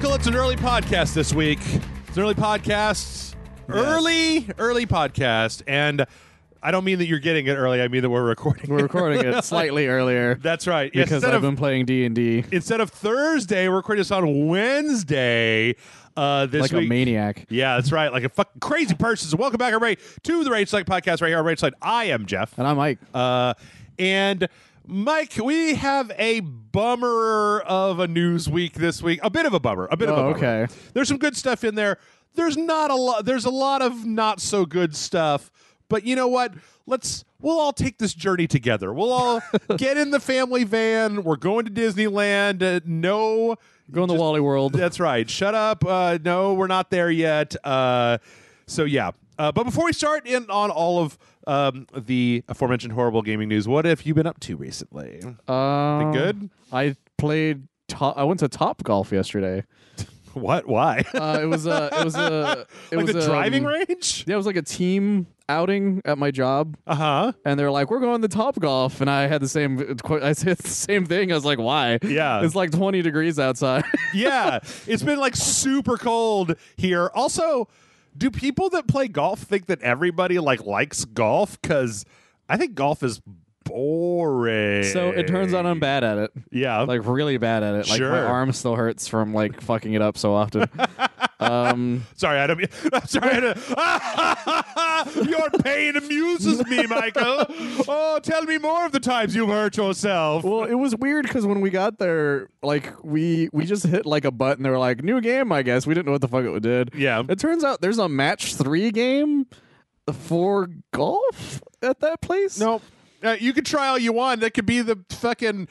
Michael, it's an early podcast this week. It's an early podcast. Yes. Early podcast. And I don't mean that you're getting it early. I mean that we're recording We're recording it slightly earlier. That's right. Because I've been playing D&D. Instead of Thursday, we're recording this on Wednesday. This like week. A maniac. Yeah, that's right. Like a fucking crazy person. So welcome back, everybody, to the Rage Select Podcast right here on Rage Select. I am Jeff. And I'm Mike. And Mike, we have a bummer of a news week this week. A bit of a bummer. Okay. There's some good stuff in there. There's not a lot. There's a lot of not so good stuff. But you know what? We'll all take this journey together. We'll all get in the family van. We're going to Disneyland. Go in the Wally World. That's right. Shut up. No, we're not there yet. So yeah. But before we start in on all of the aforementioned horrible gaming news, what have you been up to recently? Been good? I went to Topgolf yesterday. What? Why? It was a driving range? Yeah, it was like a team outing at my job. And they're like, "We're going to Topgolf," and I had the same. I said the same thing. I was like, "Why?" Yeah, it's like 20 degrees outside. Yeah, it's been like super cold here. Also, do people that play golf think that everybody likes golf? Because I think golf is boring. So it turns out I'm bad at it. Yeah, like really bad at it. Like sure. My arm still hurts from like fucking it up so often. Sorry, I don't. I'm sorry. Your pain amuses me, Michael. Oh, tell me more of the times you've hurt yourself. Well, it was weird because when we got there, like we just hit like a button. They were like, "New game," I guess. We didn't know what the fuck it did. Yeah. It turns out there's a match 3 game for golf at that place. Nope. You could try all you want. That could be the fucking,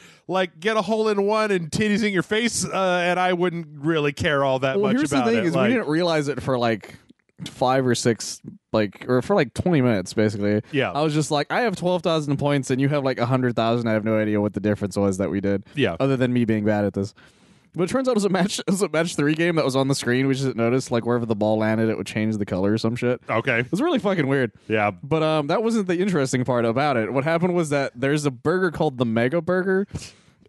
get a hole in one and titties in your face, and I wouldn't really care all that much about it. Here's the thing is we didn't realize it for 5 or 6, or for 20 minutes, basically. Yeah. I was just like, I have 12,000 points and you have 100,000. I have no idea what the difference was that we did. Yeah. Other than me being bad at this. But it turns out it was a match 3 game that was on the screen. We just didn't notice, wherever the ball landed, it would change the color or some shit. Okay. It was really fucking weird. Yeah. But that wasn't the interesting part about it. What happened was that there's a burger called the Mega Burger.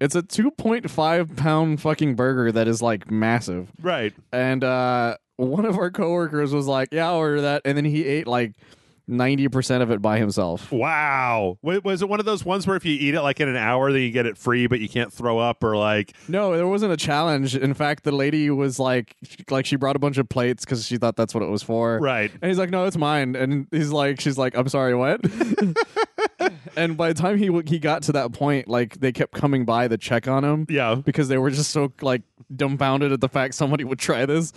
It's a 2.5 pound fucking burger that is massive. Right. And one of our coworkers was like, "Yeah, I'll order that," and then he ate 90% of it by himself. Wow. Was it one of those ones where if you eat it in an hour, then you get it free, but you can't throw up or No, there wasn't a challenge. In fact, the lady was she brought a bunch of plates because she thought that's what it was for. Right. And he's like, "No, it's mine." And she's like, "I'm sorry, what?" And by the time he got to that point, they kept coming by to check on him. Yeah. Because they were just so dumbfounded at the fact somebody would try this.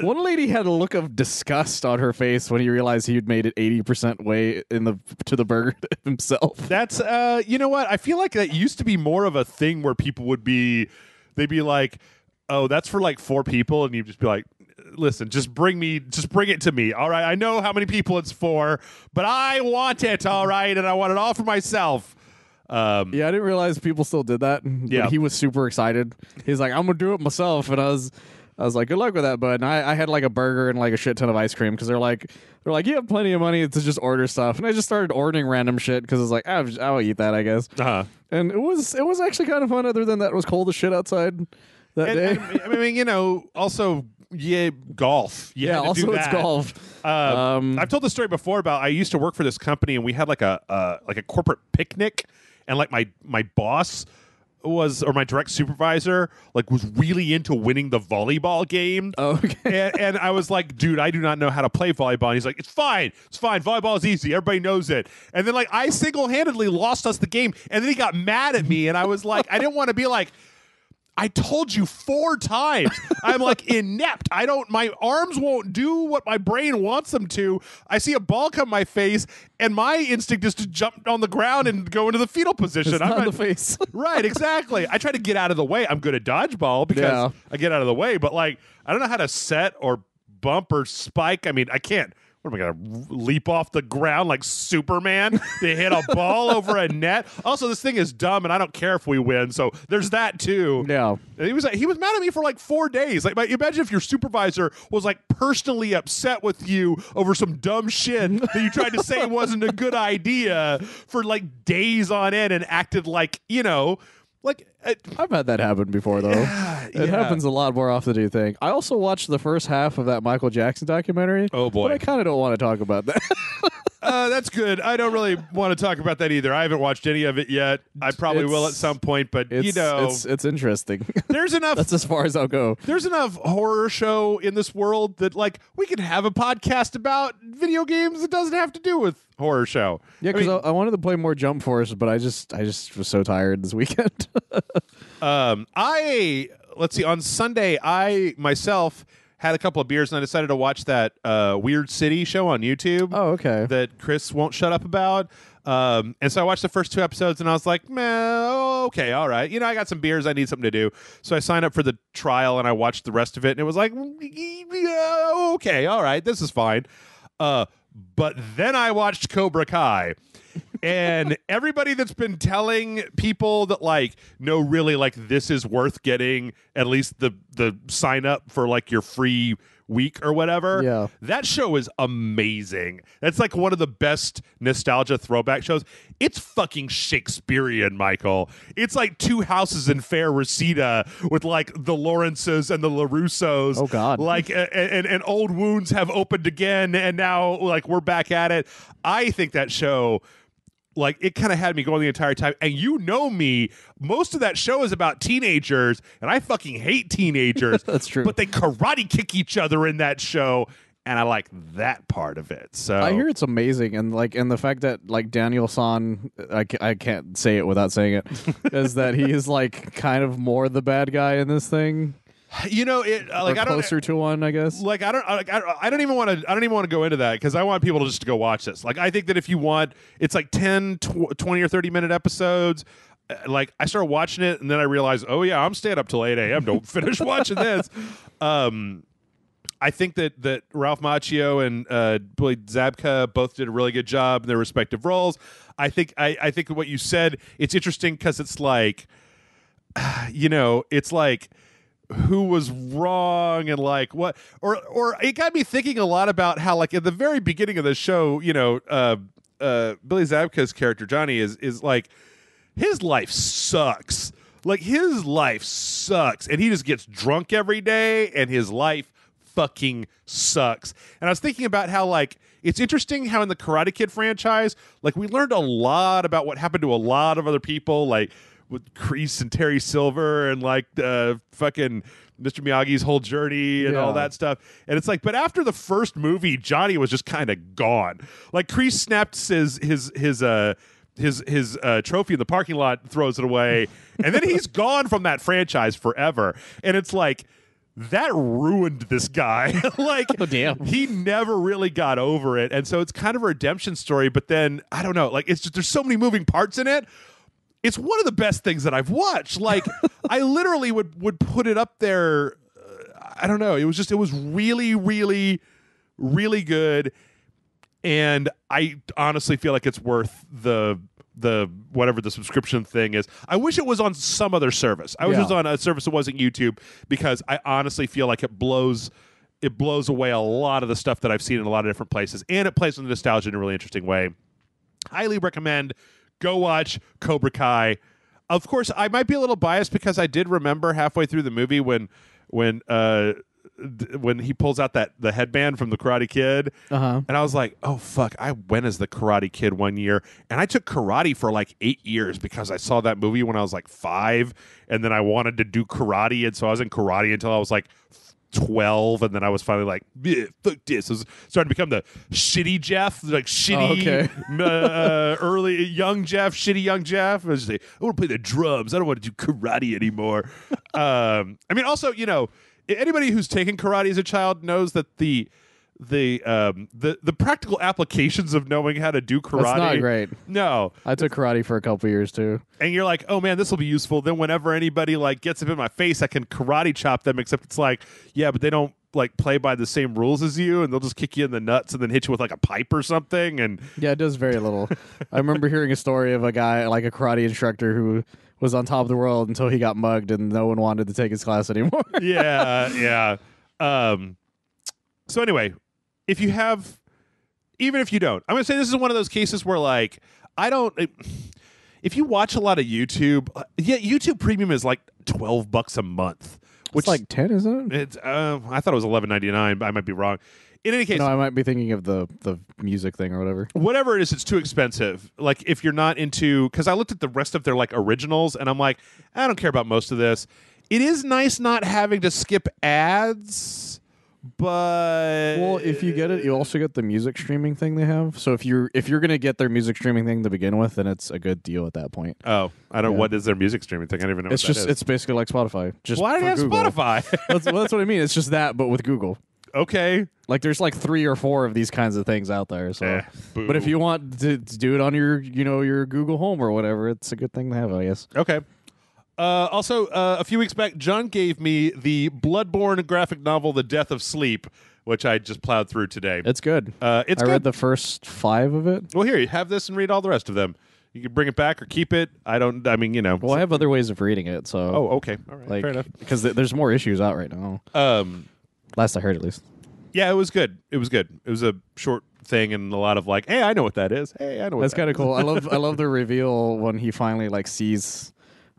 One lady had a look of disgust on her face when he realized he'd made it 80% way to the burger himself. That's you know what? I feel like that used to be more of a thing where people they'd be like, "Oh, that's for 4 people," and you'd just be like, "Listen, just bring it to me. All right, I know how many people it's for, but I want it, all right, and I want it all for myself." Yeah, I didn't realize people still did that. Yeah. But he was super excited. He's like, "I'm gonna do it myself," and I was like, "Good luck with that, bud." And I had a burger and a shit ton of ice cream because they're like, "You have plenty of money to just order stuff," and I just started ordering random shit because I was like, "I'll eat that, I guess." And it was actually kind of fun. Other than that, it was cold as shit outside that day. I mean, also. Yeah, golf. Yeah, also it's golf. I've told the story before about I used to work for this company and we had a corporate picnic, and my boss or my direct supervisor was really into winning the volleyball game. Oh, okay. And I was like, "Dude, I do not know how to play volleyball." And he's like, it's fine. Volleyball is easy. Everybody knows it." And then I single-handedly lost us the game, and then he got mad at me, and I was like, I didn't want to be like, "I told you 4 times." I'm inept. My arms won't do what my brain wants them to. I see a ball come my face, and my instinct is to jump on the ground and go into the fetal position. It's not the face. Right, exactly. I try to get out of the way. I'm good at dodgeball because I get out of the way, but I don't know how to set or bump or spike. I mean, I can't. What am I going to leap off the ground like Superman to hit a ball over a net? Also, this thing is dumb, and I don't care if we win. So there's that too. Yeah, and he was mad at me for 4 days. Imagine if your supervisor was personally upset with you over some dumb shit that you tried to say wasn't a good idea for days on end, and acted Like, I've had that happen before, though. It happens a lot more often than you think. I also watched the first half of that Michael Jackson documentary. Oh, boy. But I kind of don't want to talk about that. That's good. I don't really want to talk about that either. I haven't watched any of it yet. I probably will at some point, but it's interesting. There's enough. That's as far as I'll go. There's enough horror show in this world that like we can have a podcast about video games that doesn't have to do with horror show. Yeah, because I wanted to play more Jump Force, but I just was so tired this weekend. Let's see. On Sunday, I myself had a couple of beers and I decided to watch that Weird City show on YouTube. Oh, okay. That Chris won't shut up about. And so I watched the first 2 episodes and I was like, man, okay, all right. I got some beers. I need something to do. So I signed up for the trial and I watched the rest of it and it was like, yeah, okay, all right, this is fine. But then I watched Cobra Kai. And everybody that's been telling people that like, no, really, like this is worth getting at least the sign up for like your free week or whatever. Yeah. That show is amazing. That's like one of the best nostalgia throwback shows. It's fucking Shakespearean, Michael. It's like Two Houses in Fair Reseda with like the Lawrences and the LaRussos. Oh God. Like and old wounds have opened again and now like we're back at it. I think that show, like, it kind of had me going the entire time. And you know me, most of that show is about teenagers, and I fucking hate teenagers. That's true. But they karate kick each other in that show, and I like that part of it. So I hear it's amazing, and the fact that like Daniel San, I can't say it without saying it, is that he is like kind of more the bad guy in this thing. It like or I don't closer to one, I guess. Like I don't even want to go into that because I want people to just go watch this. Like I think that if you want, it's like 10, 20 or 30-minute episodes. Like I started watching it and then I realized, oh yeah, I'm staying up till 8 a.m. to finish watching this. I think that Ralph Macchio and Billy Zabka both did a really good job in their respective roles. I think what you said, it's interesting because it's like, it's like, who was wrong and like what or it got me thinking a lot about how like at the very beginning of the show, Billy Zabka's character Johnny is like his life sucks. Like his life sucks and he just gets drunk every day and his life fucking sucks. And I was thinking about how like it's interesting how in the Karate Kid franchise, like we learned a lot about what happened to a lot of other people, like with Kreese and Terry Silver and like fucking Mr. Miyagi's whole journey and all that stuff. And it's like, but after the first movie, Johnny was just kind of gone. Like Kreese snapped his trophy in the parking lot, throws it away, and then he's gone from that franchise forever. And it's like, that ruined this guy. Like, oh, damn. He never really got over it. And so it's kind of a redemption story, but then, I don't know, like, it's just, there's so many moving parts in it. It's one of the best things that I've watched. Like, I literally would put it up there. I don't know. It was really, really, really good. And I honestly feel like it's worth the whatever the subscription thing is. I wish it was on some other service. I wish it was on a service that wasn't YouTube, because I honestly feel like it blows away a lot of the stuff that I've seen in a lot of different places, and it plays on the nostalgia in a really interesting way. Highly recommend. Go watch Cobra Kai. Of course, I might be a little biased because I did remember halfway through the movie when he pulls out the headband from the Karate Kid, and I was like, oh fuck, I went as the Karate Kid one year, and I took karate for like 8 years because I saw that movie when I was like 5, and then I wanted to do karate, and so I was in karate until I was like 12, and then I was finally like, fuck this. I was starting to become the shitty Jeff, like shitty early young Jeff, shitty young Jeff. I was just like, I want to play the drums. I don't want to do karate anymore. I mean, also, anybody who's taken karate as a child knows that the practical applications of knowing how to do karate. That's not great. No. I took karate for a couple years too. And you're like, oh man, this will be useful. Then whenever anybody like gets up in my face, I can karate chop them, except it's like, yeah, but they don't like play by the same rules as you, and they'll just kick you in the nuts and then hit you with like a pipe or something. And yeah, it does very little. I remember hearing a story of a guy, like a karate instructor, who was on top of the world until he got mugged and no one wanted to take his class anymore. Yeah. So anyway, if you have, even if you don't, I'm going to say this is one of those cases where like, if you watch a lot of YouTube, YouTube Premium is like $12 a month. Which It's like 10, isn't it? it's I thought it was $11.99, but I might be wrong. In any case, No, I might be thinking of the music thing or whatever. whatever it is, it's too expensive. Like if you're not into, because I looked at the rest of their like originals, and I'm like, I don't care about most of this. It is nice not having to skip ads, but Well, if you get it, you also get the music streaming thing they have. So if you're gonna get their music streaming thing to begin with, then it's a good deal at that point. oh, I don't. Yeah. What is their music streaming thing? I don't even know. It's what that just is. it's basically like Spotify. Just Why do they for have Google. Spotify? That's what I mean. It's just that, but with Google. Okay. Like there's like 3 or 4 of these kinds of things out there. So, Boo. but if you want to do it on your your Google Home or whatever, it's a good thing to have, I guess. Okay. Also, a few weeks back, John gave me the Bloodborne graphic novel, The Death of Sleep, which I just plowed through today. It's good. It's I good. read the first 5 of it. Well, here, you have this and read all the rest of them. You can bring it back or keep it. I mean, you know. Well, I have other ways of reading it. So, Oh, okay. All right. like, Fair enough. because there's more issues out right now. Last I heard, at least. Yeah, it was good. It was good. It was a short thing and a lot of like, hey, I know what that is. Hey, I know what That's that kind of cool. I love the reveal when he finally like sees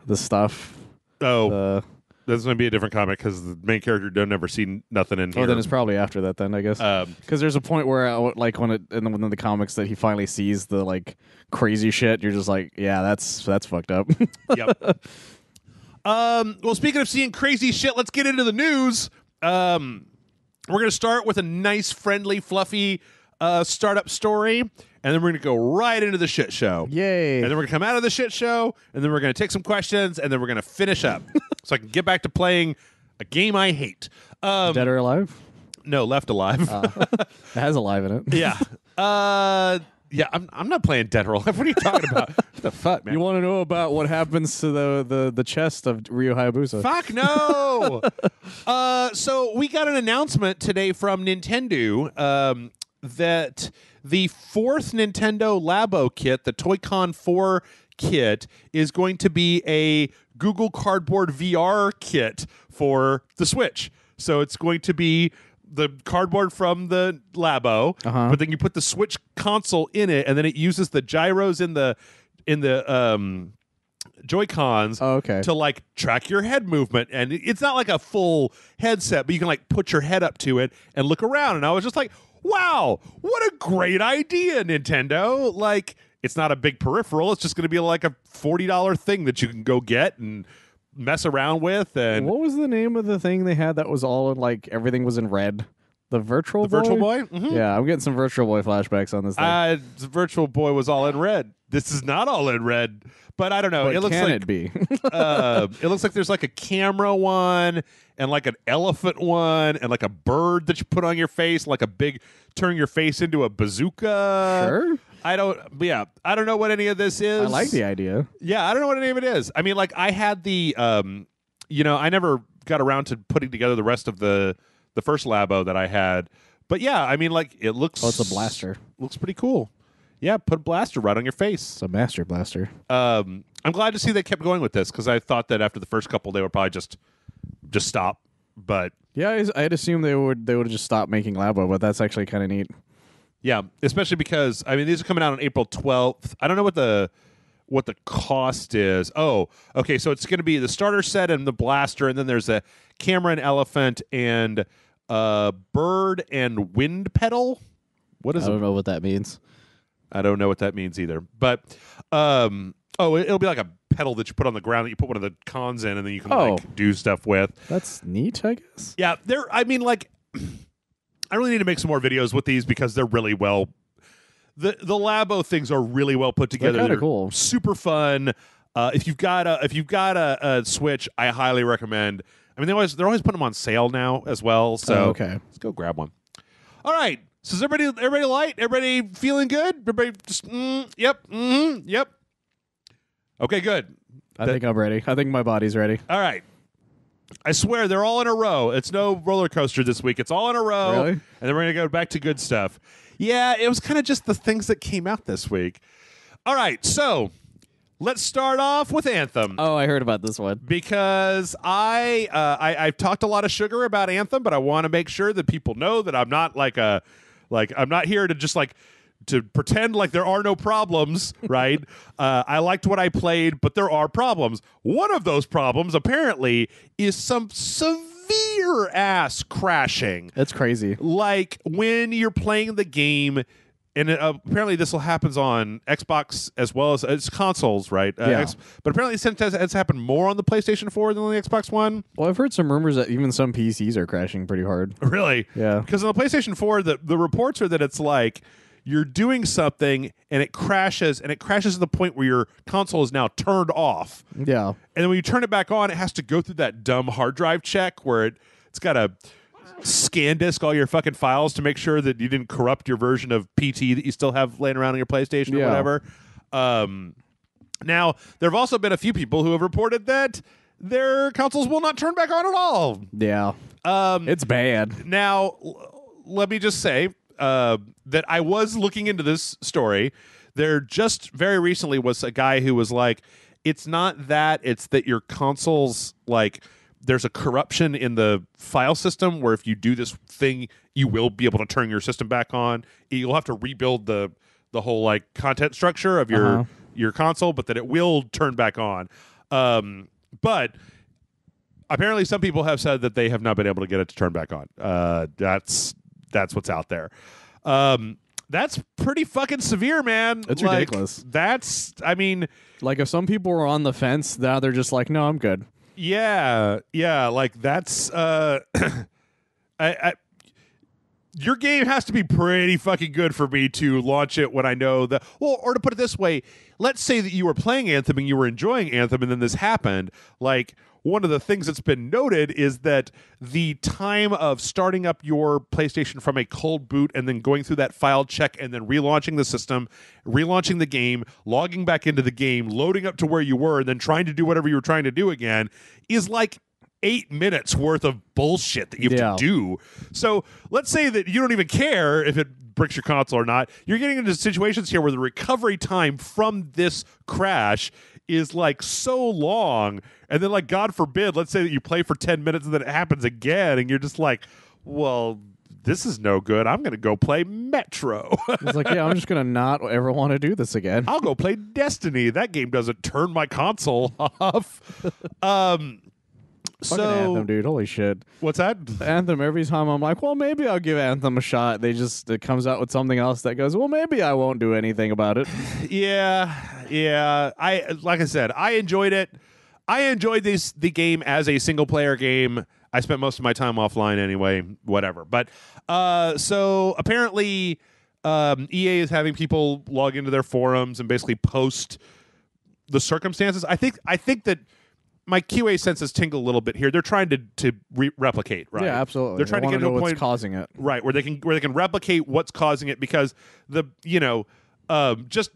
the stuff. Oh, that's going to be a different comic because the main character don't ever see nothing in here. Oh, then it's probably after that. Then I guess because there's a point where like when in the comics that he finally sees the like crazy shit. You're just like, yeah, that's fucked up. Yep. Well, speaking of seeing crazy shit, let's get into the news. We're going to start with a nice, friendly, fluffy startup story, and then we're going to go right into the shit show. Yay! And then we're going to come out of the shit show, and then we're going to take some questions, and then we're going to finish up so I can get back to playing a game I hate. Dead or alive? No, Left Alive. It has alive in it. Yeah. Yeah, I'm not playing Dead or Alive. What are you talking about? What the fuck, man? You want to know about what happens to the chest of Ryo Hayabusa? Fuck no! So we got an announcement today from Nintendo that the 4th Nintendo Labo kit, the Toy-Con 4 kit, is going to be a Google Cardboard VR kit for the Switch. So it's going to be the cardboard from the Labo, but then you put the Switch console in it, and then it uses the gyros in the Joy-Cons to like track your head movement. And it's not like a full headset, but you can like put your head up to it and look around. And I was just like, wow, what a great idea, Nintendo. Like, it's not a big peripheral. It's just going to be like a $40 thing that you can go get and mess around with. And what was the name of the thing they had that was all in like everything was in red? The Virtual Boy? Virtual Boy? Mm-hmm. Yeah, I'm getting some Virtual Boy flashbacks on this thing. The Virtual Boy was all in red. This is not all in red, but I don't know. But It looks can like it be? it looks like there's like a camera one and like an elephant one and like a bird that you put on your face, like a big turn your face into a bazooka. Sure. I don't know what any of this is. I like the idea. Yeah, I don't know what any of it is. I mean, like I had the I never got around to putting together the rest of the first Labo that I had. But yeah, I mean, like it looks. Oh, it's a blaster. Looks pretty cool. Yeah, put a blaster right on your face. It's a master blaster. I'm glad to see they kept going with this because I thought that after the first couple they would probably just stop. But yeah, I'd assume they would just stop making Labo, but that's actually kind of neat. yeah, especially because I mean these are coming out on April 12th. I don't know what the cost is. Oh, okay, so it's going to be the starter set and the blaster, and then there's a camera and elephant and bird and wind pedal. What is I don't know what that means. I don't know what that means either. But it'll be like a pedal that you put on the ground that you put one of the cons in, and then you can like do stuff with. That's neat, I guess. Yeah, I mean, like, I really need to make some more videos with these because they're really well. The Labo things are really well put together. They're kind of cool, super fun. If you've got a Switch, I highly recommend. I mean, they're always putting them on sale now as well. So let's go grab one. All right. So is everybody light? Everybody feeling good? Everybody just yep. Okay, good. I think I'm ready. I think my body's ready. All right. I swear they're all in a row. It's no roller coaster this week. It's all in a row. Really? And then we're going to go back to good stuff. Yeah, it was kind of just the things that came out this week. All right, so let's start off with Anthem. Oh, I heard about this one. Because I've talked a lot of sugar about Anthem, but I want to make sure that people know that I'm not I'm not here to just like to pretend like there are no problems, right? I liked what I played, but there are problems. One of those problems, apparently, is some severe ass crashing. It's crazy. Like when you're playing the game, and apparently this will happens on Xbox as well as it's consoles, right? Yeah. But apparently it's happened more on the PlayStation 4 than on the Xbox One. Well, I've heard some rumors that even some PCs are crashing pretty hard. Really? Yeah. Because on the PlayStation 4, the reports are that it's like you're doing something and it crashes to the point where your console is now turned off. Yeah. And then when you turn it back on, it has to go through that dumb hard drive check where it's got to scan disk all your fucking files to make sure that you didn't corrupt your version of PT that you still have laying around on your PlayStation or whatever. Now, there have also been a few people who have reported that their consoles will not turn back on at all. Yeah. It's bad. Now, let me just say that I was looking into this story. There just very recently was a guy who was like, it's not that, it's that your consoles, like, there's a corruption in the file system where if you do this thing, you will be able to turn your system back on. You'll have to rebuild the whole like content structure of your console, but that it will turn back on. But apparently some people have said that they have not been able to get it to turn back on. That's what's out there. That's pretty fucking severe, man. It's ridiculous. I mean, like if some people were on the fence, now they're just like, no, I'm good. Yeah, like that's your game has to be pretty fucking good for me to launch it when I know that. Well, or to put it this way, let's say that you were playing Anthem and you were enjoying Anthem and then this happened. Like, one of the things that's been noted is that the time of starting up your PlayStation from a cold boot and then going through that file check and then relaunching the system, relaunching the game, logging back into the game, loading up to where you were, and then trying to do whatever you were trying to do again is like 8 minutes worth of bullshit that you have to do. So let's say that you don't even care if it bricks your console or not. You're getting into situations here where the recovery time from this crash is like so long, and then like God forbid, let's say that you play for 10 minutes and then it happens again, and you're just like, well, this is no good. I'm gonna go play Metro. It's like, yeah, I'm just gonna not ever want to do this again. I'll go play Destiny. That game doesn't turn my console off. Fucking Anthem, dude. Holy shit. What's that? Anthem, every time I'm like, well, maybe I'll give Anthem a shot. It comes out with something else that goes, well, maybe I won't do anything about it. Yeah. Like I said, I enjoyed it. I enjoyed the game as a single player game. I spent most of my time offline anyway, whatever. But so apparently EA is having people log into their forums and basically post the circumstances. I think that my QA senses tingle a little bit here. They're trying to replicate, right? Yeah, absolutely. They're trying to get to a point what's causing it, right? Where they can replicate what's causing it, because just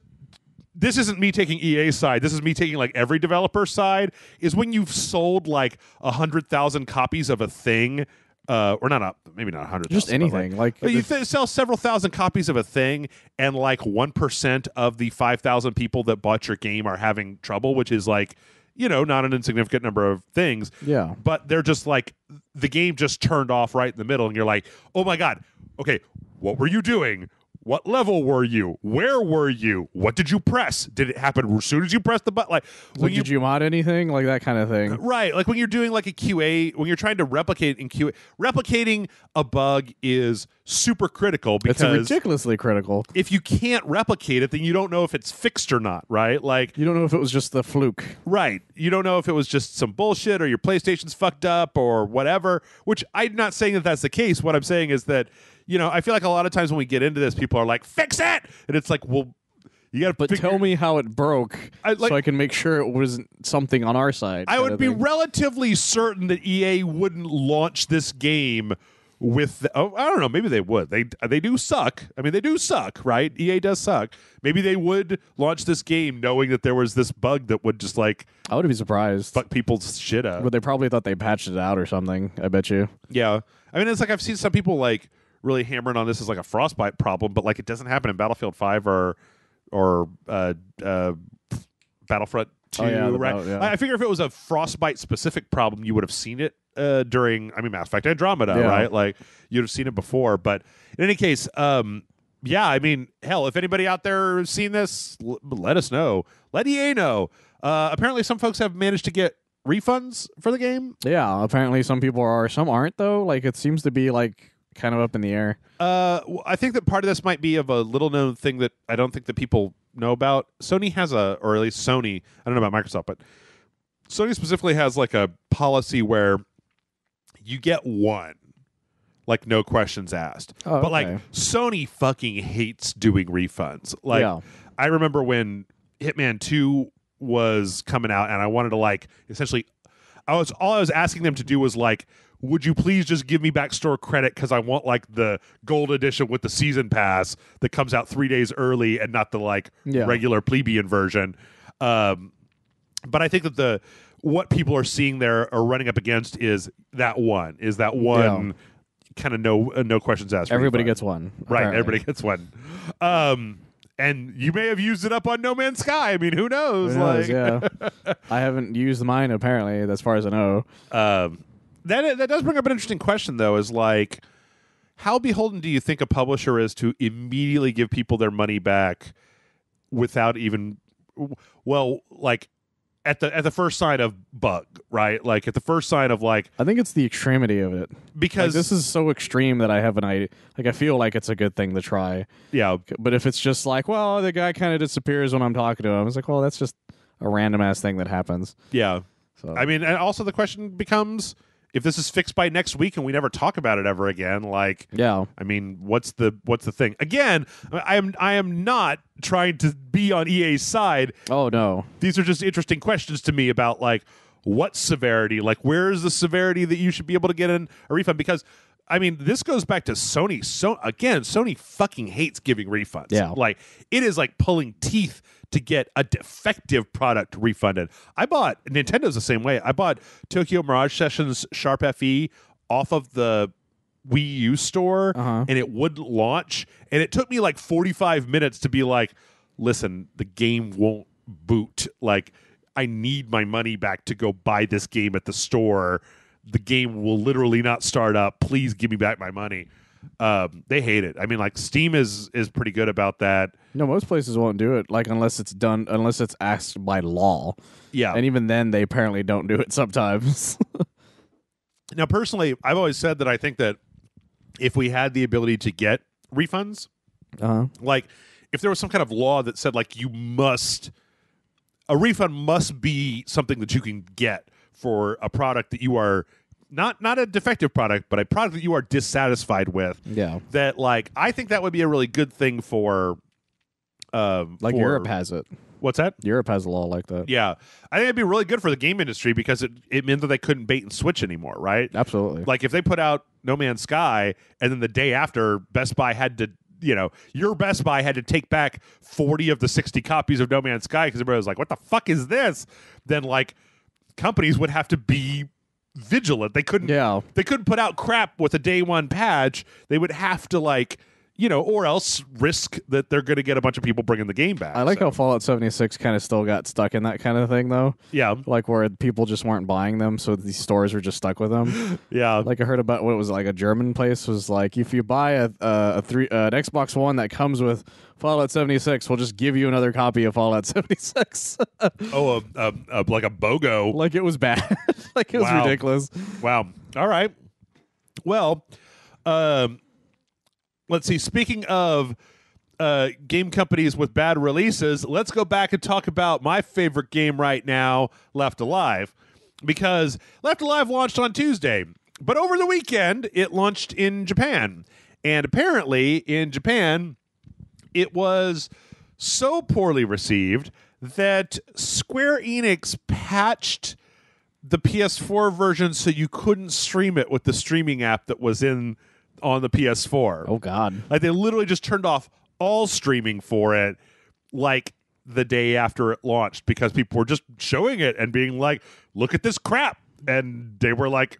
this isn't me taking EA's side. This is me taking like every developer's side. Is when you've sold like 100,000 copies of a thing. Or maybe not 100,000. Just anything. Like you sell several thousand copies of a thing, and like 1% of the 5,000 people that bought your game are having trouble, which is like, not an insignificant number of things. Yeah. But they're just like, the game just turned off right in the middle, and you're like, oh my God, okay, what were you doing? What level were you? Where were you? What did you press? Did it happen as soon as you pressed the button? Like, did you mod anything? Like that kind of thing. Right. Like when you're doing like a QA, when you're trying to replicate in QA, replicating a bug is super critical, because it's ridiculously critical. If you can't replicate it, then you don't know if it's fixed or not, right? Like, you don't know if it was just the fluke. Right. You don't know if it was just some bullshit or your PlayStation's fucked up or whatever, which I'm not saying that that's the case. What I'm saying is that, I feel like a lot of times when we get into this, people are like, fix it! And it's like, well, you got to tell me how it broke so I can make sure it was something on our side. I would be relatively certain that EA wouldn't launch this game with I don't know, maybe they would. They do suck. I mean, they do suck, right? EA does suck. Maybe they would launch this game knowing that there was this bug that would just like, I would be surprised. Fuck people's shit up. But they probably thought they patched it out or something, I bet you. Yeah. I mean, it's like I've seen some people like really hammering on this as like a Frostbite problem, but like it doesn't happen in Battlefield 5 or Battlefront 2, right? I figure if it was a Frostbite specific problem, you would have seen it during, Mass Effect Andromeda, right? Like you'd have seen it before. But in any case, yeah, I mean, hell, if anybody out there has seen this, let us know. Let EA know. Apparently, some folks have managed to get refunds for the game. Yeah, apparently some people are, some aren't though. Like it seems to be like kind of up in the air. I think that part of this might be of a little known thing that I don't think that people know about. Sony has or at least Sony, I don't know about Microsoft, but Sony specifically has like a policy where you get one, like no questions asked. Oh, but okay. like Sony fucking hates doing refunds. Like I remember when Hitman 2 was coming out and I wanted to like essentially all I was asking them to do was like, would you please just give me back store credit because I want like the gold edition with the season pass that comes out 3 days early and not the like regular plebeian version. But I think that what people are seeing there are running up against is that one kind of no questions asked. Everybody gets one. Right. Apparently. Everybody gets one. And you may have used it up on No Man's Sky. I mean, who knows? Who knows, yeah. I haven't used mine apparently, as far as I know. That does bring up an interesting question, though, is like, how beholden do you think a publisher is to immediately give people their money back without even, like at the first sign of bug, right? Like at the first sign of like, I think it's the extremity of it, because like, this is so extreme that I have an idea. Like I feel like it's a good thing to try. Yeah, but if it's just like, well, the guy kind of disappears when I'm talking to him, it's like, well, that's just a random ass thing that happens. Yeah, so I mean, and also the question becomes, if this is fixed by next week and we never talk about it ever again, like, yeah, I mean, what's the thing? Again, I am not trying to be on EA's side. Oh no, these are just interesting questions to me about like what severity, like where is the severity that you should be able to get in a refund? Because I mean, this goes back to Sony. So again, Sony fucking hates giving refunds. Yeah, like it is like pulling teeth to get a defective product refunded. Nintendo's the same way. I bought Tokyo Mirage Sessions Sharp FE off of the Wii U store, and it wouldn't launch. And it took me like 45 minutes to be like, listen, the game won't boot. Like, I need my money back to go buy this game at the store. The game will literally not start up. Please give me back my money. They hate it. I mean, like Steam is pretty good about that. No, most places won't do it, like unless it's asked by law. Yeah, and even then, they apparently don't do it sometimes. Now, personally, I've always said that I think that if we had the ability to get refunds, like if there was some kind of law that said like a refund must be something that you can get for a product that you are not a defective product, but a product that you are dissatisfied with. Yeah. That like I think that would be a really good thing for like Europe has it. What's that? Europe has a law like that. Yeah. I think it'd be really good for the game industry because it meant that they couldn't bait and switch anymore, right? Absolutely. Like if they put out No Man's Sky and then the day after Best Buy had to, your Best Buy had to take back 40 of the 60 copies of No Man's Sky because everybody was like, what the fuck is this? Then like companies would have to be vigilant. They couldn't put out crap with a day one patch. They would have to like, or else risk that they're going to get a bunch of people bringing the game back. I like how Fallout 76 kind of still got stuck in that kind of thing, though. Yeah. Like where people just weren't buying them, so these stores were just stuck with them. Yeah. Like I heard about what was like a German place was like, if you buy an Xbox One that comes with Fallout 76, we'll just give you another copy of Fallout 76. Oh, like a BOGO. Like it was bad. Like it was ridiculous. Wow. All right. Well, let's see. Speaking of game companies with bad releases, let's go back and talk about my favorite game right now, Left Alive, because Left Alive launched on Tuesday, but over the weekend it launched in Japan, and apparently in Japan it was so poorly received that Square Enix patched the PS4 version so you couldn't stream it with the streaming app that was on the PS4. Oh, God. Like, they literally just turned off all streaming for it, like, the day after it launched because people were just showing it and being like, look at this crap. And they were like,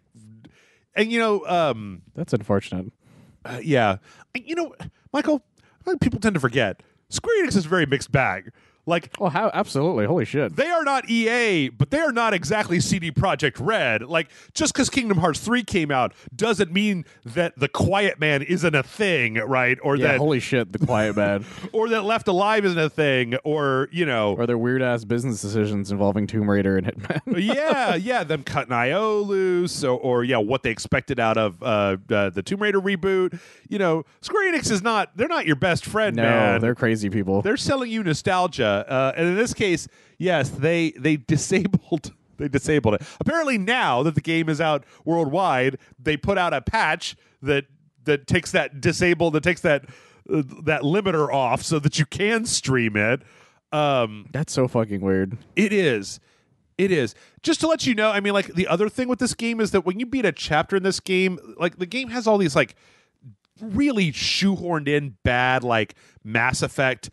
and, that's unfortunate. Yeah. Michael, I think people tend to forget Square Enix is a very mixed bag. Like, Oh, how? Absolutely. Holy shit. they are not EA, but they are not exactly CD Projekt Red. Like, just because Kingdom Hearts 3 came out doesn't mean that The Quiet Man isn't a thing, right? Or Yeah, that holy shit, the Quiet Man. or that Left Alive isn't a thing, or, you know. Or their weird-ass business decisions involving Tomb Raider and Hitman. yeah, them cutting IO loose, or what they expected out of the Tomb Raider reboot. You know, Square Enix they're not your best friend, No, man. they're crazy people. They're selling you nostalgia, and in this case, yes, they disabled it. Apparently, now that the game is out worldwide, they put out a patch that takes that limiter off so that you can stream it. That's so fucking weird. It is. Just to let you know, I mean, like, the other thing with this game is that when you beat a chapter in this game, like, the game has all these, like, really shoehorned in bad, like, Mass Effect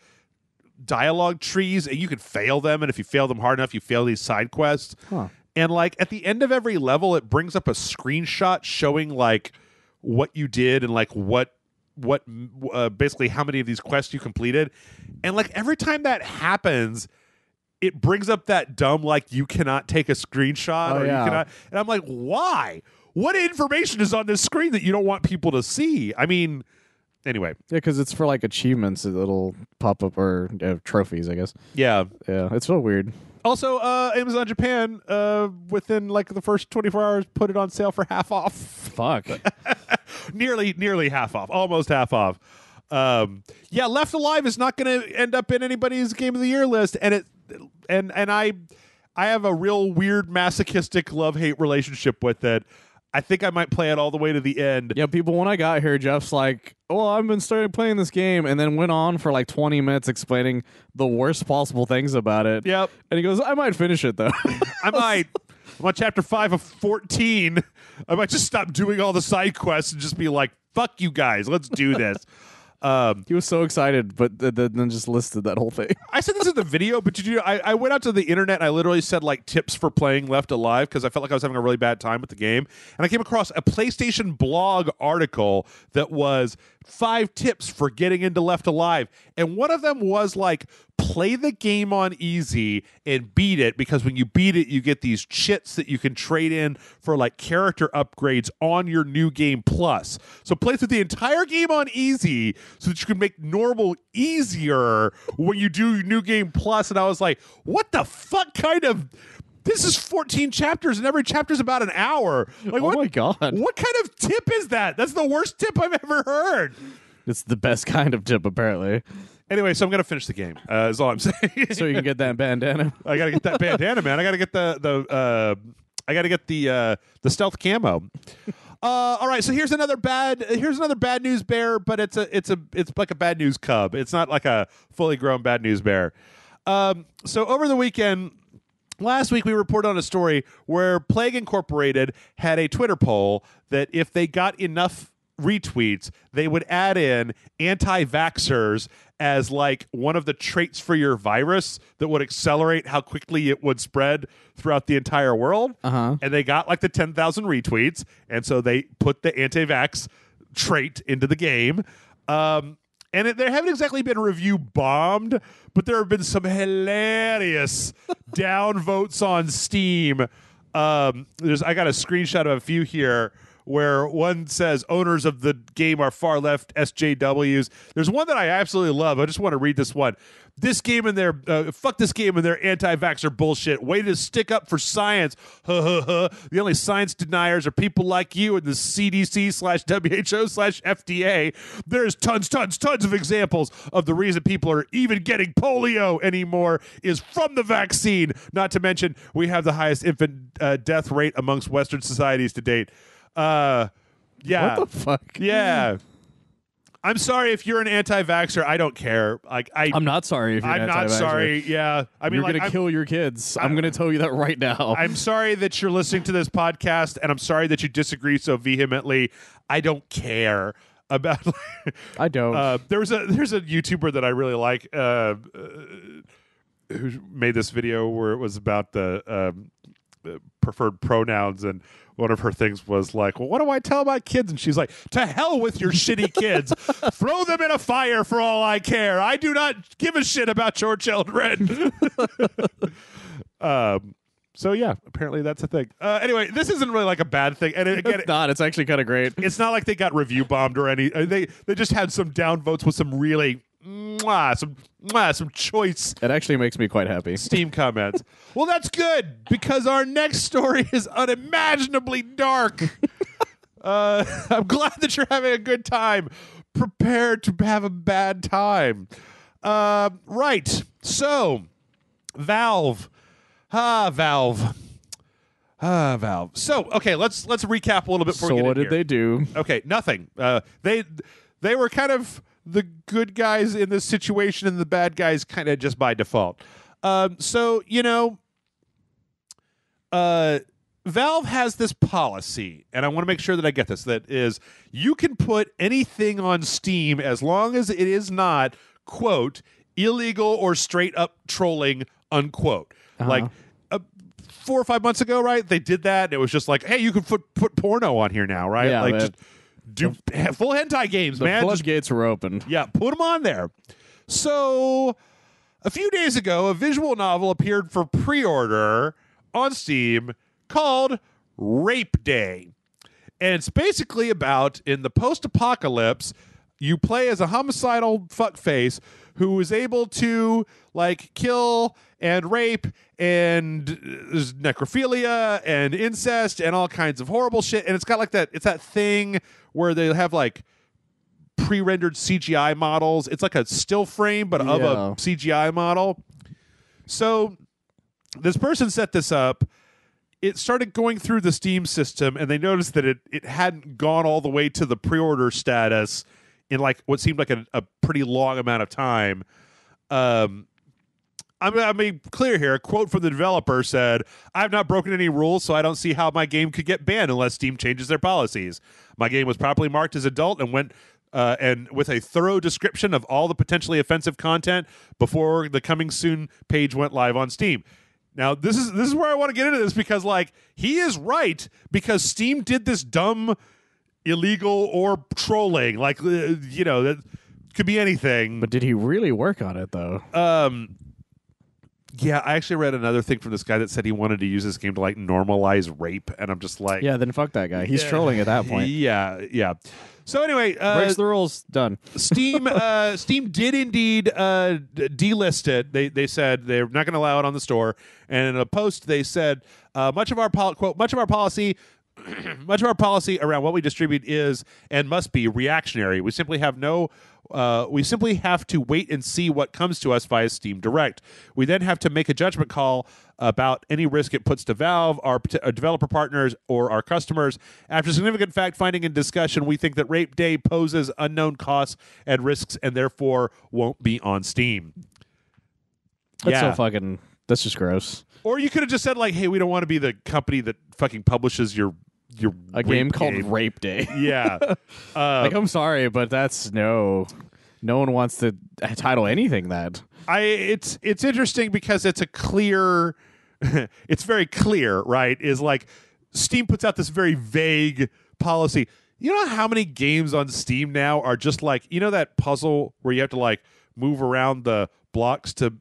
dialogue trees, and you can fail them, and if you fail them hard enough, you fail these side quests. Huh. And, like, at the end of every level, it brings up a screenshot showing, like, what you did and, like, what basically how many of these quests you completed. And, like, every time that happens, it brings up that dumb, like, you cannot take a screenshot, or yeah. you cannot. And I'm like, why? What information is on this screen that you don't want people to see? I mean, anyway. Yeah, because it's for like achievements, it'll pop up, or trophies, I guess. Yeah. Yeah, it's so weird. Also, Amazon Japan, within like the first 24 hours, put it on sale for half off. Fuck. nearly half off, almost half off. Left Alive is not going to end up in anybody's Game of the Year list, and I have a real weird masochistic love-hate relationship with it. I think I might play it all the way to the end. Yeah, people, when I got here, Jeff's like, oh, I've been starting playing this game, and then went on for like 20 minutes explaining the worst possible things about it. Yep. And he goes, I might finish it, though. I might. I'm on chapter 5 of 14. I might just stop doing all the side quests and just be like, fuck you guys, let's do this. He was so excited, but then just listed that whole thing. I said this in the video, but I went out to the internet and I literally said, like, tips for playing Left Alive because I felt like I was having a really bad time with the game. And I came across a PlayStation blog article that was 5 tips for getting into Left Alive. And one of them was, like, play the game on easy and beat it, because when you beat it, you get these chits that you can trade in for, like, character upgrades on your new game plus. So play through the entire game on easy so that you can make normal easier when you do new game plus. And I was like, what the fuck kind of... This is 14 chapters, and every chapter's about an hour. Like, Oh my God. What kind of tip is that? That's the worst tip I've ever heard. It's the best kind of tip, apparently. Anyway, so I'm gonna finish the game. Is all I'm saying. So you can get that bandana. I gotta get that bandana, man. I gotta get the stealth camo. All right, so here's another bad news bear, but it's like a bad news cub. It's not like a fully grown bad news bear. So over the weekend, last week we reported on a story where Plague Incorporated had a Twitter poll that if they got enough retweets, they would add in anti-vaxxers as like one of the traits for your virus that would accelerate how quickly it would spread throughout the entire world. And they got like the 10,000 retweets, and so they put the anti-vax trait into the game. And they haven't exactly been review bombed, but there have been some hilarious downvotes on Steam. I got a screenshot of a few here where one says owners of the game are far left SJWs. There's one that I absolutely love. I just want to read this one. This game and their fuck this game and their anti-vaxxer bullshit. Way to stick up for science. The only science deniers are people like you and the CDC/WHO/FDA. There's tons of examples of the reason people are even getting polio anymore is from the vaccine. Not to mention, we have the highest infant death rate amongst Western societies to date. Yeah. What the fuck? Yeah. I'm sorry if you're an anti-vaxxer. I don't care. Like I'm not sorry if you're I'm an not anti-vaxxer. sorry. Yeah. I mean, you're gonna kill your kids. I'm gonna tell you that right now. I'm sorry that you're listening to this podcast, and I'm sorry that you disagree so vehemently. I don't care about. I don't. There's a YouTuber that I really like who made this video where it was about the preferred pronouns, and one of her things was like, well, what do I tell my kids? And she's like, to hell with your shitty kids. Throw them in a fire for all I care. I do not give a shit about your children. So yeah, apparently that's a thing. Anyway, this isn't really like a bad thing. And again, It's not. It's actually kind of great. it's not like they got review bombed or any. They just had some downvotes with some really some choice. It actually makes me quite happy. Steam comments. Well, that's good because our next story is unimaginably dark. I'm glad that you're having a good time. Prepare to have a bad time. Right. So, Valve. Valve. So, okay, let's recap a little bit before we So get what in did here. they do? Okay, nothing. They were kind of the good guys in this situation and the bad guys kind of just by default. So, Valve has this policy, and I want to make sure that I get this, that is you can put anything on Steam as long as it is not, quote, illegal or straight up trolling, unquote. Like 4 or 5 months ago, right? They did that, and it was just like, hey, you can put porno on here now, right? Yeah, like man. just do full hentai games, The man. Just- floodgates were opened. yeah, put them on there. So, a few days ago, a visual novel appeared for pre-order on Steam called Rape Day. And it's basically about, in the post-apocalypse, you play as a homicidal fuckface who is able to, like, kill and rape, and there's necrophilia and incest and all kinds of horrible shit. And it's got like that, it's that thing where they have like pre-rendered CGI models. It's like a still frame, but of a CGI model. So this person set this up. It started going through the Steam system, and they noticed that it hadn't gone all the way to the pre-order status in like what seemed like a pretty long amount of time. I'm going to be clear here. A quote from the developer said, I have not broken any rules, so I don't see how my game could get banned unless Steam changes their policies. My game was properly marked as adult and went and with a thorough description of all the potentially offensive content before the coming soon page went live on Steam. Now, this is where I want to get into this because, like, he is right because Steam did this dumb, illegal, or trolling. Like, that could be anything. But did he really work on it, though? Yeah, I actually read another thing from this guy that said he wanted to use this game to like normalize rape, and I'm just like, Yeah, then fuck that guy. He's trolling at that point. Yeah. So anyway, Breaks the rules. Done. Steam did indeed delist it. They said they're not going to allow it on the store, and in a post they said much of our policy around what we distribute is and must be reactionary. We simply have to wait and see what comes to us via Steam Direct. We then have to make a judgment call about any risk it puts to Valve, our developer partners, or our customers. After significant fact-finding and discussion, we think that Rape Day poses unknown costs and risks and therefore won't be on Steam. That's so fucking... That's just gross. Or you could have just said, like, hey, we don't want to be the company that fucking publishes your A game called Rape Day. Yeah. Like, I'm sorry, but that's no one wants to title anything that. It's interesting because it's a clear it's very clear, right? Is like Steam puts out this very vague policy. You know how many games on Steam now are just like, that puzzle where you have to like move around the blocks to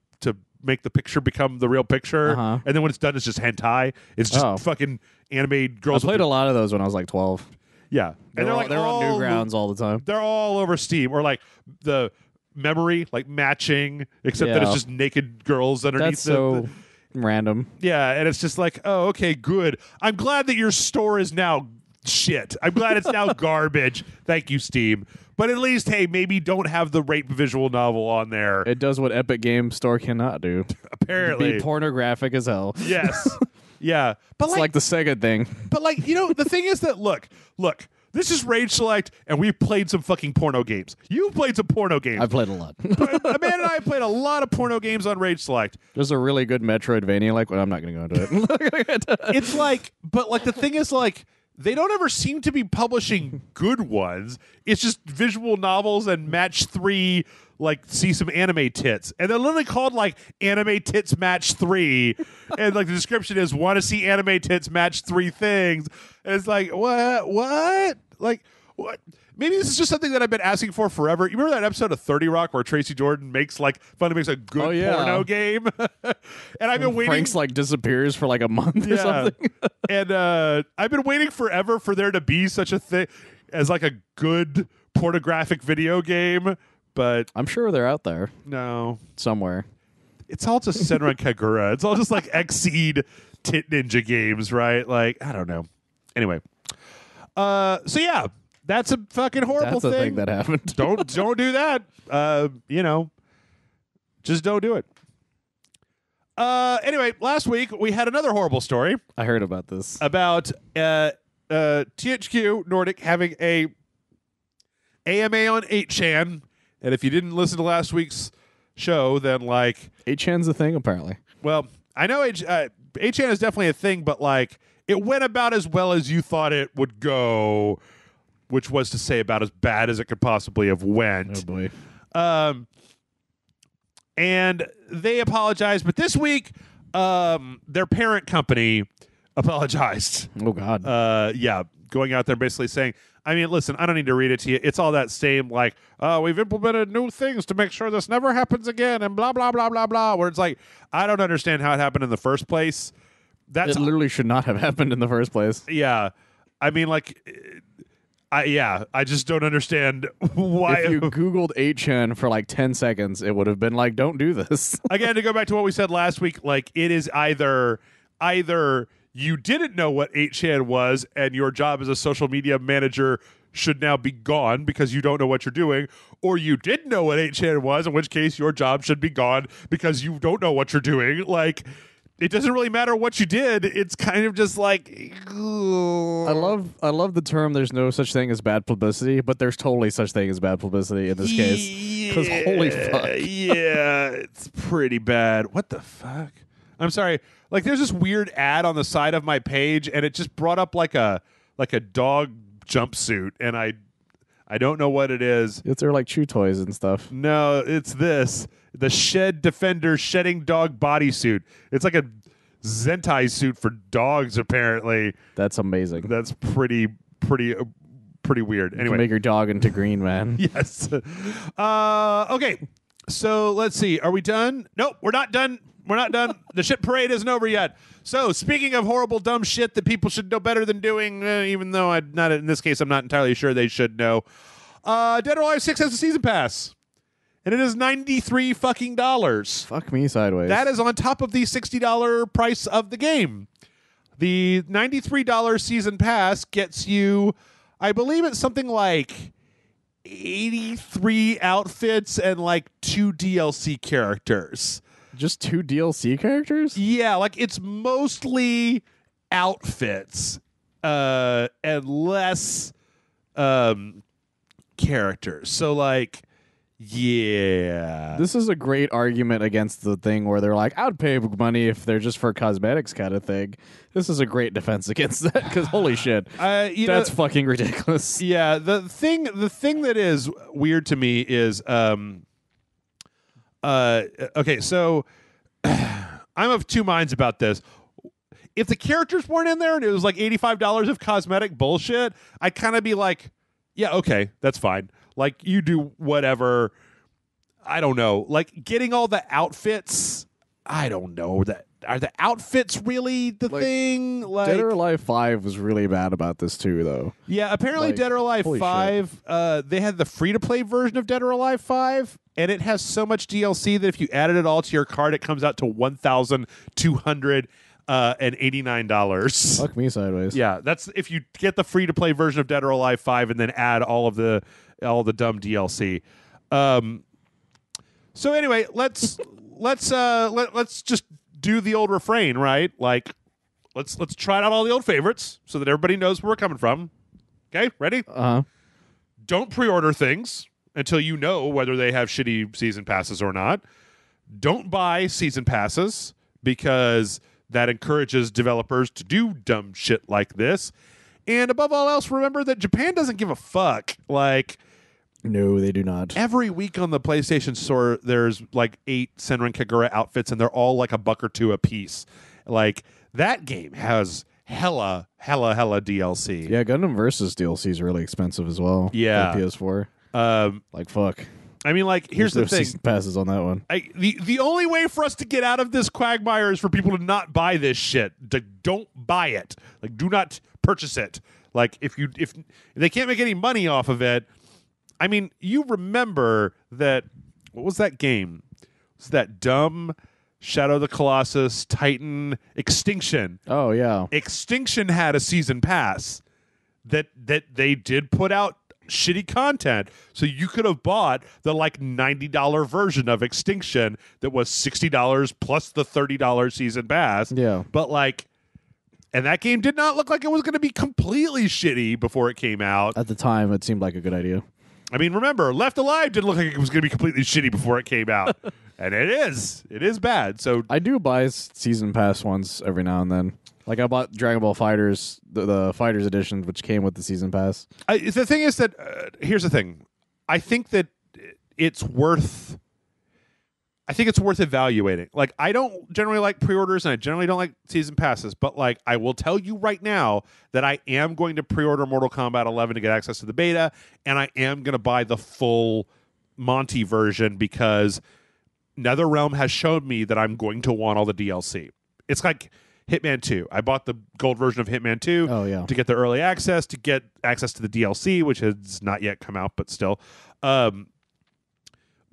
make the picture become the real picture, and then when it's done, it's just hentai. It's just fucking animated girls. I played a lot of those when I was like 12. Yeah, They're on Newgrounds all the time. They're all over Steam, or like the memory, like matching, except that it's just naked girls underneath. That's so random. Yeah, and it's just like, oh, okay, good. I'm glad that your store is now shit. I'm glad it's now garbage. Thank you, Steam. But at least, hey, maybe don't have the rape visual novel on there. It does what Epic Game Store cannot do. Apparently. Be pornographic as hell. Yes. Yeah. But It's like the Sega thing. But like, the thing is that look, this is Rage Select, and we've played some fucking porno games. You've played some porno games. I've played a lot. Amanda and I played a lot of porno games on Rage Select. There's a really good Metroidvania, I'm not going to go into it. It's like, but like the thing is like, they don't ever seem to be publishing good ones. It's just visual novels and match 3 like see some anime tits, and they're literally called like Anime Tits Match 3, and like the description is want to see anime tits match 3 things. And it's like what like what. Maybe this is just something that I've been asking for forever. You remember that episode of 30 Rock where Tracy Jordan makes a good porno game? And I've been waiting. Frank's like disappears for like a month or something. And I've been waiting forever for there to be such a thing as like a good pornographic video game. But I'm sure they're out there. No. Somewhere. It's all just Senran Kagura. It's all just like Exceed Tit Ninja games, right? Like, I don't know. Anyway. So yeah. That's a fucking horrible thing. That's a thing that happened. Don't do that. Just don't do it. Anyway, last week we had another horrible story. I heard about this. About THQ Nordic having a AMA on 8chan. And if you didn't listen to last week's show, then like 8chan's a thing apparently. Well, I know 8chan is definitely a thing, but like it went about as well as you thought it would go. Which was to say about as bad as it could possibly have went. Oh, boy. And they apologized. But this week, their parent company apologized. Oh, God. Yeah, going out there basically saying, I mean, listen, I don't need to read it to you. It's all that same, like, we've implemented new things to make sure this never happens again and blah, blah, blah, blah, blah. Where it's like, I don't understand how it happened in the first place. It literally should not have happened in the first place. Yeah. I mean, like... I just don't understand why. If you Googled 8chan for like 10 seconds, it would have been like, don't do this. Again, to go back to what we said last week, like it is either you didn't know what 8chan was and your job as a social media manager should now be gone because you don't know what you're doing, or you did know what 8chan was, in which case your job should be gone because you don't know what you're doing. Like, it doesn't really matter what you did. It's kind of just like, ugh. I love the term. There's no such thing as bad publicity, but there's totally such thing as bad publicity in this case. Because holy fuck, yeah, it's pretty bad. What the fuck? I'm sorry. Like, there's this weird ad on the side of my page, and it just brought up like a dog jumpsuit, and I don't know what it is. It's their like chew toys and stuff. No, it's this. The Shed Defender shedding dog bodysuit. It's like a Zentai suit for dogs, apparently. That's amazing. That's pretty weird. Anyway, you can make your dog into green, man. Yes. Okay. So let's see. Are we done? Nope, we're not done. We're not done. The shit parade isn't over yet. So speaking of horrible, dumb shit that people should know better than doing, even though I'm not in this case, I'm not entirely sure they should know. Dead or Alive 6 has a season pass. And it is $93 fucking dollars. Fuck me sideways. That is on top of the $60 price of the game. The $93 season pass gets you, I believe it's something like 83 outfits and like 2 DLC characters. Just 2 DLC characters? Yeah, like it's mostly outfits and less characters. So like, yeah. This is a great argument against the thing where they're like, I'd pay money if they're just for cosmetics kind of thing. This is a great defense against that because holy shit, that's fucking ridiculous. Yeah, the thing that is weird to me is, okay, so I'm of two minds about this. If the characters weren't in there and it was like $85 of cosmetic bullshit, I'd kind of be like, yeah, okay, that's fine. Like, you do whatever. I don't know. Like, getting all the outfits, I don't know. Are the outfits really the thing? Like, Dead or Alive 5 was really bad about this too, though. Yeah, apparently Dead or Alive 5, they had the free-to-play version of Dead or Alive 5, and it has so much DLC that if you added it all to your cart, it comes out to $1,289. Fuck me sideways. Yeah, that's if you get the free-to-play version of Dead or Alive 5 and then add all the dumb DLC. So anyway, let's just do the old refrain, right? Like, let's try out all the old favorites so that everybody knows where we're coming from. Okay, ready? Don't pre-order things until you know whether they have shitty season passes or not. Don't buy season passes because that encourages developers to do dumb shit like this. And above all else, remember that Japan doesn't give a fuck. Like, No, they do not. Every week on the PlayStation Store, there's like 8 Senran Kagura outfits, and they're all like $1 or $2 a piece. Like, that game has hella DLC. Yeah, Gundam Versus DLC is really expensive as well. Yeah. For PS4. Like, fuck. I mean, like, here's the thing. Season passes on that one. The only way for us to get out of this quagmire is for people to not buy this shit. Don't buy it. Like, do not purchase it. Like, if they can't make any money off of it, I mean, you remember that, what was that game? Was that dumb Shadow of the Colossus, Titan, Extinction? Oh, yeah. Extinction had a season pass that they did put out shitty content, so you could have bought the like $90 version of Extinction that was $60 plus the $30 season pass. Yeah. But like, and that game did not look like it was going to be completely shitty before it came out. At the time, it seemed like a good idea. I mean, remember, Left Alive didn't look like it was going to be completely shitty before it came out. And it is bad. So I do buy season pass ones every now and then. Like, I bought Dragon Ball Fighters, the Fighters edition, which came with the season pass. The thing is that, here's the thing. I think that it's worth evaluating. Like, I don't generally like pre-orders, and I generally don't like season passes, but like, I will tell you right now that I am going to pre-order Mortal Kombat 11 to get access to the beta, and I am going to buy the full Monty version because NetherRealm has shown me that I'm going to want all the DLC. It's like Hitman 2. I bought the gold version of Hitman 2 to get the early access, to get access to the DLC, which has not yet come out, but still. But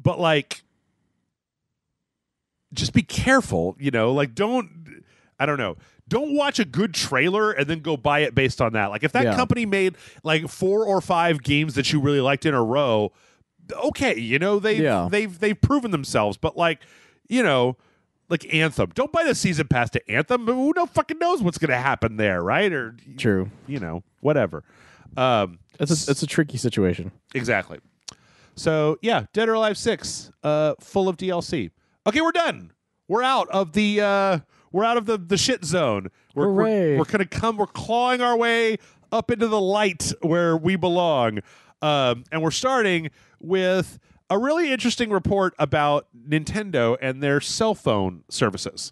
like, just be careful, like don't watch a good trailer and then go buy it based on that. Like, if that company made like 4 or 5 games that you really liked in a row, okay, they've proven themselves, but like, like Anthem. Don't buy the season pass to Anthem. Who fucking knows what's going to happen there, right? Or true, whatever. It's a tricky situation. Exactly. So yeah, Dead or Alive 6, full of DLC. Okay, we're done. We're out of the shit zone. We're clawing our way up into the light where we belong. And we're starting with a really interesting report about Nintendo and their cell phone services.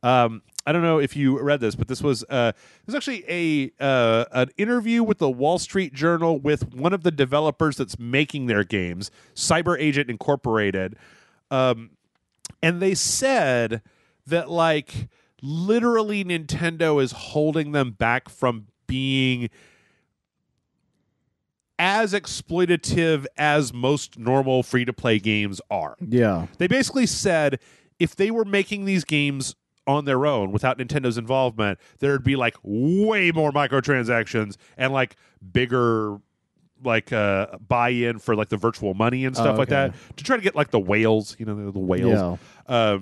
I don't know if you read this, but this was actually an interview with the Wall Street Journal with one of the developers that's making their games, Cyber Agent Incorporated. And they said that, like, literally Nintendo is holding them back from being as exploitative as most normal free-to-play games are. Yeah. They basically said if they were making these games on their own without Nintendo's involvement, there'd be, like, way more microtransactions and, like, bigger, like, buy-in for, like, the virtual money and stuff like that to try to get, like, the whales, the whales. Yeah.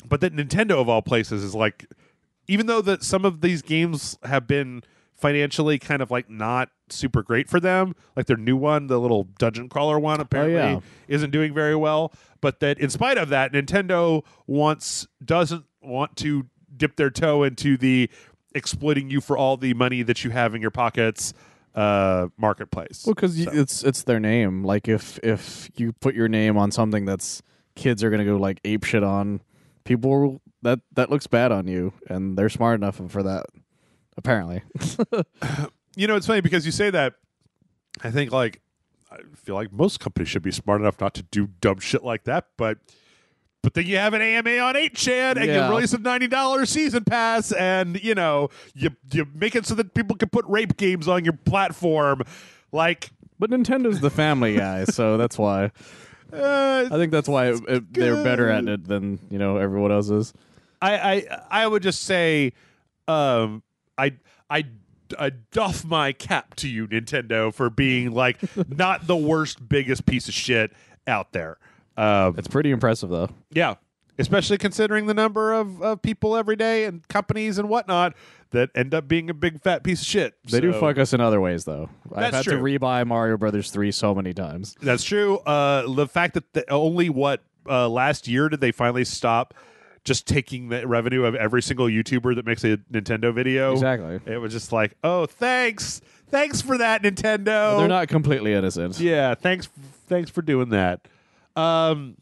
But that Nintendo, of all places, is, like, even though that some of these games have been financially kind of like not super great for them, like their new one, the little dungeon crawler one, apparently isn't doing very well, but that in spite of that, Nintendo doesn't want to dip their toe into the exploiting you for all the money that you have in your pockets marketplace. Well, because it's their name. Like, if you put your name on something that's kids are gonna go like ape shit on, people that looks bad on you, and they're smart enough for that. Apparently. It's funny because you say that. I think, like, I feel like most companies should be smart enough not to do dumb shit like that, but then you have an AMA on 8chan and you release a $90 season pass, and you make it so that people can put rape games on your platform. Like, but Nintendo's the family guy, so that's why. I think that's why they're better at it than everyone else is. I would just say, I doff my cap to you, Nintendo, for being like not the worst, biggest piece of shit out there. It's pretty impressive, though. Yeah, especially considering the number of people every day and companies and whatnot that end up being a big fat piece of shit. They do fuck us in other ways, though. I've had true. to rebuy Mario Brothers 3 so many times. That's true. The fact that only last year did they finally stop just taking the revenue of every single YouTuber that makes a Nintendo video. Exactly. It was just like, oh, thanks Thanks for that, Nintendo. They're not completely innocent. Yeah, thanks for doing that. All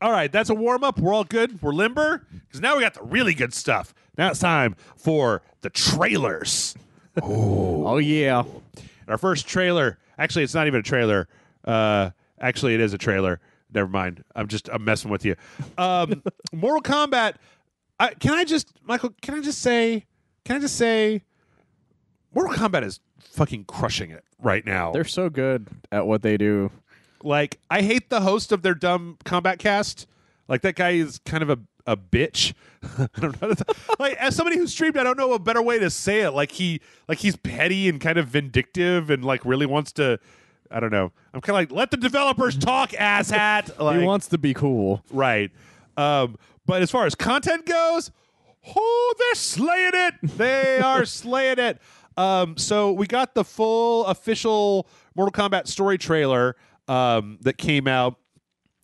right, that's a warm-up. We're all good. We're limber. Because now we got the really good stuff. Now it's time for the trailers. Oh, yeah. And our first trailer, actually, it's not even a trailer. Actually, it is a trailer. Never mind. I'm messing with you. Mortal Kombat. Michael, can I just say, Mortal Kombat is fucking crushing it right now. They're so good at what they do. Like, I hate the host of their dumb combat cast. Like, that guy is kind of a bitch. I don't know. Like, as somebody who streamed, I don't know a better way to say it. Like, he's petty and kind of vindictive and like really wants to. I don't know. I'm kind of like, let the developers talk, asshat. Like, He wants to be cool. right. But as far as content goes, they're slaying it. They are slaying it. So we got the full official Mortal Kombat story trailer that came out.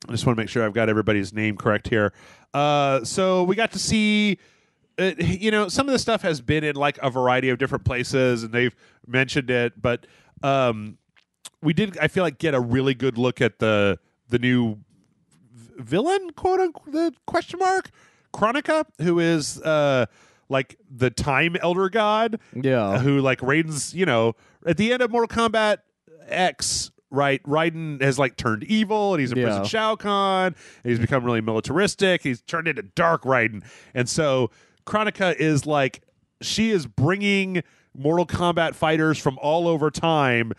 I just want to make sure I've got everybody's name correct here. So we got to see, some of the stuff has been in like a variety of different places, and they've mentioned it, but we did, I feel like, get a really good look at the new villain, quote unquote, the question mark, Kronika, who is like the time elder god. Yeah. Who like Raiden's, at the end of Mortal Kombat X, right? Raiden has like turned evil and he's imprisoned Shao Kahn. And he's become really militaristic. He's turned into Dark Raiden. And so Kronika is like, she is bringing Mortal Kombat fighters from all over time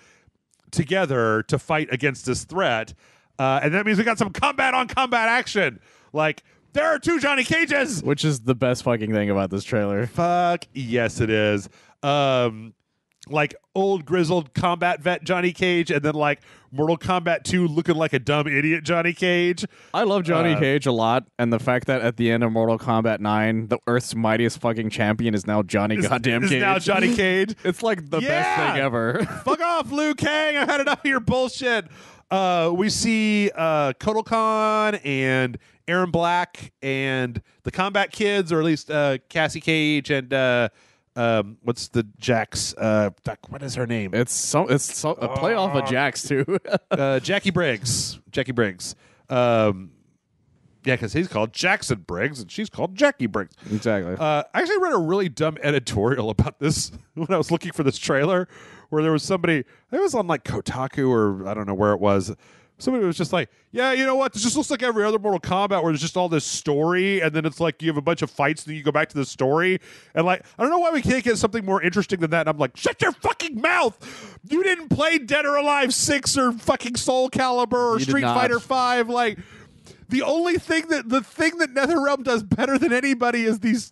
together to fight against this threat. And that means we got some combat on combat action. Like, there are 2 Johnny Cages. Which is the best fucking thing about this trailer. Fuck yes, it is. Like old grizzled combat vet Johnny Cage, and then like Mortal Kombat 2 looking like a dumb idiot Johnny Cage. I love Johnny Cage a lot, and the fact that at the end of Mortal Kombat 9, the Earth's mightiest fucking champion is now Johnny goddamn Cage. Is now Johnny Cage. It's like the best thing ever. Fuck off, Liu Kang. I've had enough of your bullshit. We see Kotal Khan and Aaron Black and the Combat Kids, or at least Cassie Cage and what's the Jax? What is her name? It's a play off of Jax too. Jackie Briggs. Jackie Briggs. Yeah, because he's called Jackson Briggs and she's called Jackie Briggs. Exactly. I actually read a really dumb editorial about this when I was looking for this trailer, where there was somebody, it was on like Kotaku or I don't know where it was. Somebody was just like, yeah, you know what? This just looks like every other Mortal Kombat where there's just all this story, and then it's like you have a bunch of fights, and then you go back to the story. And like, I don't know why we can't get something more interesting than that. And I'm like, shut your fucking mouth! You didn't play Dead or Alive 6 or fucking Soul Calibur or Street Fighter 5. Like, the thing that NetherRealm does better than anybody is these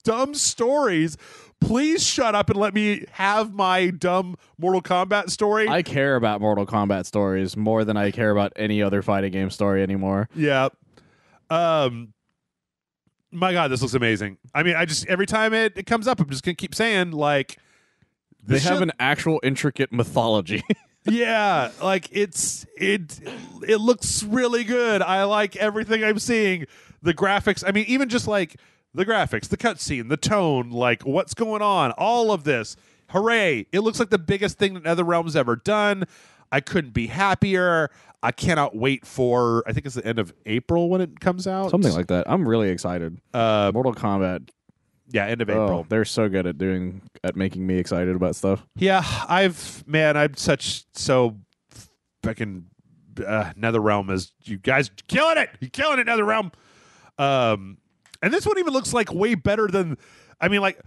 dumb stories. Please shut up and let me have my dumb Mortal Kombat story. I care about Mortal Kombat stories more than I care about any other fighting game story anymore. Yeah. My God, this looks amazing. I mean, every time it comes up, I'm just going to keep saying, like... They have an actual intricate mythology. Yeah, like it looks really good. I like everything I'm seeing. The graphics, I mean, even just like the graphics, the cutscene, the tone, like what's going on, all of this. Hooray. It looks like the biggest thing that NetherRealm's ever done. I couldn't be happier. I cannot wait for, I think it's the end of April when it comes out. Something like that. I'm really excited. Mortal Kombat. Yeah, end of April. They're so good at making me excited about stuff. Yeah, I'm so fucking NetherRealm is, you guys killing it. You're killing it, NetherRealm. And this one even looks like way better than, I mean, like,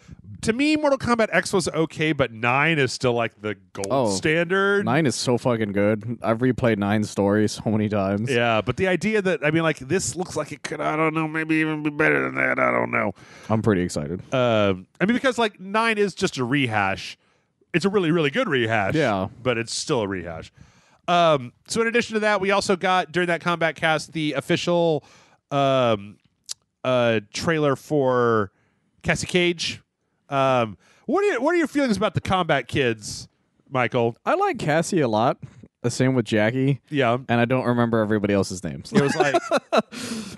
to me, Mortal Kombat X was okay, but 9 is still like the gold standard. 9 is so fucking good. I've replayed 9's story so many times. Yeah, but the idea that, I mean, like, this looks like it could, I don't know, maybe even be better than that. I don't know. I'm pretty excited. I mean, because, like, 9 is just a rehash. It's a really, really good rehash. Yeah. But it's still a rehash. So in addition to that, we also got, during that Combat Cast, the official trailer for Cassie Cage. What are your feelings about the Combat Kids, Michael? I like Cassie a lot. The same with Jackie. Yeah. And I don't remember everybody else's names. It was like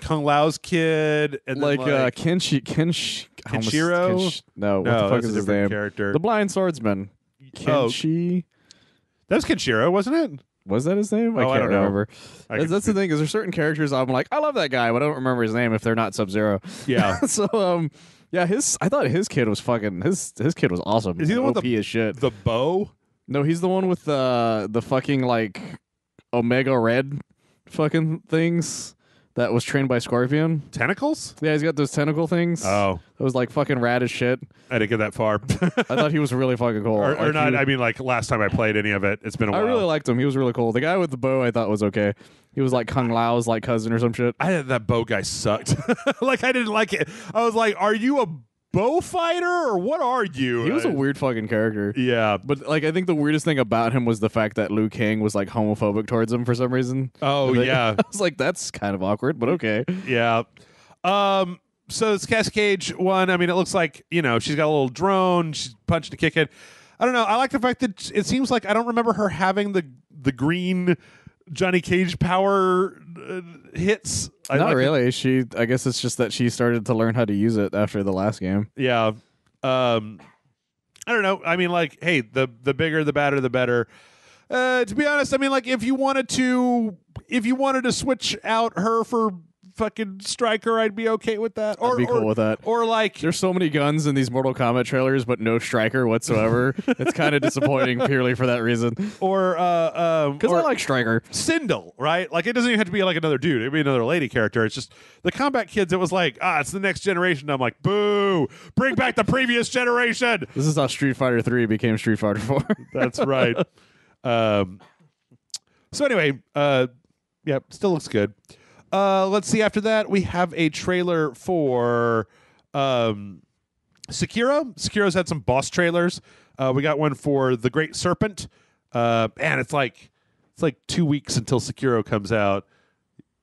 Kung Lao's kid, and like, then like Kenshiro. No, No, what the fuck is his name? character. The blind swordsman. Kenshi. That was Kenshiro, wasn't it? Was that his name? I I can't don't know. remember. That's the thing, is there's certain characters I'm like, I love that guy, but I don't remember his name if they're not Sub-Zero. Yeah. So yeah, I thought his kid was fucking his kid was awesome. Is he the one with as shit? The bow? No, he's the one with the fucking like Omega Red fucking things that was trained by Scorpion. Tentacles? Yeah, he's got those tentacle things. Oh. That was like fucking rad as shit. I didn't get that far. I thought he was really fucking cool. or not. I mean, like last time I played any of it, it's been a while. I really liked him. He was really cool. The guy with the bow I thought was okay. He was like Kung Lao's like cousin or some shit. That bow guy sucked. Like I didn't like it. I was like, are you a bow fighter or what are you? He was a weird fucking character. Yeah. But like I think the weirdest thing about him was the fact that Liu Kang was like homophobic towards him for some reason. Oh, yeah. I was like, that's kind of awkward, but okay. Yeah. So it's Cascade one. I mean, it looks like, she's got a little drone. She's punching and kicking. I don't know. I like the fact that it seems like I don't remember her having the green Johnny Cage power hits. Not really. I guess it's just that she started to learn how to use it after the last game. Yeah. I don't know. I mean, like, hey, the bigger, the badder, the better. To be honest, I mean, like, if you wanted to switch out her for fucking Striker, I'd be okay with that. I'd be cool with that. Or like, there's so many guns in these Mortal Kombat trailers, but no Striker whatsoever. It's kind of disappointing purely for that reason. Or because I like Striker. Sindel, right? Like, it doesn't even have to be like another dude. It'd be another lady character. It's just the Combat Kids. It was like, it's the next generation. I'm like, boo! Bring back the previous generation. This is how Street Fighter 3 became Street Fighter 4. That's right. So anyway, yeah, still looks good. Let's see. After that, we have a trailer for Sekiro. Sekiro's had some boss trailers. We got one for The Great Serpent, and it's like 2 weeks until Sekiro comes out.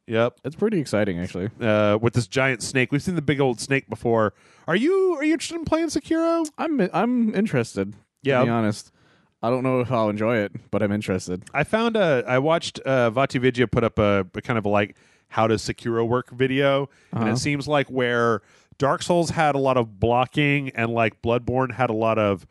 Yep, it's pretty exciting actually. With this giant snake, we've seen the big old snake before. Are you interested in playing Sekiro? I'm interested. Yeah, to be honest. I don't know if I'll enjoy it, but I'm interested. I watched Vatividya put up a kind of like how does Sekiro work video, and it seems like where Dark Souls had a lot of blocking and like Bloodborne had a lot of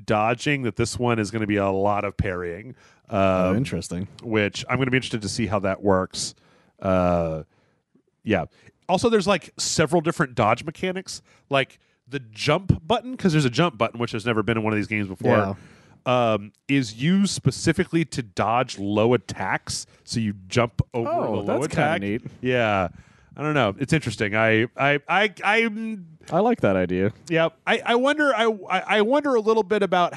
dodging, that this one is going to be a lot of parrying. Interesting. Which I'm going to be interested to see how that works. Yeah. Also, there's like several different dodge mechanics, like the jump button, because there's a jump button which has never been in one of these games before. Yeah. Is used specifically to dodge low attacks, so you jump over the low attack. Neat. Yeah, I don't know. It's interesting. I like that idea. Yeah, I wonder. I wonder a little bit about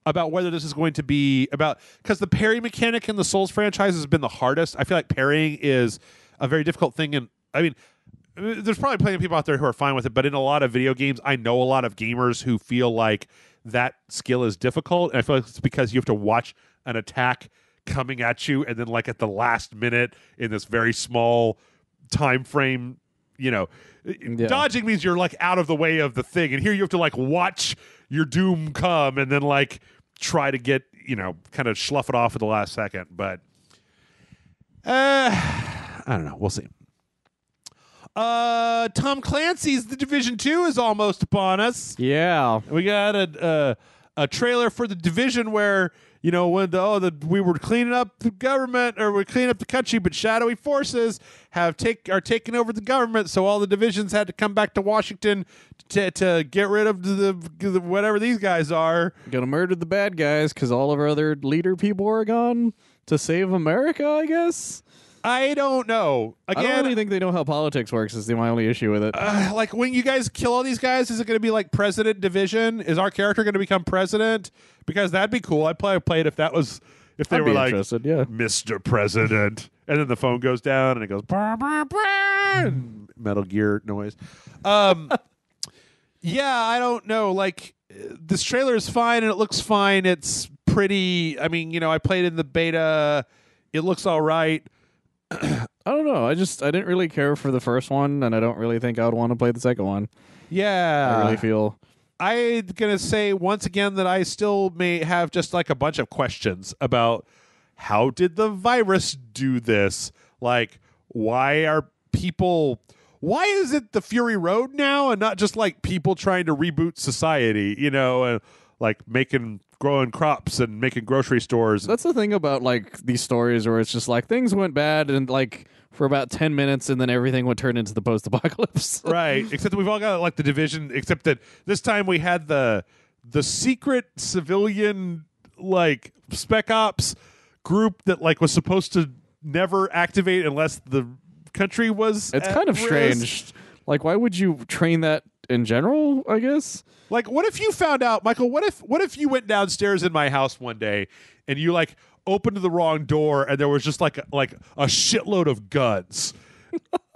whether this is going to be because the parry mechanic in the Souls franchise has been the hardest. I feel like parrying is a very difficult thing, and I mean, there's probably plenty of people out there who are fine with it, but in a lot of video games, I know a lot of gamers who feel like that skill is difficult, and I feel like it's because you have to watch an attack coming at you, and then like at the last minute in this very small time frame, dodging means you're like out of the way of the thing, and here you have to like watch your doom come and then like try to get kind of slough it off at the last second. But I don't know. We'll see. Tom Clancy's The Division 2 is almost upon us. Yeah. We got a trailer for The Division where, when we were cleaning up the government, or we're cleaning up the country, but shadowy forces are taking over the government, so all the divisions had to come back to Washington to get rid of the whatever these guys are. Gonna murder the bad guys because all of our other leader people are gone to save America, I guess. I don't know. Again, I don't really think they know how politics works is my only issue with it. Like, when you guys kill all these guys, is it going to be like President Division? Is our character going to become president? Because that'd be cool. I'd play it if they were like, interested, yeah. Mr. President. And then the phone goes down and it goes, bah, bah, bah, Metal Gear noise. Yeah, I don't know. Like, this trailer is fine and it looks fine. It's pretty. I mean, I played in the beta. It looks all right. I don't know. I didn't really care for the first one, and I don't really think I would want to play the second one. Yeah. I really feel. I'm going to say once again that I still may have just like a bunch of questions about how did the virus do this? Like, why is it the Fury Road now and not just like people trying to reboot society, and like growing crops and making grocery stores. That's the thing about like these stories where it's just like things went bad and like for about 10 minutes and then everything would turn into the post-apocalypse. Right. Except that we've all got like the division, except that this time we had the secret civilian like spec ops group that like was supposed to never activate unless the country was It's kind of risk. strange. Like, why would you train that in general, I guess? Like, what if you found out, Michael, what if you went downstairs in my house one day and you like opened the wrong door and there was just like a shitload of guns.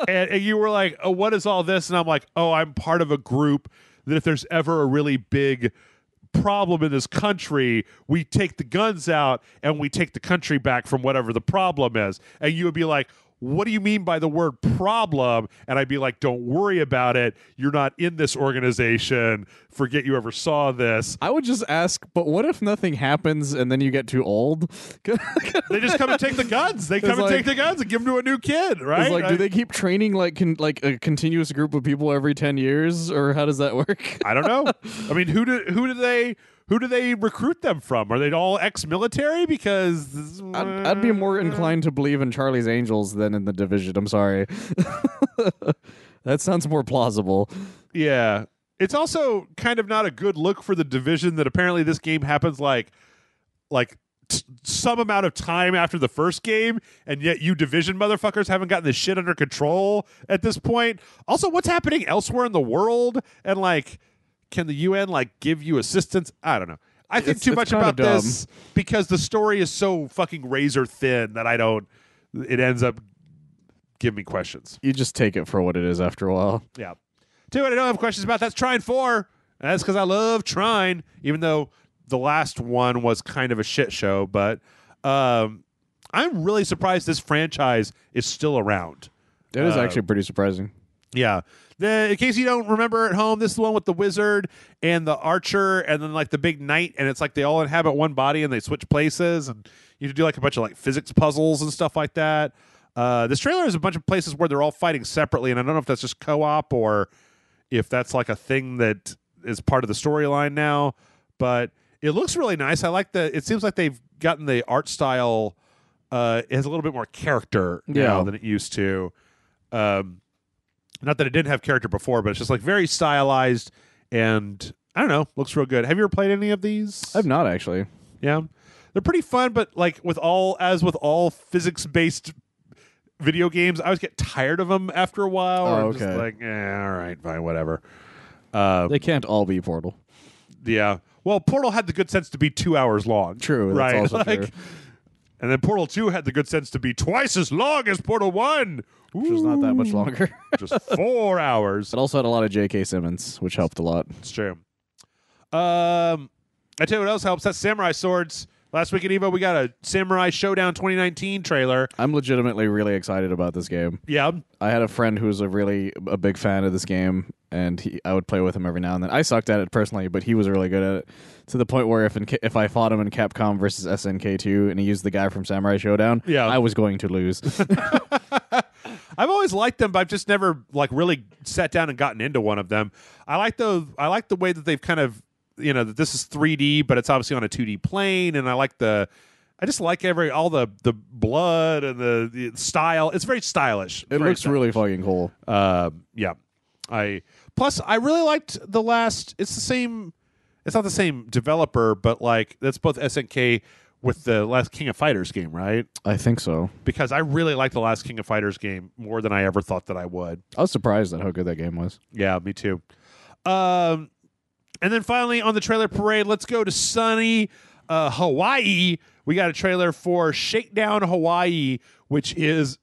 and you were like, oh, what is all this? And I'm like, oh, I'm part of a group that if there's ever a really big problem in this country, we take the guns out and we take the country back from whatever the problem is. And you would be like, what do you mean by the word problem? And I'd be like, don't worry about it. You're not in this organization. Forget you ever saw this. I would just ask, but what if nothing happens and then you get too old? They just come and take the guns. They come and take the guns and give them to a new kid, right? It's like, do they keep training like a continuous group of people every 10 years, or how does that work? I don't know. I mean, who do they recruit them from? Are they all ex-military? Because I'd be more inclined to believe in Charlie's Angels than in The Division. I'm sorry. That sounds more plausible. Yeah. It's also kind of not a good look for the Division that apparently this game happens like some amount of time after the first game, and yet you Division motherfuckers haven't gotten this shit under control at this point. Also, what's happening elsewhere in the world? And like, can the UN like give you assistance? I don't know. I think too much about this because the story is so fucking razor thin that it ends up giving me questions. You just take it for what it is after a while. Yeah. Two I don't have questions about. That's Trine 4. That's because I love Trine, even though the last one was kind of a shit show. But I'm really surprised this franchise is still around. It is actually pretty surprising. Yeah. In case you don't remember at home, this is the one with the wizard and the archer and then like the big knight, and it's like they all inhabit one body and they switch places, and you have to do like a bunch of like physics puzzles and stuff like that. This trailer has a bunch of places where they're all fighting separately, and I don't know if that's just co-op or if that's like a thing that is part of the storyline now, but it looks really nice. I like it seems like they've gotten the art style, it has a little bit more character now than it used to. Not that it didn't have character before, but it's just like very stylized, and I don't know, looks real good. Have you ever played any of these? I've not actually. Yeah. They're pretty fun, but like with all physics-based video games, I always get tired of them after a while. Oh, or okay. just like, all right, fine, whatever. They can't all be Portal. Yeah. Well, Portal had the good sense to be 2 hours long. True. Right. That's also true. And then Portal 2 had the good sense to be twice as long as Portal 1. Which was not that much longer. Just 4 hours. It also had a lot of J.K. Simmons, which helped a lot. It's true. I tell you what else helps. That's Samurai Swords. Last week at EVO, we got a Samurai Showdown 2019 trailer. I'm legitimately really excited about this game. Yeah. I had a friend who was a big fan of this game, and I would play with him every now and then. I sucked at it personally, but he was really good at it, to the point where if I fought him in Capcom versus SNK2 and he used the guy from Samurai Showdown, I was going to lose. I've always liked them, but I've just never like really sat down and gotten into one of them. I like the way that they've kind of, that this is 3D, but it's obviously on a 2D plane, and I just like all the blood and the style. It's very stylish. It looks really fucking cool. Yeah. I really liked the last. It's not the same developer, but like that's both SNK with the last King of Fighters game, right? I think so. Because I really liked the last King of Fighters game more than I ever thought that I would. I was surprised at how good that game was. Yeah, me too. And then finally on the trailer parade, let's go to sunny Hawaii. We got a trailer for Shakedown Hawaii, which is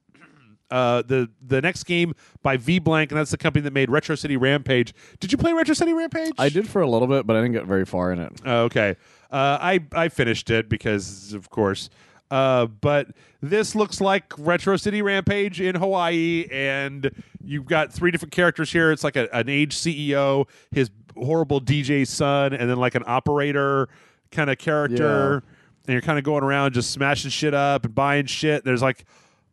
the next game by V Blank, and that's the company that made Retro City Rampage. Did you play Retro City Rampage? I did for a little bit, but I didn't get very far in it. Oh, okay. I finished it because, of course. But this looks like Retro City Rampage in Hawaii, and you've got 3 different characters here. It's like an aged CEO, his horrible DJ son, and then like an operator kind of character. Yeah. And you're kind of going around just smashing shit up and buying shit. There's like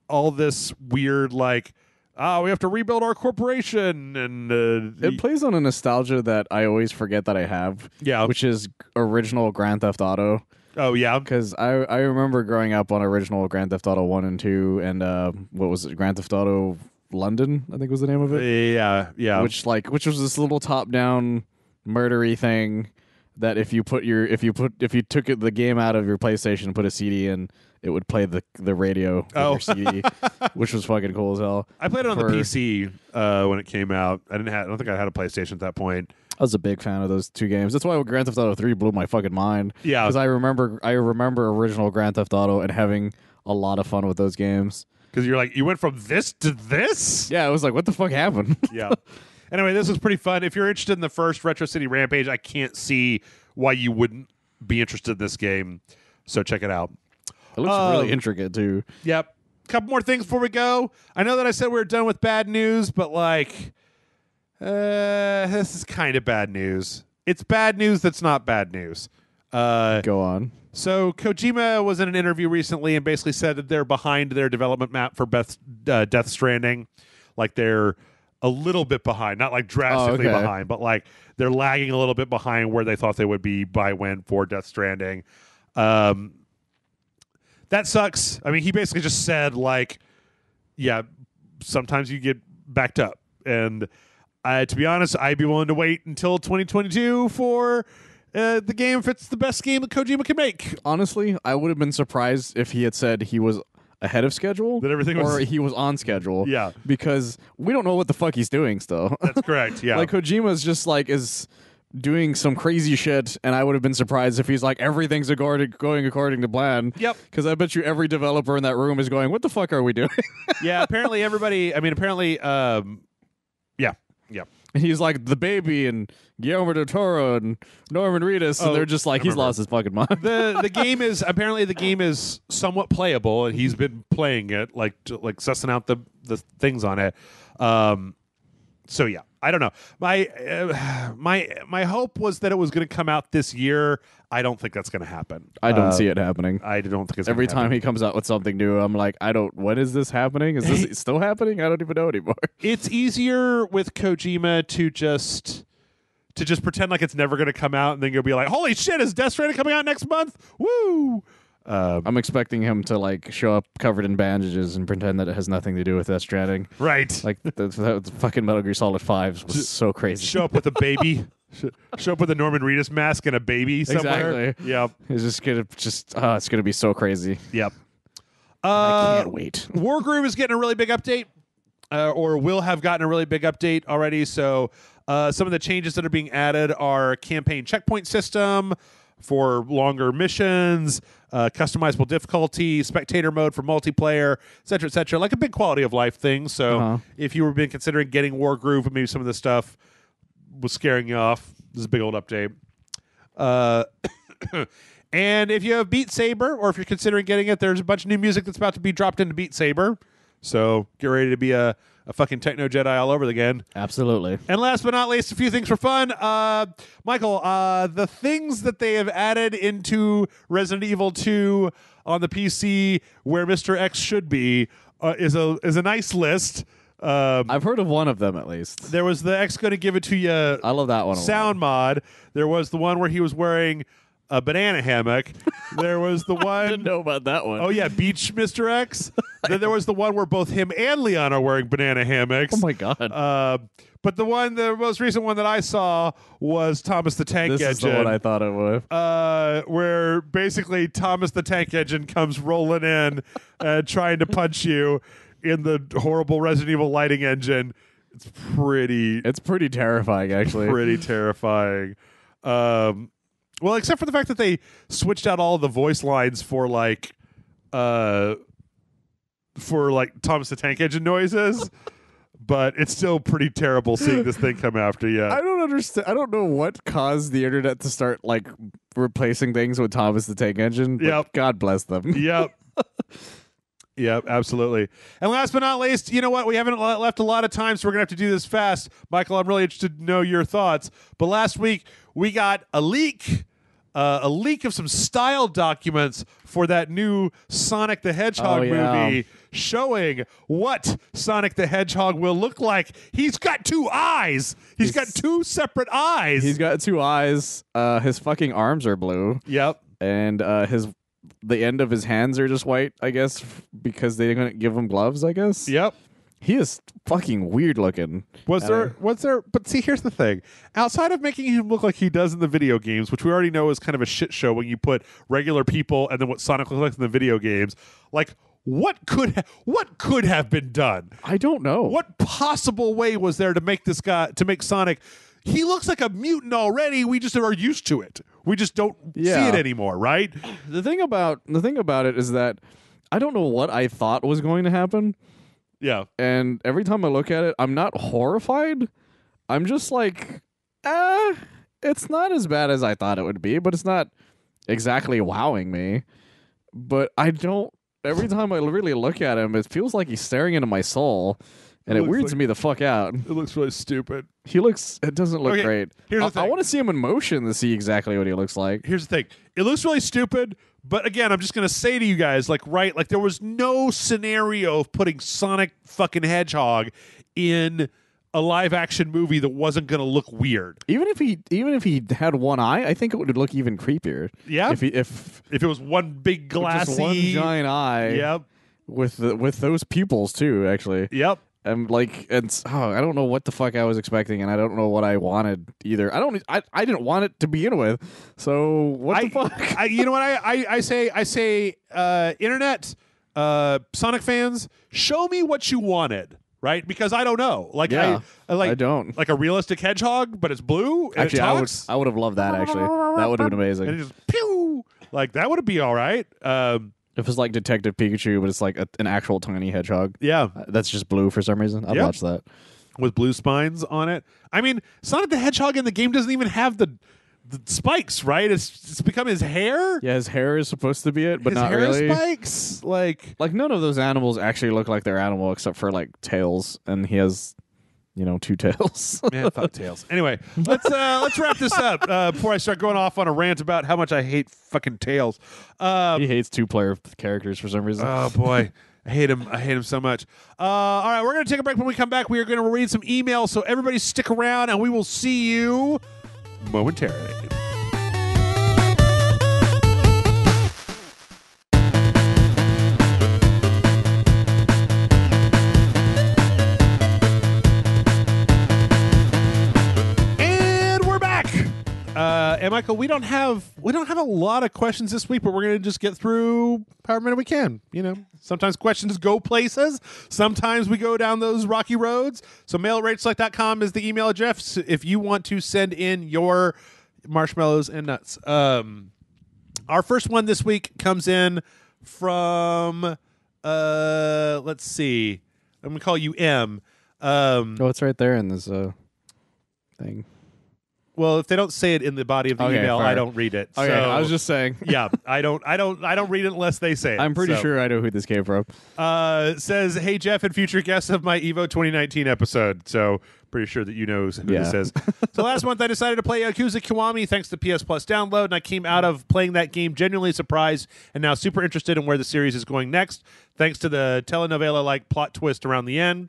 all this weird like we have to rebuild our corporation, and It plays on a nostalgia that I always forget that I have. Yeah. Which is original Grand Theft Auto. oh yeah, Because I remember growing up on original Grand Theft Auto 1 and 2 and what was it? Grand Theft Auto London, I think was the name of it. yeah. Which was this little top-down murdery thing that if you took the game out of your PlayStation and put a CD in, it would play the radio with your CD, which was fucking cool as hell. I played it on the PC when it came out. I don't think I had a PlayStation at that point. I was a big fan of those two games. That's why Grand Theft Auto 3 blew my fucking mind. Yeah. Because I remember original Grand Theft Auto and having a lot of fun with those games. Because you're like, you went from this to this? Yeah, it was like, what the fuck happened? Yeah. Anyway, this was pretty fun. If you're interested in the first Retro City Rampage, I can't see why you wouldn't be interested in this game. So check it out. It looks really intricate, too. Yep. Couple more things before we go. I know that I said we were done with bad news, but like, this is kind of bad news. It's bad news that's not bad news. Go on. So Kojima was in an interview recently and basically said that they're behind their development map for Death Stranding. Like they're a little bit behind, not like drastically behind, but like they're lagging a little bit behind where they thought they would be by when for Death Stranding. That sucks. I mean, he basically just said like, yeah, sometimes you get backed up. And to be honest, I'd be willing to wait until 2022 for the game if it's the best game that Kojima can make. Honestly, I would have been surprised if he had said he was ahead of schedule that everything was, or he was on schedule. Yeah. Because we don't know what the fuck he's doing still. That's correct, yeah. Like Kojima's just like is doing some crazy shit, and I would have been surprised if he's like, everything's going according to plan. Yep. Because I bet you every developer in that room is going, what the fuck are we doing? Yeah, apparently everybody, yeah. And he's like the baby and Guillermo del Toro and Norman Reedus, and they're just like, he's lost his fucking mind. The game is somewhat playable, and he's been playing it, like sussing out the things on it. So yeah, I don't know. My hope was that it was going to come out this year. I don't think that's going to happen. I don't see it happening. I don't think it's every gonna happen. time he comes out with something new, I'm like, when is this happening? Is this still happening? I don't even know anymore. It's easier with Kojima to just pretend like it's never going to come out, and then you'll be like, holy shit, is Death Stranding coming out next month? Woo! I'm expecting him to like show up covered in bandages and pretend that it has nothing to do with Death Stranding. Right. Like the fucking Metal Gear Solid 5 was so crazy. Show up with a baby. Show up with a Norman Reedus mask and a baby somewhere. Exactly. Yep. It's it's gonna be so crazy. Yep. I can't wait. Wargroove is getting a really big update, or will have gotten a really big update already. So some of the changes that are being added are campaign checkpoint system for longer missions, customizable difficulty, spectator mode for multiplayer, et cetera, like a big quality of life thing. So if you were been considering getting Wargroove and maybe some of the stuff was scaring you off, this is a big old update. And if you have Beat Saber, or if you're considering getting it, there's a bunch of new music that's about to be dropped into Beat Saber. So get ready to be a fucking techno Jedi all over again. Absolutely. And last but not least, a few things for fun. Michael, the things that they have added into Resident Evil 2 on the PC where Mr. X should be is a nice list. I've heard of one of them at least. There was the X Gonna Give It To You I love that one. sound mod. There was the one where he was wearing a banana hammock. There was the one... I didn't know about that one. Oh, yeah, Beach Mr. X. Then there was the one where both him and Leon are wearing banana hammocks. Oh, my God. But the most recent one that I saw was Thomas the Tank Engine. This is the one I thought it would. Where basically Thomas the Tank Engine comes rolling in trying to punch you in the horrible Resident Evil lighting engine. It's pretty terrifying, actually. Pretty terrifying. Well, except for the fact that they switched out all the voice lines for Thomas the Tank Engine noises. But it's still pretty terrible seeing this thing come after you. I don't understand. I don't know what caused the internet to start replacing things with Thomas the Tank Engine. But yep. God bless them. Yep. Yep, absolutely. And last but not least, you know what? We haven't left a lot of time, so we're going to have to do this fast. Michael, I'm really interested to know your thoughts. But last week, we got a leak of some style documents for that new Sonic the Hedgehog movie showing what Sonic the Hedgehog will look like. He's got two eyes. He's got two separate eyes. He's got two eyes. His fucking arms are blue. Yep. And the end of his hands are just white, I guess, because they didn't give him gloves, I guess. Yep. He is fucking weird looking. Was there, but see, here's the thing. Outside of making him look like he does in the video games, which we already know is kind of a shit show when you put regular people and then what Sonic looks like in the video games, like, what could have been done? I don't know. What possible way was there to make Sonic, he looks like a mutant already, we just are used to it. We just don't see it anymore, right? The thing about it is that I don't know what I thought was going to happen. Yeah. And every time I look at it, I'm not horrified. I'm just like, it's not as bad as I thought it would be, but it's not exactly wowing me. But every time I really look at him, it feels like he's staring into my soul, and it weirds me the fuck out. It looks really stupid. It doesn't look great. Here's the thing. I want to see him in motion to see exactly what he looks like. Here's the thing. It looks really stupid, but again, I'm just going to say to you guys, like there was no scenario of putting Sonic fucking Hedgehog in a live action movie that wasn't going to look weird. Even if he had one eye, I think it would look even creepier. Yeah. If it was one big glassy, just one giant eye. Yep. With those pupils too, actually. Yep. And I don't know what the fuck I was expecting, and I don't know what I wanted either. I didn't want it to begin with. So what the fuck? You know what I say? Internet, Sonic fans, show me what you wanted, right? Because I don't know. I don't like a realistic hedgehog, but it's blue. And actually, it talks. I would have loved that. Actually, that would have been amazing. And it just pew, like that would be all right. If it's like Detective Pikachu, but it's like an actual tiny hedgehog. Yeah. That's just blue for some reason. I'd watch that. With blue spines on it. I mean, Sonic the Hedgehog in the game doesn't even have the spikes, right? It's become his hair. Yeah, his hair is supposed to be it, but his not hair really. Spikes. Like none of those animals actually look like they're animal except for like tails, and he has two tails. Man, fuck tails. Anyway, let's wrap this up before I start going off on a rant about how much I hate fucking tails. He hates two-player characters for some reason. Oh boy, I hate him. I hate him so much. All right, we're gonna take a break. When we come back, we are gonna read some emails. So everybody, stick around, and we will see you momentarily. And Michael, we don't have a lot of questions this week, but we're gonna just get through however many we can. Sometimes questions go places. Sometimes we go down those rocky roads. So mail@rageselect.com is the email address if you want to send in your marshmallows and nuts. Our first one this week comes in from let's see. I'm gonna call you M. It's right there in this thing. Well, if they don't say it in the body of the email, I don't read it. Okay, so, I was just saying. Yeah, I don't read it unless they say it. I'm pretty sure I know who this came from. Says, hey, Jeff and future guests of my Evo 2019 episode. So pretty sure that you know who this is. So last month I decided to play Yakuza Kiwami thanks to PS Plus download, and I came out of playing that game genuinely surprised and now super interested in where the series is going next, thanks to the telenovela-like plot twist around the end.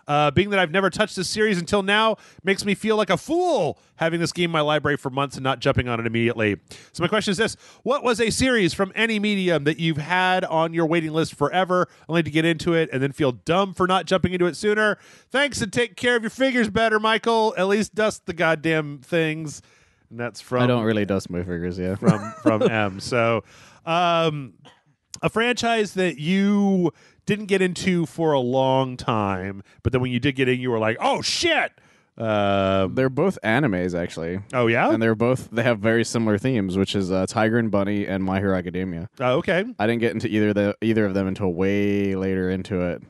Being that I've never touched this series until now makes me feel like a fool having this game in my library for months and not jumping on it immediately. So my question is this: what was a series from any medium that you've had on your waiting list forever, only to get into it and then feel dumb for not jumping into it sooner? Thanks, and take care of your figures better, Michael. At least dust the goddamn things. And that's from... I don't really dust my figures, yeah. From M. So a franchise that you didn't get into for a long time, but then when you did get in, you were like, oh, shit! They're both animes, actually. Oh, yeah? And they have very similar themes, which is Tiger and Bunny and My Hero Academia. Oh, okay. I didn't get into either of them until way later into it,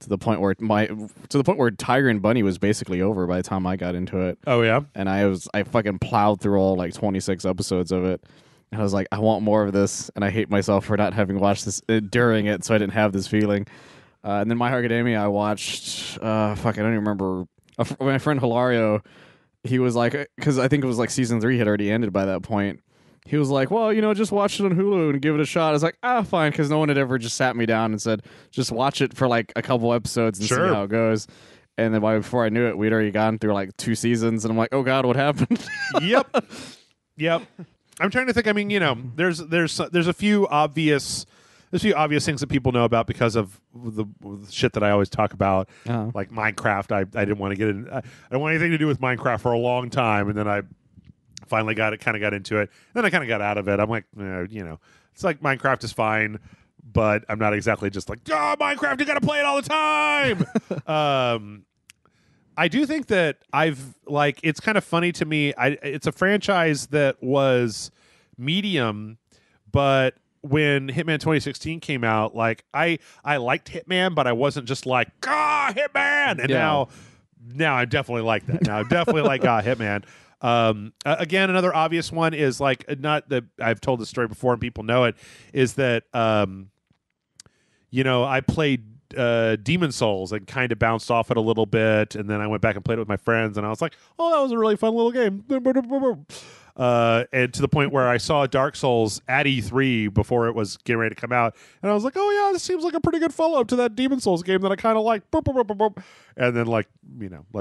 to the point where Tiger and Bunny was basically over by the time I got into it. Oh, yeah? And I fucking plowed through all 26 episodes of it. And I was like, I want more of this, and I hate myself for not having watched this during it, so I didn't have this feeling. And then My Hero Academia, I watched, I don't even remember. My friend Hilario, he was like, because I think it was season 3 had already ended by that point, he was like, well, just watch it on Hulu and give it a shot. I was like, fine, because no one had ever just sat me down and said, just watch it for like a couple episodes and see how it goes. And then before I knew it, we'd already gone through like 2 seasons, and I'm like, oh God, what happened? Yep. I'm trying to think. I mean, there's a few obvious things that people know about because of the shit that I always talk about, like Minecraft. I didn't want to get in. I don't want anything to do with Minecraft for a long time, and then I finally got into it. Then I kind of got out of it. I'm like, it's like Minecraft is fine, but I'm not exactly just like, Minecraft, you got to play it all the time. I do think that it's kind of funny to me. It's a franchise that was medium, but when Hitman 2016 came out, like I liked Hitman, but I wasn't just like, Hitman. And now I definitely like that. Now I definitely like Hitman. Again, another obvious one is like, not that I've told this story before and people know it, is that I played Demon Souls and kind of bounced off it a little bit, and then I went back and played it with my friends, and I was like, that was a really fun little game. And to the point where I saw Dark Souls at E3 before it was getting ready to come out, and I was like, this seems like a pretty good follow-up to that Demon Souls game that I kind of like. And then, like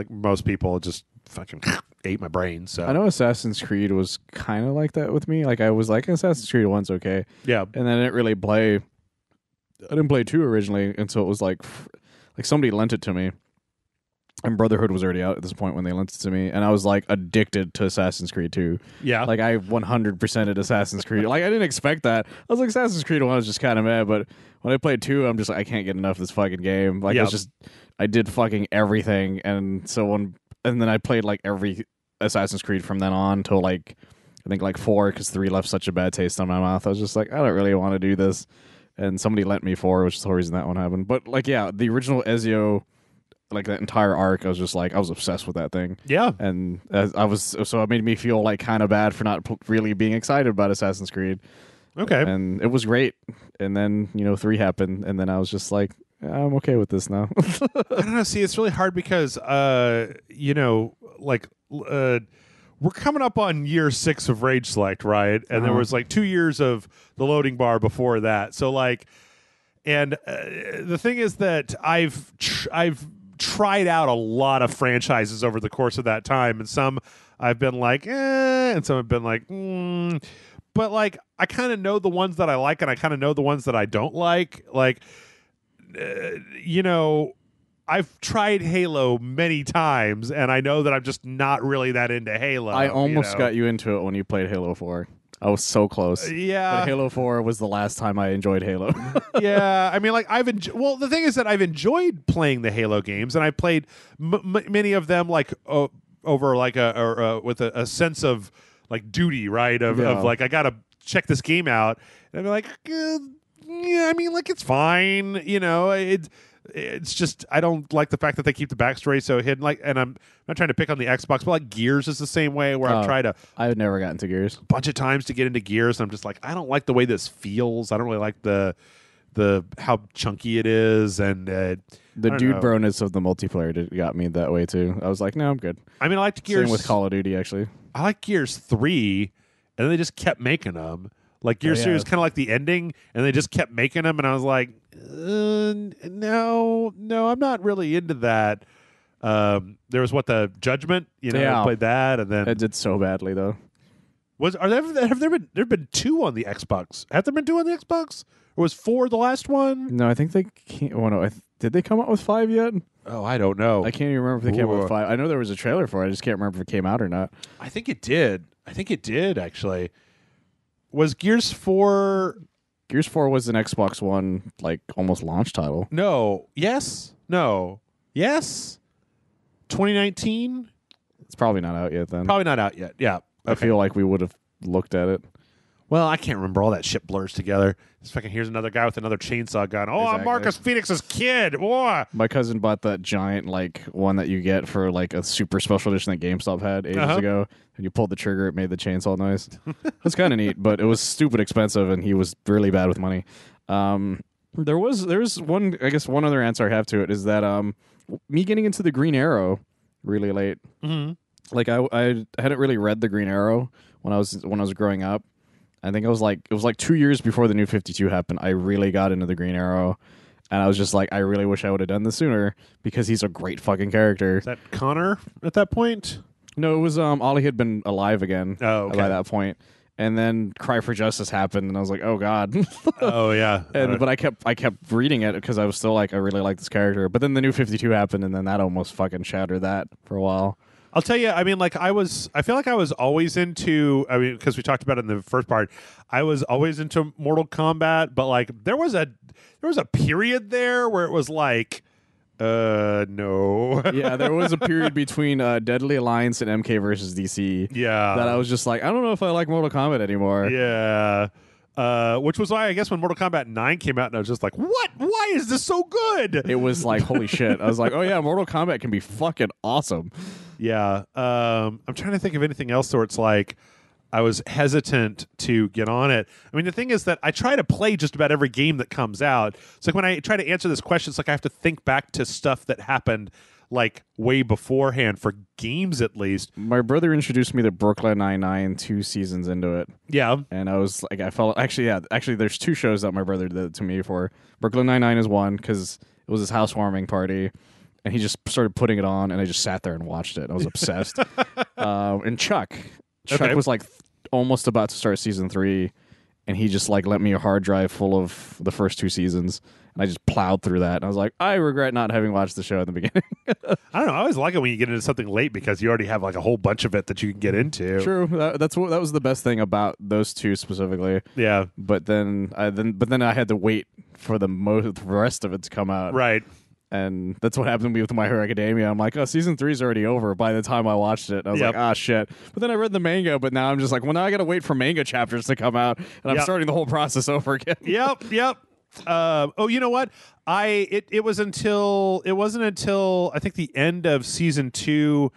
most people, just fucking ate my brain. So I know Assassin's Creed was kind of like that with me. Like I was like, Assassin's Creed 1's okay. Yeah. And then I didn't really play... I didn't play 2 originally until it was like somebody lent it to me. And Brotherhood was already out at this point when they lent it to me, and I was like addicted to Assassin's Creed 2. Yeah. Like I 100%ed Assassin's Creed. Like I didn't expect that. I was like, Assassin's Creed 1 was just kind of mad, but when I played 2, I'm just like, I can't get enough of this fucking game. Like I did fucking everything, and then I played like every Assassin's Creed from then on till like I think like 4, because 3 left such a bad taste on my mouth. I was just like, I don't really want to do this. And somebody lent me 4, which is the whole reason that one happened. But like, the original Ezio, like that entire arc, I was just like, I was obsessed with that thing. Yeah. And so it made me feel like kind of bad for not really being excited about Assassin's Creed. Okay. And it was great. And then 3 happened, and then I was just like, I'm okay with this now. I don't know. See, it's really hard because we're coming up on year 6 of Rage Select, right? And there was like 2 years of the loading bar before that. So like, and the thing is that I've tried out a lot of franchises over the course of that time, and some I've been like, and some have been like, but like I kind of know the ones that I like, and I kind of know the ones that I don't like. Like, I've tried Halo many times, and I know that I'm just not really that into Halo. I almost got you into it when you played Halo 4. I was so close. Yeah. But Halo 4 was the last time I enjoyed Halo. Yeah. I mean, like, the thing is that I've enjoyed playing the Halo games, and I played many of them, like, over, like, with a sense of, like, duty, right? Of like, I got to check this game out. And I'm like, yeah, I mean, like, it's fine. It's just I don't like the fact that they keep the backstory so hidden. Like, and I'm not trying to pick on the Xbox, but like Gears is the same way. Where I've tried I've never gotten to Gears a bunch of times to get into Gears, and I'm just like, I don't like the way this feels. I don't really like the how chunky it is, and the dude broness of the multiplayer got me that way too. I was like, no, I'm good. I mean, I liked Gears. Same with Call of Duty, actually. I like Gears 3, and then they just kept making them. Like Gears 3 was kind of like the ending, and they just kept making them, and I was like, no, I'm not really into that. There was the Judgment, I played that, and then it did so badly though. Have there been 2 on the Xbox? Have there been 2 on the Xbox, or was 4 the last one? No, I think they can't. Oh, no, did they come out with 5 yet? Oh, I don't know. I can't even remember if they came out with 5. I know there was a trailer for it. I just can't remember if it came out or not. I think it did. Actually. Was Gears 4... Gears 4 was an Xbox One, like, almost launch title. No. Yes? No. Yes? 2019? It's probably not out yet then. Probably not out yet, yeah. Okay. I feel like we would have looked at it. Well, I can't remember. All that shit blurs together. Here's another guy with another chainsaw gun. Oh, exactly. I'm Marcus Phoenix's kid. Oh. My cousin bought that giant, like, one that you get for, like, a super special edition that GameStop had ages ago. And you pulled the trigger, it made the chainsaw noise. It was kind of neat, but it was stupid expensive, and he was really bad with money. There was one, I guess one other answer I have to it is that me getting into the Green Arrow really late. Mm-hmm. Like, I hadn't really read the Green Arrow when I was growing up. I think it was like 2 years before the New 52 happened. I really got into the Green Arrow, and I was just like, I really wish I would have done this sooner because he's a great fucking character. Is that Connor at that point? No, it was Ollie had been alive again by that point. And then Cry for Justice happened, and I was like, "Oh God!" Oh yeah. But I kept reading it because I was still like, I really like this character. But then the New 52 happened, and then that almost fucking shattered that for a while. I'll tell you. I mean, like I feel like I was always into. I mean, because we talked about it in the first part, I was always into Mortal Kombat. But like, there was a period there where it was like, no. Yeah, there was a period between Deadly Alliance and MK versus DC. Yeah. That I was just like, I don't know if I like Mortal Kombat anymore. Yeah. Which was why I guess when Mortal Kombat 9 came out, and I was just like, what? Why is this so good? It was like, holy shit. I was like, oh yeah, Mortal Kombat can be fucking awesome. Yeah. I'm trying to think of anything else where it's like I was hesitant to get on it. I mean, the thing is that I try to play just about every game that comes out. It's like when I try to answer this question, it's like I have to think back to stuff that happened like way beforehand for games, at least. My brother introduced me to Brooklyn Nine-Nine 2 seasons into it. Yeah. And I was like, I felt actually there's 2 shows that my brother did it to me for. Brooklyn Nine-Nine is one because it was his housewarming party. And he just started putting it on, and I just sat there and watched it. I was obsessed. And Chuck was like almost about to start season 3, and he just like lent me a hard drive full of the first 2 seasons, and I just plowed through that. And I was like, I regret not having watched the show in the beginning. I don't know. I always like it when you get into something late because you already have like a whole bunch of it that you can get into. True. That was the best thing about those 2 specifically. Yeah. But then I had to wait for the rest of it to come out. Right. And that's what happened to me with My Hero Academia. I'm like, oh, season 3 is already over by the time I watched it. And I was like, ah, shit. But then I read the manga, but now I'm just like, well, now I got to wait for manga chapters to come out, and I'm starting the whole process over again. Yep. Oh, you know what? It wasn't until I think the end of season 2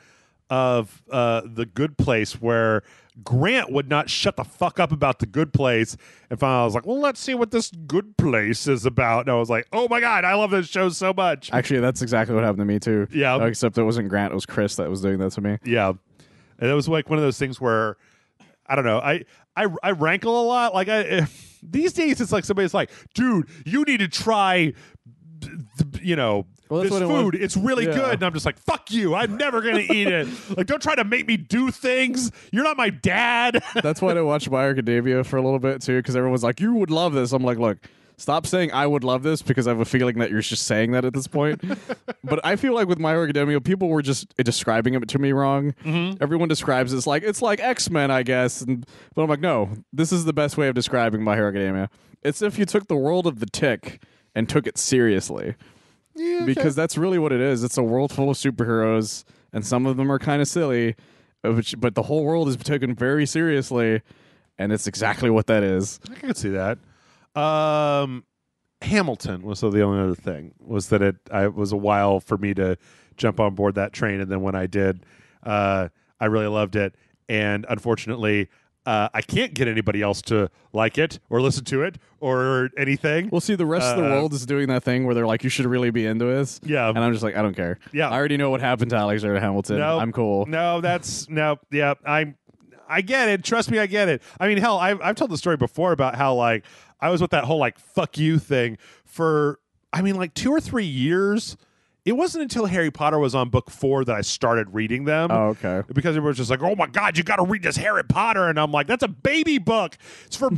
of The Good Place where Grant would not shut the fuck up about The Good Place, and finally I was like, well, let's see what this Good Place is about. And I was like, oh my God, I love this show so much. Actually, that's exactly what happened to me too. Yeah. Except it wasn't Grant, it was Chris that was doing that to me. Yeah. And it was like one of those things where, I don't know, I rankle a lot. Like these days it's like somebody's like, dude, you need to try this food. It's really good. And I'm just like, fuck you. I'm never going to eat it. Like, don't try to make me do things. You're not my dad. That's why I watched My Hero Academia for a little bit too, because everyone's like, you would love this. I'm like, look, stop saying I would love this, because I have a feeling that you're just saying that at this point. But I feel like with My Hero Academia, people were just describing it to me wrong. Mm-hmm. Everyone describes it's like X-Men, I guess. But I'm like, no, this is the best way of describing My Hero Academia. It's if you took the world of the Tick and took it seriously. Yeah, okay. Because that's really what it is. It's a world full of superheroes, and some of them are kind of silly, but the whole world is taken very seriously, and it's exactly what that is. I can see that. Hamilton was the only other thing, was that it was a while for me to jump on board that train, and then when I did, I really loved it. And unfortunately, I can't get anybody else to like it or listen to it or anything. Well, see, the rest of the world is doing that thing where they're like, you should really be into this. Yeah. And I'm just like, I don't care. Yeah. I already know what happened to Alexander Hamilton. No, I'm cool. No, yeah. I get it. Trust me, I get it. I mean, hell, I've told the story before about how, like, I was with that whole, like, fuck you thing for, I mean, like 2 or 3 years. It wasn't until Harry Potter was on book 4 that I started reading them. Oh, okay. Because everyone was just like, oh my God, you got to read this Harry Potter. And I'm like, that's a baby book. It's for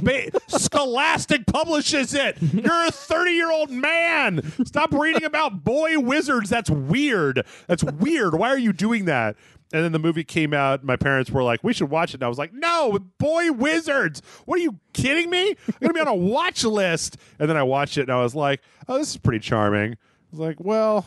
Scholastic publishes it. You're a 30-year-old man. Stop reading about boy wizards. That's weird. Why are you doing that? And then the movie came out. My parents were like, we should watch it. And I was like, no, boy wizards. What are you kidding me? I'm going to be on a watch list. And then I watched it and I was like, oh, this is pretty charming. I was like, well,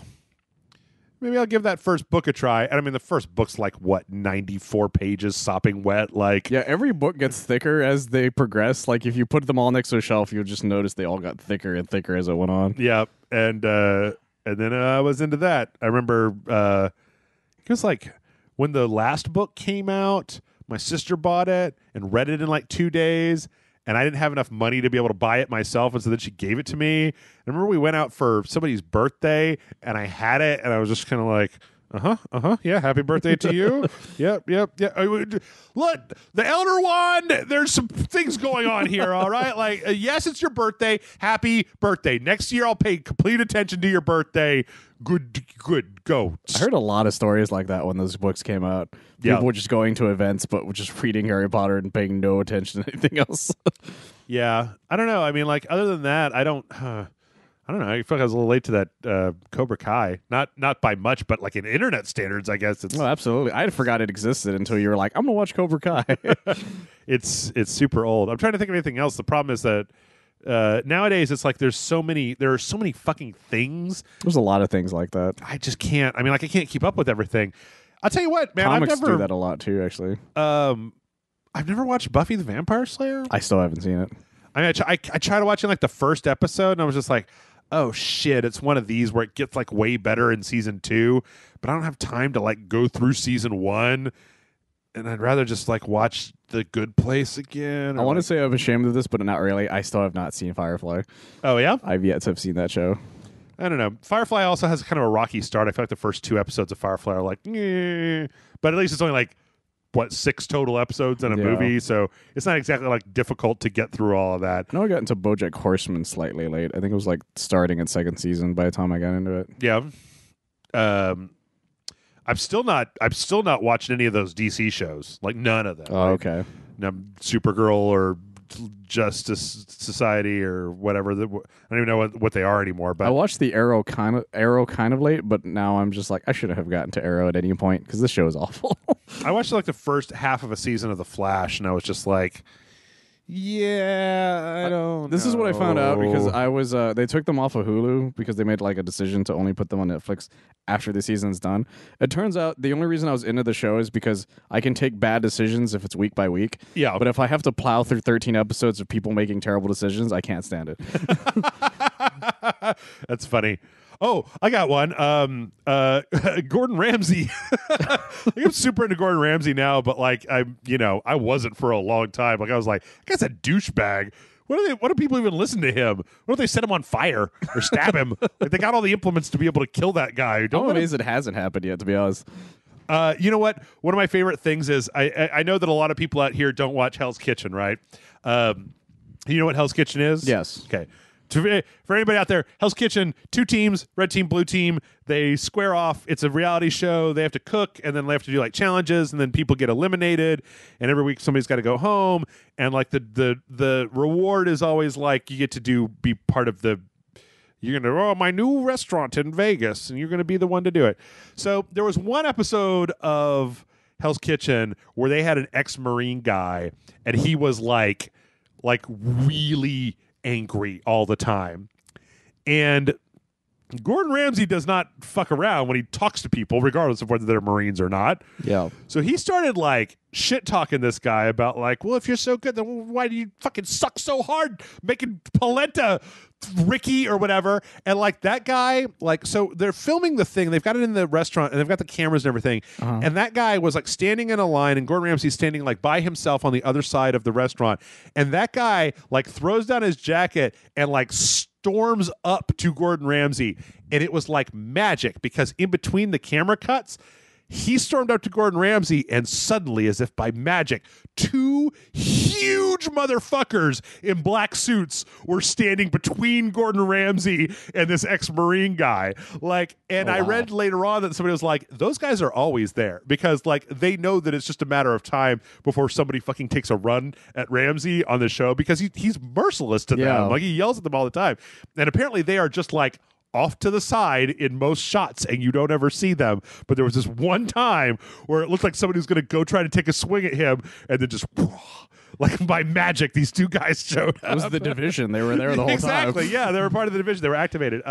maybe I'll give that first book a try. And I mean, the first book's like, what, 94 pages sopping wet? Like, yeah, every book gets thicker as they progress. Like, if you put them all next to a shelf, you'll just notice they all got thicker and thicker as it went on. Yeah. And then I was into that. I remember it was like when the last book came out, my sister bought it and read it in like 2 days. And I didn't have enough money to be able to buy it myself, and so then she gave it to me. And I remember we went out for somebody's birthday, and I had it, and I was just kind of like, Yeah, happy birthday to you. Yep. Look, the Elder Wand, there's some things going on here, all right? Like, yes, it's your birthday. Happy birthday. Next year, I'll pay complete attention to your birthday. Good, go. I heard a lot of stories like that when those books came out. People were just going to events, but were just reading Harry Potter and paying no attention to anything else. Yeah. I don't know. I mean, like, other than that, I don't know. I feel like I was a little late to that Cobra Kai. Not by much, but like in internet standards, I guess. Oh, absolutely. I forgot it existed until you were like, I'm going to watch Cobra Kai. It's super old. I'm trying to think of anything else. The problem is that nowadays it's like there are so many fucking things. There's a lot of things like that. I just can't. I mean, like I can't keep up with everything. I'll tell you what, man. Comics I've never do that a lot too, actually. I've never watched Buffy the Vampire Slayer. I still haven't seen it. I mean, I tried watching like the first episode, and I was just like, oh shit, it's one of these where it gets like way better in season 2, but I don't have time to like go through season 1, and I'd rather just like watch The Good Place again. I want to say I'm ashamed of this, but not really. I still have not seen Firefly. Oh yeah? I've yet to have seen that show. I don't know. Firefly also has kind of a rocky start. I feel like the first 2 episodes of Firefly are like, but at least it's only like 6 total episodes in a movie, so it's not exactly like difficult to get through all of that. I know I got into BoJack Horseman slightly late. I think it was like starting its 2nd season by the time I got into it. Yeah. I'm still not watching any of those DC shows. Like none of them. Oh, okay. Supergirl or Justice Society or whatever. I don't even know what they are anymore. But I watched the Arrow kind of late, but now I'm just like, I shouldn't have gotten to Arrow at any point because this show is awful. I watched like the first half of a season of The Flash, and I was just like, yeah, I don't This is what I found out because I was they took them off of Hulu because they made like a decision to only put them on Netflix after the season's done. It turns out the only reason I was into the show is because I can take bad decisions if it's week by week. Yeah. But if I have to plow through 13 episodes of people making terrible decisions, I can't stand it. That's funny. Oh, I got one. Gordon Ramsay. I'm super into Gordon Ramsay now, but like I wasn't for a long time. Like I was like, that guy's a douchebag. What do people even listen to him? What if they set him on fire or stab him? Like they got all the implements to be able to kill that guy. I'm amazed it hasn't happened yet, to be honest. You know what? One of my favorite things is I know that a lot of people out here don't watch Hell's Kitchen, right? You know what Hell's Kitchen is? Yes. Okay. For anybody out there, Hell's Kitchen, 2 teams, red team, blue team. They square off. It's a reality show. They have to cook, and then they have to do like challenges, and then people get eliminated. And every week somebody's got to go home. And like the reward is always like you get to be part of the. You're gonna my new restaurant in Vegas, and you're gonna be the one to do it. So there was one episode of Hell's Kitchen where they had an ex-Marine guy, and he was like really angry all the time. And Gordon Ramsay does not fuck around when he talks to people, regardless of whether they're Marines or not. Yeah. So he started like shit talking this guy about like, well, if you're so good, then why do you fucking suck so hard making polenta, Ricky or whatever? And like that guy, like, so they're filming the thing. They've got it in the restaurant and they've got the cameras and everything. Uh-huh. And that guy was like standing in a line, and Gordon Ramsay's standing like by himself on the other side of the restaurant. And that guy like throws down his jacket and like storms up to Gordon Ramsay, and it was like magic because in between the camera cuts, he stormed up to Gordon Ramsay, and suddenly, as if by magic, 2 huge motherfuckers in black suits were standing between Gordon Ramsay and this ex-Marine guy. Like, and I read later on that somebody was like, those guys are always there because like they know that it's just a matter of time before somebody fucking takes a run at Ramsay on the show because he's merciless to them. Like he yells at them all the time. And apparently they are just like off to the side in most shots, and you don't ever see them. But there was this one time where it looked like somebody was going to go try to take a swing at him, and then just like by magic, these 2 guys showed up. It was the division. They were there the whole time. Exactly. Yeah, they were part of the division. They were activated.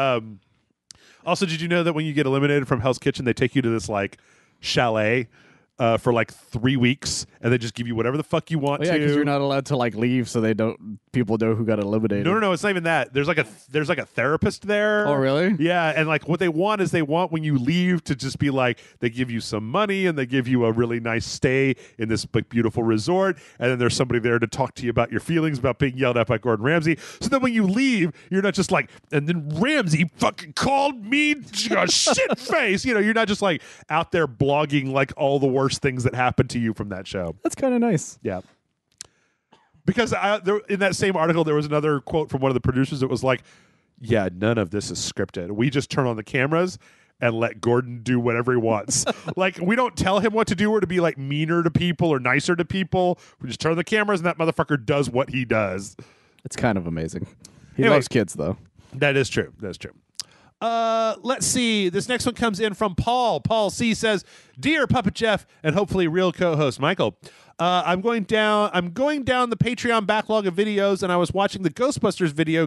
Also, did you know that when you get eliminated from Hell's Kitchen, they take you to this like chalet for like 3 weeks, and they just give you whatever the fuck you want yeah, to. because you're not allowed to like leave, so people know who got eliminated. No, it's not even that. There's like a therapist there. Oh, really? Yeah, and like what they want is they want when you leave to just be like, they give you some money and they give you a really nice stay in this like beautiful resort, and then there's somebody there to talk to you about your feelings about being yelled at by Gordon Ramsay. So then when you leave, you're not just like, and then Ramsay fucking called me a shit face. You know, you're not just like out there blogging like all the worst things that happened to you from that show. That's kind of nice. Yeah. Because in that same article, there was another quote from one of the producers that was like, yeah, none of this is scripted. We just turn on the cameras and let Gordon do whatever he wants. Like, we don't tell him what to do or to be like meaner to people or nicer to people. We just turn the cameras and that motherfucker does what he does. It's kind of amazing. He Anyway, loves kids, though. That is true. That's true. Let's see. This next one comes in from Paul. Paul C says, "Dear Puppet Jeff and hopefully real co-host Michael, I'm going down the Patreon backlog of videos, and I was watching the Ghostbusters video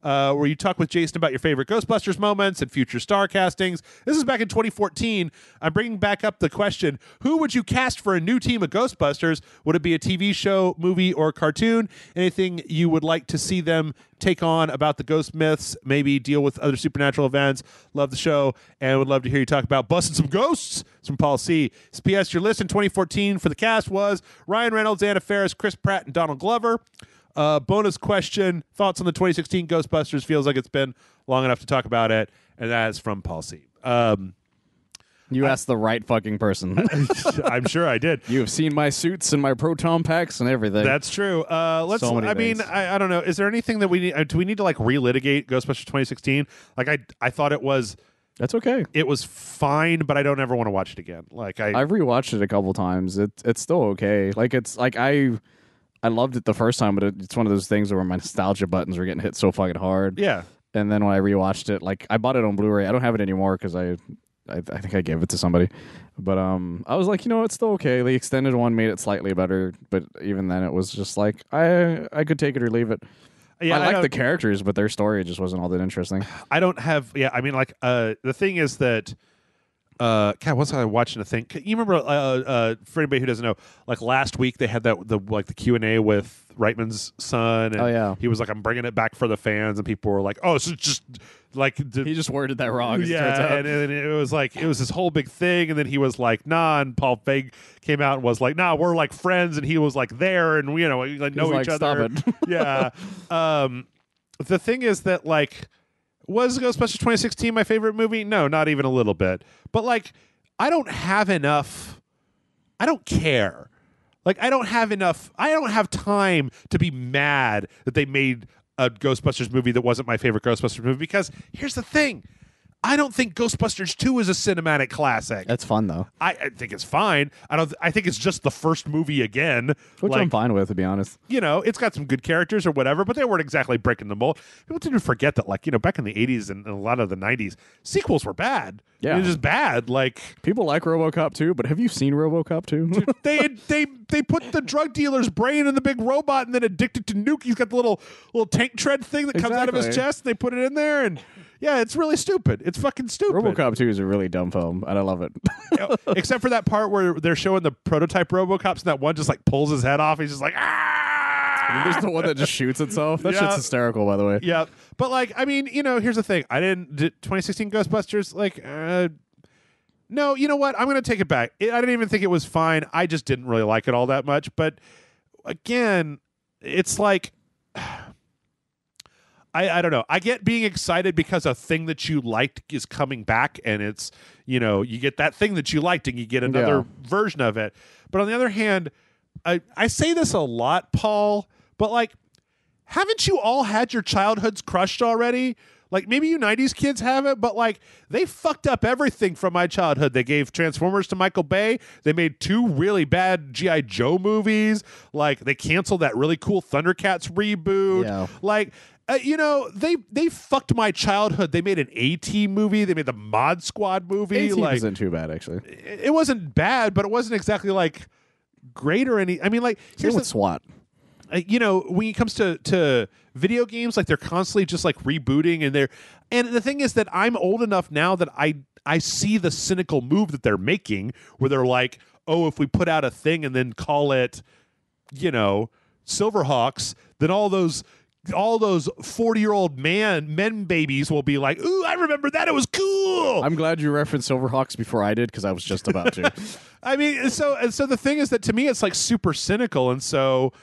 where you talk with Jason about your favorite Ghostbusters moments and future star castings. This is back in 2014. I'm bringing back up the question, who would you cast for a new team of Ghostbusters? Would it be a TV show, movie, or cartoon? Anything you would like to see them take on about the ghost myths, maybe deal with other supernatural events? Love the show and would love to hear you talk about busting some ghosts." It's from Paul C. P.S. Your list in 2014 for the cast was Ryan Reynolds, Anna Faris, Chris Pratt, and Donald Glover. Bonus question, thoughts on the 2016 Ghostbusters? Feels like it's been long enough to talk about it. And that is from Paul C. You asked the right fucking person. I'm sure I did. You have seen my suits and my proton packs and everything. That's true. Let's. So many I mean, things. I don't know. Is there anything that we need? Do we need to like relitigate Ghostbusters 2016? Like I thought it was. That's okay. It was fine, but I don't ever want to watch it again. Like I've rewatched it a couple times. It's still okay. Like it's like I loved it the first time, but it's one of those things where my nostalgia buttons were getting hit so fucking hard. Yeah. And then when I rewatched it, like I bought it on Blu-ray. I don't have it anymore because I think I gave it to somebody. But I was like, it's still okay. The extended one made it slightly better, but even then, it was just like I could take it or leave it. Yeah, I like the characters, but their story just wasn't all that interesting. I don't have. Yeah, I mean, like the thing is that. God, what's I watching a thing? You remember for anybody who doesn't know, like last week they had the Q&A with Reitman's son. And oh yeah, he was like, "I'm bringing it back for the fans," and people were like, "Oh, it's just like he just worded that wrong." Yeah, and it was like it was this whole big thing, and then he was like, "Nah," and Paul Feig came out and was like, "Nah, we're like friends," and he was like there, and we know each other. Stop it. Yeah. The thing is that like. Was Ghostbusters 2016 my favorite movie? No, not even a little bit. But like, I don't have enough. I don't care. Like, I don't have time to be mad that they made a Ghostbusters movie that wasn't my favorite Ghostbusters movie. Because here's the thing. I don't think Ghostbusters 2 is a cinematic classic. That's fun though. I think it's fine. I think it's just the first movie again. Which I'm fine with, to be honest. It's got some good characters or whatever, but they weren't exactly breaking the mold. People tend to forget that, like, back in the 80s and a lot of the 90s, sequels were bad. Yeah. It was just bad. Like, people like RoboCop 2, but have you seen RoboCop 2? Dude, they put the drug dealer's brain in the big robot and then addicted to nuke. He's got the little tank tread thing that comes out of his chest. They put it in there and yeah, it's really stupid. It's fucking stupid. RoboCop 2 is a really dumb film, and I love it. Except for that part where they're showing the prototype RoboCops, and that one just like pulls his head off. He's just like, ah! There's the one that just shoots itself. That shit's hysterical, by the way. Yeah, but like, I mean, here's the thing. 2016 Ghostbusters, like, no, you know what? I'm gonna take it back. I didn't even think it was fine. I just didn't really like it all that much. But again, it's like. I don't know. I get being excited because a thing that you liked is coming back, and it's, you get that thing that you liked and you get another version of it. But on the other hand, I say this a lot, Paul, but like, haven't you all had your childhoods crushed already? Like, maybe you 90s kids haven't, but like, they fucked up everything from my childhood. They gave Transformers to Michael Bay. They made 2 really bad G.I. Joe movies. Like, they canceled that really cool Thundercats reboot. Yeah. Like, they fucked my childhood. They made an A-Team movie. They made the Mod Squad movie. A-Team like, isn't too bad, actually. It wasn't bad, but it wasn't exactly like great or any. I mean, like, here's with SWAT. When it comes to video games, like they're constantly just like rebooting and the thing is that I'm old enough now that I see the cynical move that they're making where they're like, oh, if we put out a thing and then call it, Silverhawks, then all those 40-year-old men babies will be like, ooh, I remember that. It was cool. I'm glad you referenced Silverhawks before I did, because I was just about to. I mean, so the thing is that to me, it's like super cynical. And so,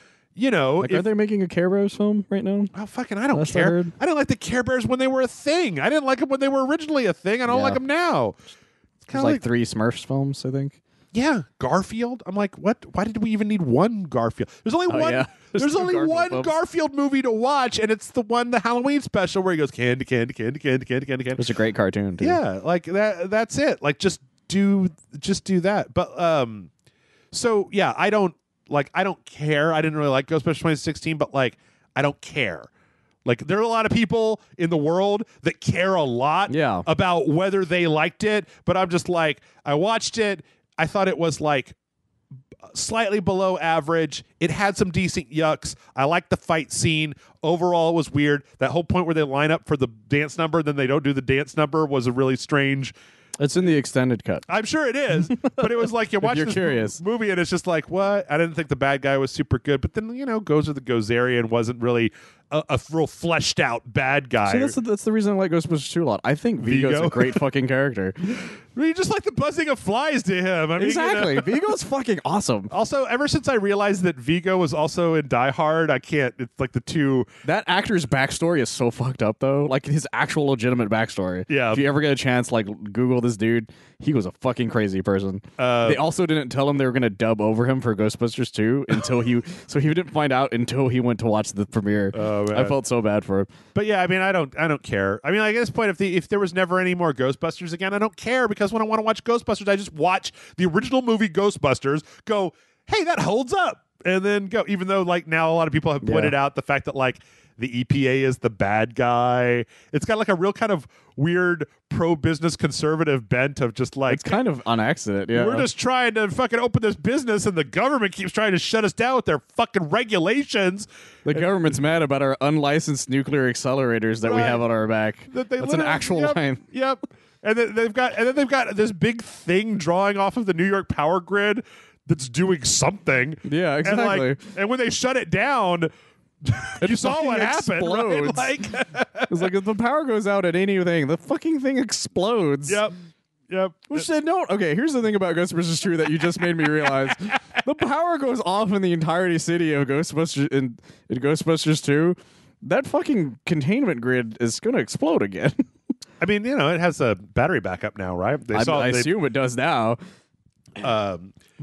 are they making a Care Bears film right now? Oh, fucking, I don't care. I didn't like the Care Bears when they were a thing. I didn't like them when they were originally a thing. I don't like them now. It's kind of like 3 Smurfs films, I think. Yeah, Garfield. I'm like, what? Why did we even need one Garfield? There's only one. Yeah. There's only one Garfield movie to watch, and it's the Halloween special where he goes candy, candy, candy, candy, candy, candy, candy. It's a great cartoon, too. Yeah, like that. That's it. Like just do that. But so yeah, I don't care. I didn't really like Ghostbusters 2016, but like I don't care. Like there are a lot of people in the world that care a lot about whether they liked it, but I'm just like, I watched it. I thought it was like slightly below average. It had some decent yucks. I liked the fight scene. Overall, it was weird. That whole point where they line up for the dance number, then they don't do the dance number was a really strange. It's in the extended cut. I'm sure it is, but it was like you watch this movie and it's just like, what? I didn't think the bad guy was super good, but then Gozer the Gozerian wasn't really a real fleshed out bad guy. See, that's the reason I like Ghostbusters 2 a lot. I think Vigo's a great fucking character. You just like the buzzing of flies to him. I mean, exactly. Vigo's fucking awesome. Also, ever since I realized that Vigo was also in Die Hard, I can't. It's like the two. That actor's backstory is so fucked up, though. Like his actual legitimate backstory. Yeah. If you ever get a chance, like Google this dude. He was a fucking crazy person. They also didn't tell him they were going to dub over him for Ghostbusters 2 until so he didn't find out until he went to watch the premiere. Oh, man. I felt so bad for him. But yeah, I mean, I don't care. I mean, like, at this point, if there was never any more Ghostbusters again, I don't care, because when I want to watch Ghostbusters, I just watch the original movie Ghostbusters, go, hey, that holds up, and then go. Even though like now a lot of people have pointed out the fact that like the EPA is the bad guy. It's got like a real kind of weird pro-business conservative bent of just like... It's kind of on accident, yeah. We're just trying to fucking open this business and the government keeps trying to shut us down with their fucking regulations. The government's mad about our unlicensed nuclear accelerators that we have on our back. That's an actual line. Yep. And then they've got this big thing drawing off of the New York power grid that's doing something. Yeah, exactly. And when they shut it down... you saw what happened, right? Like, it's like if the power goes out at anything, the fucking thing explodes. Yep. Which said no. Okay, here's the thing about Ghostbusters 2 that you just made me realize: the power goes off in the entirety city of Ghostbusters in Ghostbusters 2. That fucking containment grid is going to explode again. I mean, it has a battery backup now, right? I assume it does now.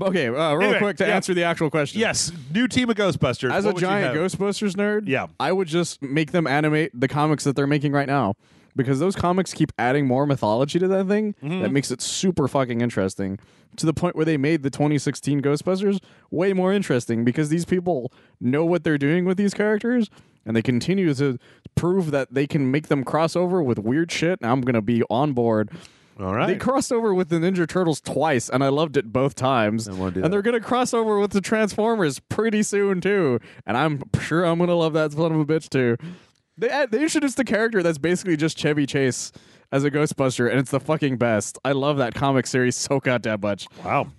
Okay, real quick to answer the actual question. Yes, new team of Ghostbusters. As a giant Ghostbusters nerd, I would just make them animate the comics that they're making right now, because those comics keep adding more mythology to that thing that makes it super fucking interesting, to the point where they made the 2016 Ghostbusters way more interesting, because these people know what they're doing with these characters, and they continue to prove that they can make them cross over with weird shit, and I'm going to be on board. All right. They crossed over with the Ninja Turtles twice, and I loved it both times. And they're going to cross over with the Transformers pretty soon, too. And I'm sure I'm going to love that son of a bitch, too. They introduced a character that's basically just Chevy Chase as a Ghostbuster, and it's the fucking best. I love that comic series so goddamn much. Wow.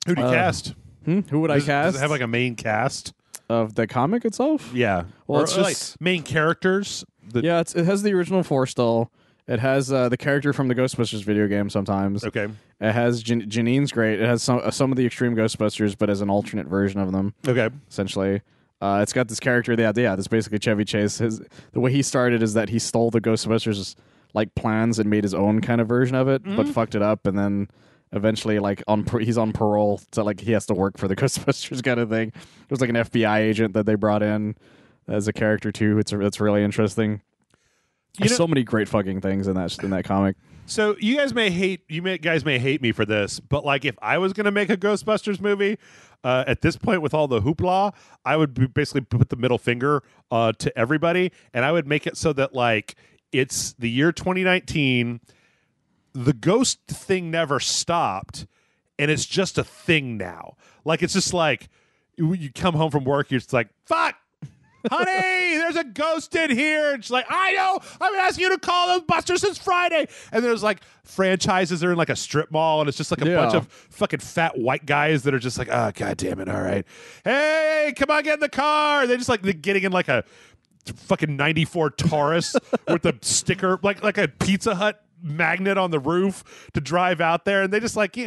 Who'd you cast? Who would I cast? Does it have like a main cast? Of the comic itself? Yeah. Well, it's just like main characters. Yeah, it has the original 4 still. It has the character from the Ghostbusters video game sometimes. Okay. It has Janine's great. It has some of the Extreme Ghostbusters, but as an alternate version of them. Okay. Essentially. It's got this character. That's basically Chevy Chase. The way he started is that he stole the Ghostbusters like plans and made his own kind of version of it, but fucked it up, and then eventually like he's on parole, so like he has to work for the Ghostbusters kind of thing. There's like an FBI agent that they brought in as a character too. It's really interesting. There's so many great fucking things in that comic. So you guys may hate me for this, but like if I was going to make a Ghostbusters movie at this point with all the hoopla, I would basically put the middle finger to everybody, and I would make it so that like it's the year 2019, the ghost thing never stopped, and it's just a thing now. Like it's just like you come home from work, you're just like fuck. honey, there's a ghost in here. And she's like, I know. I've been asking you to call those busters since Friday. And there's like franchises that are in like a strip mall, and it's just like a bunch of fucking fat white guys that are just like, oh, God damn it. All right. Hey, come on, get in the car. They're just like getting in like a fucking 94 Taurus with the sticker, like a Pizza Hut magnet on the roof to drive out there. And they just like,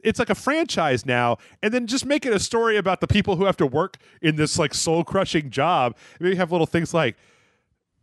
it's like a franchise now, and then just make it a story about the people who have to work in this like soul crushing job. Maybe have little things like,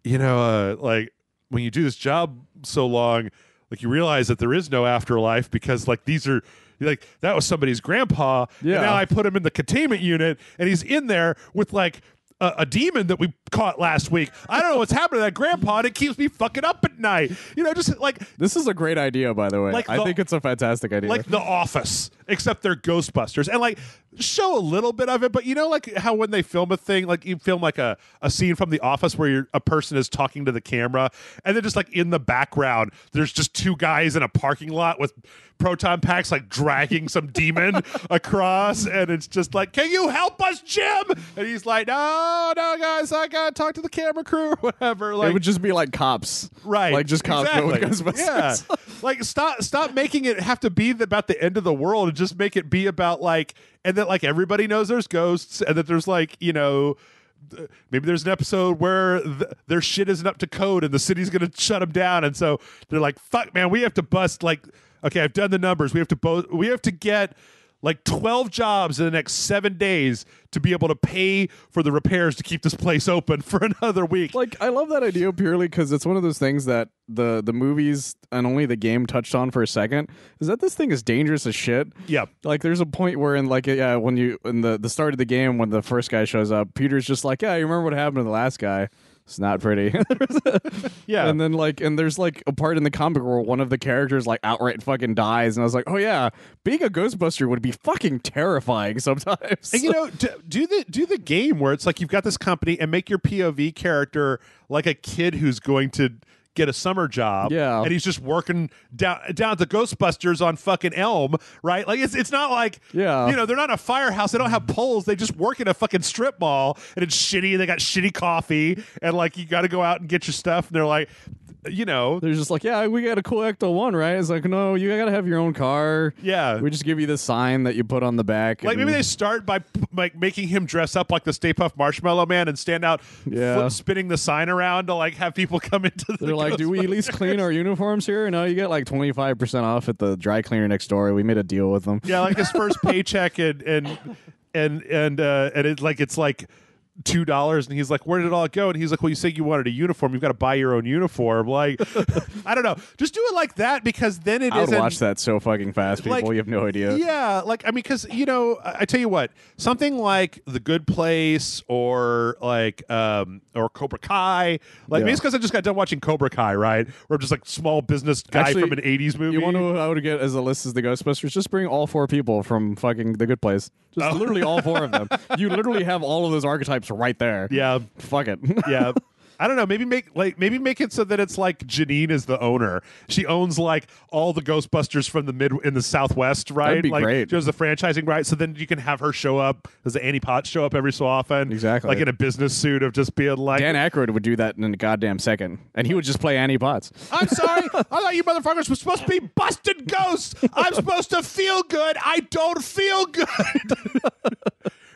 like when you do this job so long, like you realize that there is no afterlife because like these are like that was somebody's grandpa. Yeah. And now I put him in the containment unit, and he's in there with like a demon that we caught last week. I don't know what's happening to that grandpa, and it keeps me fucking up at night. Just like this is a great idea, by the way. I think it's a fantastic idea. Like The Office, except they're Ghostbusters, and like show a little bit of it. But like how when they film a thing, like you film like a scene from The Office where a person is talking to the camera, and then just like in the background, there's just two guys in a parking lot with proton packs like dragging some demon across, and it's just like, can you help us, Jim? And he's like, no guys, I gotta talk to the camera crew or whatever. Like, it would just be like cops, right? Like just cops, but with Ghostbusters. Yeah. Like stop making it have to be about the end of the world, and just make it be about like, and that like everybody knows there's ghosts, and that there's like maybe there's an episode where their shit isn't up to code and the city's gonna shut them down, and so they're like, fuck man, we have to bust like, okay, I've done the numbers. We have to get like 12 jobs in the next 7 days to be able to pay for the repairs to keep this place open for another week. Like, I love that idea purely because it's one of those things that the movies and only the game touched on for a second, is that this thing is dangerous as shit. Yeah. Like, there's a point where when you in the start of the game, when the first guy shows up, Peter's just like, yeah, you remember what happened to the last guy? It's not pretty. Yeah. And then there's like a part in the comic where one of the characters like outright fucking dies, and I was like, oh yeah, being a Ghostbuster would be fucking terrifying sometimes. And do the game where it's like you've got this company and make your POV character like a kid who's going to get a summer job. Yeah. And he's just working down at the Ghostbusters on fucking Elm, right? Like it's not like, yeah, they're not in a firehouse. They don't have poles. They just work in a fucking strip mall, and it's shitty. They got shitty coffee, and like you got to go out and get your stuff. And they're like, they're just like, yeah, we got a cool Ecto 1, right? It's like, no, you got to have your own car. Yeah. We just give you the sign that you put on the back. Like maybe they start by like making him dress up like the Stay Puft Marshmallow Man and stand out spinning the sign around to like have people come into the They're like, do we at least clean our uniforms here? No, you get like 25% off at the dry cleaner next door. We made a deal with them. Yeah, like his first paycheck and it's like $2, and he's like, where did it all go? And he's like, well, you said you wanted a uniform, you've got to buy your own uniform. Like, I don't know, just do it like that, because then I would watch that so fucking fast, people. Like, you have no idea. Yeah, like, I mean, because I tell you what, something like The Good Place or like or Cobra Kai, like maybe it's because I just got done watching Cobra Kai, right, where I'm just like small business guy from an 80s movie. You want to know what I would get as a list as the Ghostbusters? Just bring all 4 people from fucking The Good Place. Just literally all 4 of them. You literally have all of those archetypes right there. Yeah. Fuck it. Yeah. I don't know. Maybe make it so that it's like Janine is the owner. She owns like all the Ghostbusters from in the Southwest, right? That'd be like, great. She has the franchising right. So then you can have her show up as the Annie Potts show up every so often. Exactly. Like in a business suit of just being like, Dan Aykroyd would do that in a goddamn second, and he would just play Annie Potts. I'm sorry. I thought you motherfuckers were supposed to be busted ghosts. I'm supposed to feel good. I don't feel good.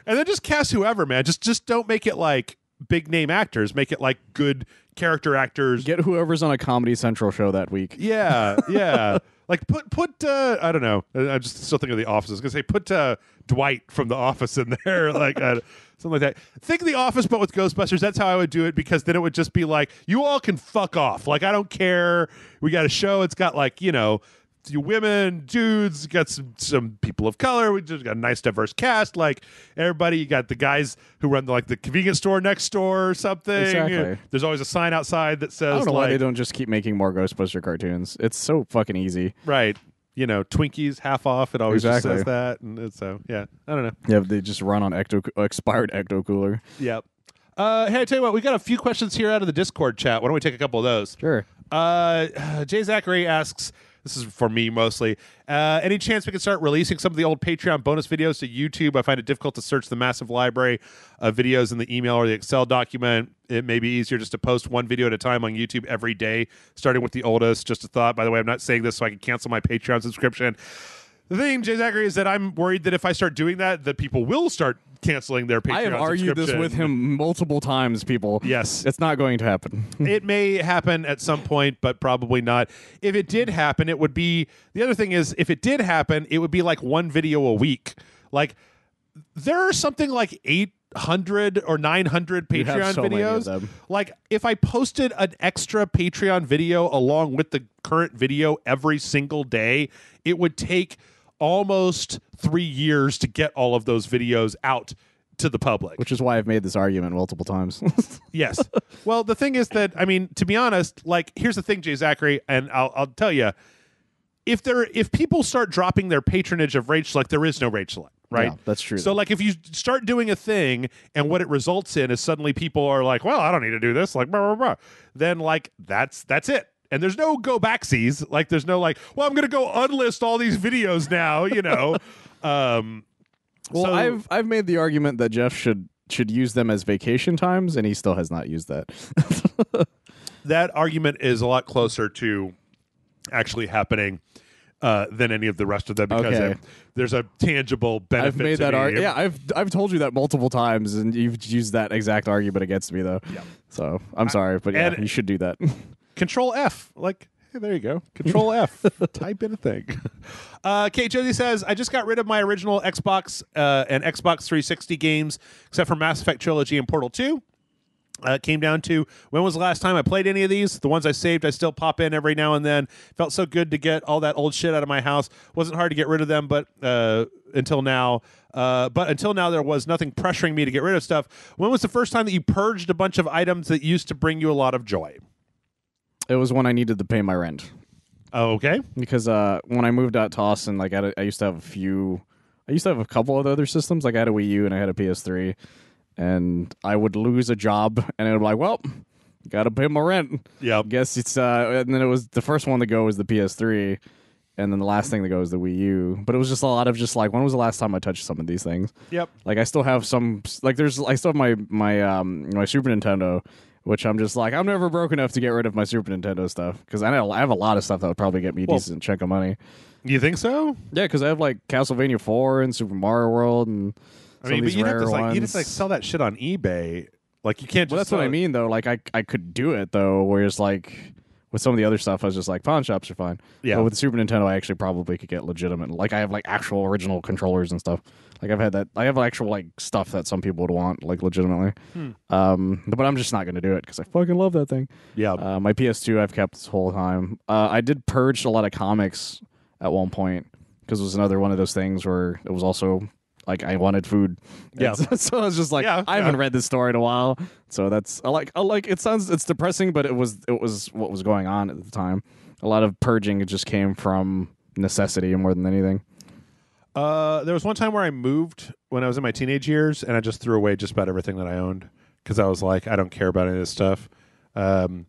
And then just cast whoever, man. Just don't make it like big name actors. Make it like good character actors. Get whoever's on a Comedy Central show that week. Yeah, yeah. Like put I don't know. I'm just still thinking of The Office. I was gonna say put Dwight from The Office in there, like something like that. Think of The Office, but with Ghostbusters. That's how I would do it, because then it would just be like, you all can fuck off. Like, I don't care. We got a show. It's got like, few women, dudes, got some people of color. We just got a nice diverse cast. Like everybody, you got the guys who run the convenience store next door or something. Exactly. There's always a sign outside that says, I don't know why they don't just keep making more Ghostbuster cartoons. It's so fucking easy. Right. Twinkies half off. It always just says that. And so, yeah, I don't know. Yeah, they just run on expired Ecto Cooler. Yep. Hey, I tell you what, we got a few questions here out of the Discord chat. Why don't we take a couple of those? Sure. Jay Zachary asks, This is for me mostly. Any chance we can start releasing some of the old Patreon bonus videos to YouTube? I find it difficult to search the massive library of videos in the email or the Excel document. It may be easier just to post one video at a time on YouTube every day, starting with the oldest. Just a thought. By the way, I'm not saying this so I can cancel my Patreon subscription. The thing, Jay Zachary, is that I'm worried that if I start doing that people will start canceling their Patreon I have argued this with him multiple times, people. Yes. It's not going to happen. It may happen at some point, but probably not. If it did happen, it would be... The other thing is, if it did happen, it would be like one video a week. Like, there are something like 800 or 900 Patreon so many of videos. them. Like, if I posted an extra Patreon video along with the current video every single day, it would take almost 3 years to get all of those videos out to the public. Which is why I've made this argument multiple times. Yes. Well, the thing is that, I mean, to be honest, like, here's the thing, Jay Zachary, and I'll tell you, if people start dropping their patronage of Rage Select, there is no Rage Select, right? Yeah, that's true. So, like, if you start doing a thing and what it results in is suddenly people are like, well, I don't need to do this, like, blah, blah, blah, then, like, that's it. And there's no go backsies. Like, there's no like, well, I'm going to go unlist all these videos now, you know. Well, so, I've made the argument that Jeff should use them as vacation times, and he still has not used that. that argument is a lot closer to actually happening than any of the rest of them because there's a tangible benefit. I've made that argument. Yeah, I've told you that multiple times, and you've used that exact argument against me, though. Yeah. So I'm sorry, but yeah, you should do that. Control F. Like, hey, there you go. Control F. Type in a thing. Kate Josie says, I just got rid of my original Xbox and Xbox 360 games, except for Mass Effect Trilogy and Portal 2. It came down to, when was the last time I played any of these? The ones I saved, I still pop in every now and then. Felt so good to get all that old shit out of my house. Wasn't hard to get rid of them, but until now. But until now, there was nothing pressuring me to get rid of stuff. When was the first time that you purged a bunch of items that used to bring you a lot of joy? It was when I needed to pay my rent. Oh, okay. Because when I moved out to Austin, like I used to have a couple of other systems. Like I had a Wii U and I had a PS3, and I would lose a job, and it would be like, well, gotta pay my rent. Yeah. Guess it's and then it was the first one to go was the PS3, and then the last thing to go is the Wii U. But it was just a lot of just like, when was the last time I touched some of these things? Yep. Like I still have some, like I still have my Super Nintendo, which I'm just like, I'm never broke enough to get rid of my Super Nintendo stuff, because I have a lot of stuff that would probably get me a decent chunk of money. You think so? Yeah, because I have like Castlevania 4 and Super Mario World, and I mean, but you'd have to like sell that shit on eBay. Like, you can't just. Well, that's what I mean, though. Like, I could do it though. Whereas, like, with some of the other stuff, I was just like, pawn shops are fine. Yeah. But with the Super Nintendo, I actually probably could get legitimate. Like, I have like actual original controllers and stuff. Like, I've had that. I have actual like stuff that some people would want, like, legitimately. But I'm just not going to do it because I fucking love that thing. Yeah. My PS2 I've kept this whole time. I did purge a lot of comics at one point because it was another one of those things where it was also like I wanted food. Yeah. So I was just like, I haven't read this story in a while. So that's I like it's depressing, but it was what was going on at the time. A lot of purging, it just came from necessity more than anything. There was one time where I moved when I was in my teenage years, and I just threw away just about everything that I owned because I was like, I don't care about any of this stuff. I've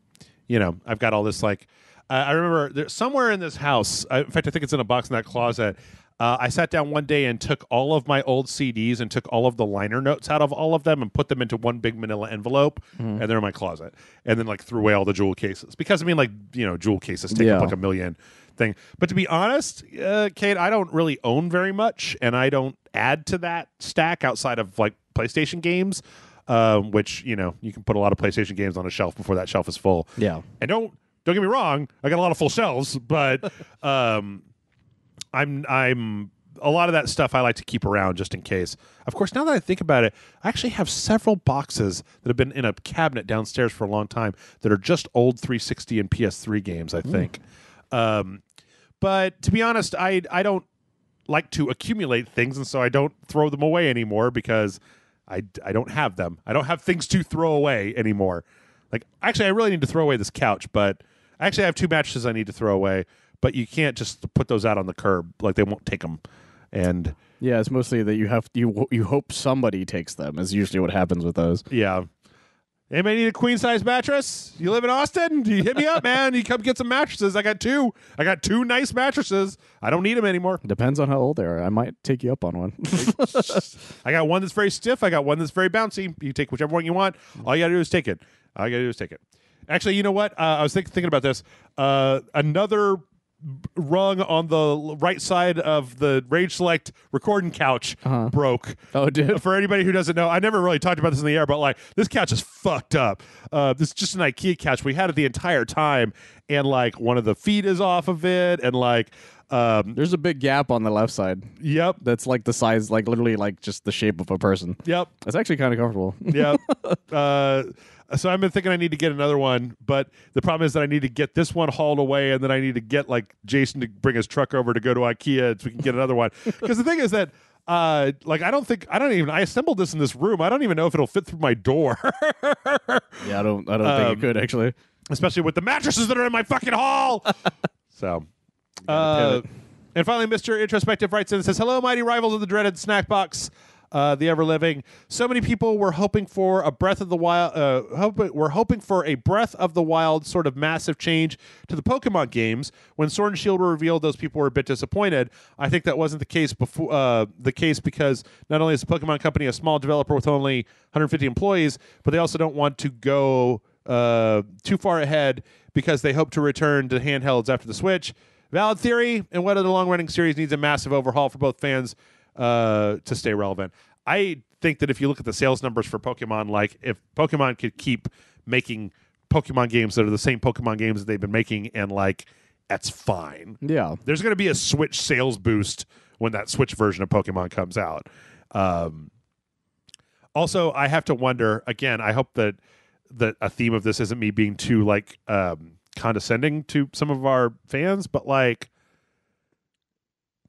got all this like. I remember there's somewhere in this house. In fact, I think it's in a box in that closet. I sat down one day and took all of my old CDs and took all of the liner notes out of all of them and put them into one big manila envelope, and they're in my closet. And then like threw away all the jewel cases because I mean, like, jewel cases take up like a million thing. But to be honest, Kate, I don't really own very much, and I don't add to that stack outside of like PlayStation games, which you can put a lot of PlayStation games on a shelf before that shelf is full. Yeah, and don't get me wrong, I got a lot of full shelves, but I'm a lot of that stuff I like to keep around just in case. Of course, now that I think about it, I actually have several boxes that have been in a cabinet downstairs for a long time that are just old 360 and PS3 games, I think. But to be honest, I don't like to accumulate things, and so I don't throw them away anymore because I don't have them. I don't have things to throw away anymore. Like, actually, I really need to throw away this couch, but actually I have 2 mattresses I need to throw away. But you can't just put those out on the curb. Like, they won't take them. And yeah, it's mostly that you hope somebody takes them is usually what happens with those. Yeah. Anybody need a queen size mattress? You live in Austin? You hit me up, man. You come get some mattresses. I got two nice mattresses. I don't need them anymore. Depends on how old they are. I might take you up on one. I got one that's very stiff. I got one that's very bouncy. You take whichever one you want. All you got to do is take it. Actually, you know what? I was thinking about this. Another rung on the right side of the Rage Select recording couch broke. Oh, dude. For anybody who doesn't know, I never really talked about this in the air, but like this couch is fucked up. This is just an IKEA couch. We had it the entire time, and like one of the feet is off of it, and like there's a big gap on the left side. Yep. That's like the size, like literally like just the shape of a person. Yep. It's actually kind of comfortable. Yep. So I've been thinking I need to get another one, but the problem is that I need to get this one hauled away, and then I need to get like Jason to bring his truck over to go to IKEA so we can get another one. Because the thing is that I assembled this in this room. I don't even know if it'll fit through my door. Yeah, I don't think it could actually. Especially with the mattresses that are in my fucking hall. So and finally, Mr. Introspective writes in and says, "Hello, mighty rivals of the dreaded snack box. The ever living. So many people were hoping for a Breath of the Wild. We're hoping for a Breath of the Wild sort of massive change to the Pokemon games. When Sword and Shield were revealed, those people were a bit disappointed. I think that wasn't the case before. The case because not only is the Pokemon Company a small developer with only 150 employees, but they also don't want to go too far ahead because they hope to return to handhelds after the Switch. Valid theory, and whether the long-running series needs a massive overhaul for both fans." To stay relevant. I think that if you look at the sales numbers for Pokemon, like if Pokemon could keep making Pokemon games that are the same Pokemon games that they've been making, and like that's fine. Yeah. There's going to be a Switch sales boost when that Switch version of Pokemon comes out. Also, I have to wonder, again, I hope that a theme of this isn't me being too like condescending to some of our fans, but like,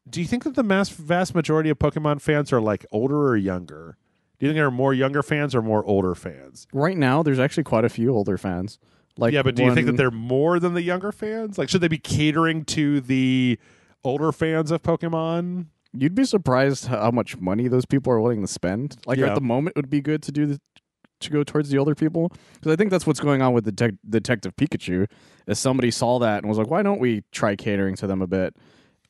do you think that the vast majority of Pokemon fans are like older or younger? Do you think there are more younger fans or more older fans? Right now, there's actually quite a few older fans. Like, yeah, but do you think that they're more than the younger fans? Like, should they be catering to the older fans of Pokemon? You'd be surprised how much money those people are willing to spend. Like at the moment, it would be good to do to go towards the older people, because I think that's what's going on with the Detective Pikachu. Is somebody saw that and was like, why don't we try catering to them a bit?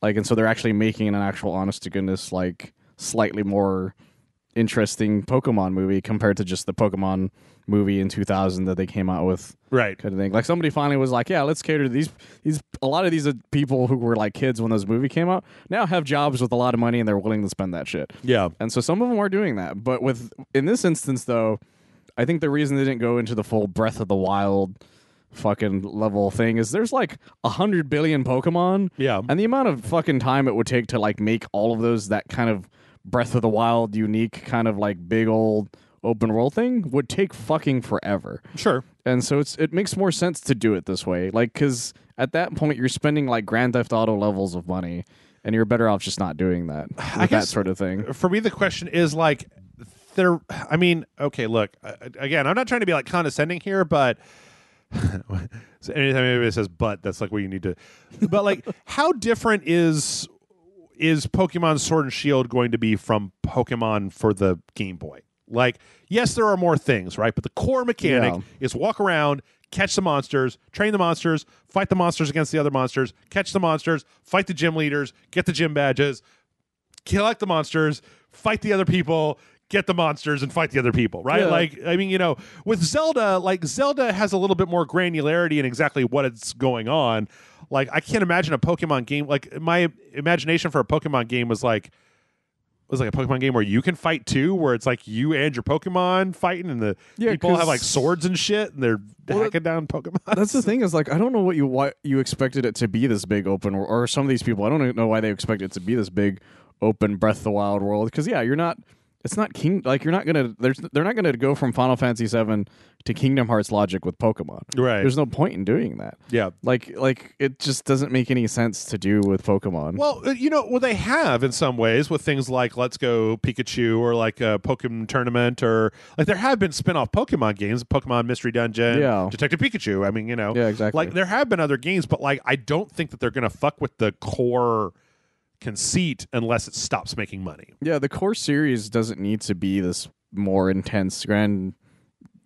Like, and so they're actually making an actual honest to goodness, like slightly more interesting Pokemon movie compared to just the Pokemon movie in 2000 that they came out with. Right. Kind of thing. Like somebody finally was like, yeah, let's cater to these a lot of these people who were like kids when this movie came out now have jobs with a lot of money and they're willing to spend that shit. Yeah. And so some of them are doing that. But in this instance though, I think the reason they didn't go into the full Breath of the Wild fucking level thing is there's like 100 billion Pokemon. Yeah. And the amount of fucking time it would take to like make all of those that kind of Breath of the Wild unique kind of like big old open world thing would take fucking forever. Sure. And so it makes more sense to do it this way. Like, because at that point you're spending like Grand Theft Auto levels of money and you're better off just not doing that. I guess that sort of thing. For me, the question is like, okay, look, again, I'm not trying to be like condescending here, but so anytime anybody says "but," that's like what you need to. But like, how different is Pokemon Sword and Shield going to be from Pokemon for the Game Boy? Like, yes, there are more things, right? But the core mechanic is walk around, catch the monsters, train the monsters, fight the monsters against the other monsters, catch the monsters, fight the gym leaders, get the gym badges, collect the monsters, fight the other people, get the monsters, and fight the other people, right? Yeah. Like, I mean, with Zelda, like Zelda has a little bit more granularity in exactly what it's going on. Like, I can't imagine a Pokemon game. Like, my imagination for a Pokemon game was like a Pokemon game where you can fight too, where it's like you and your Pokemon fighting, and the people have like swords and shit, and they're hacking down Pokemon. That's the thing is like, I don't know what you expected it to be this big open, or some of these people, I don't know why they expect it to be this big open Breath of the Wild world. Because you're not. It's not like you're not gonna. They're not gonna go from Final Fantasy VII to Kingdom Hearts logic with Pokemon. Right. There's no point in doing that. Yeah. Like it just doesn't make any sense to do with Pokemon. Well, they have in some ways with things like Let's Go Pikachu or like a Pokemon Tournament, or like there have been spin-off Pokemon games, Pokemon Mystery Dungeon, Detective Pikachu. I mean, Yeah, exactly. Like there have been other games, but like I don't think that they're gonna fuck with the core conceit unless it stops making money. Yeah, the core series doesn't need to be this more intense,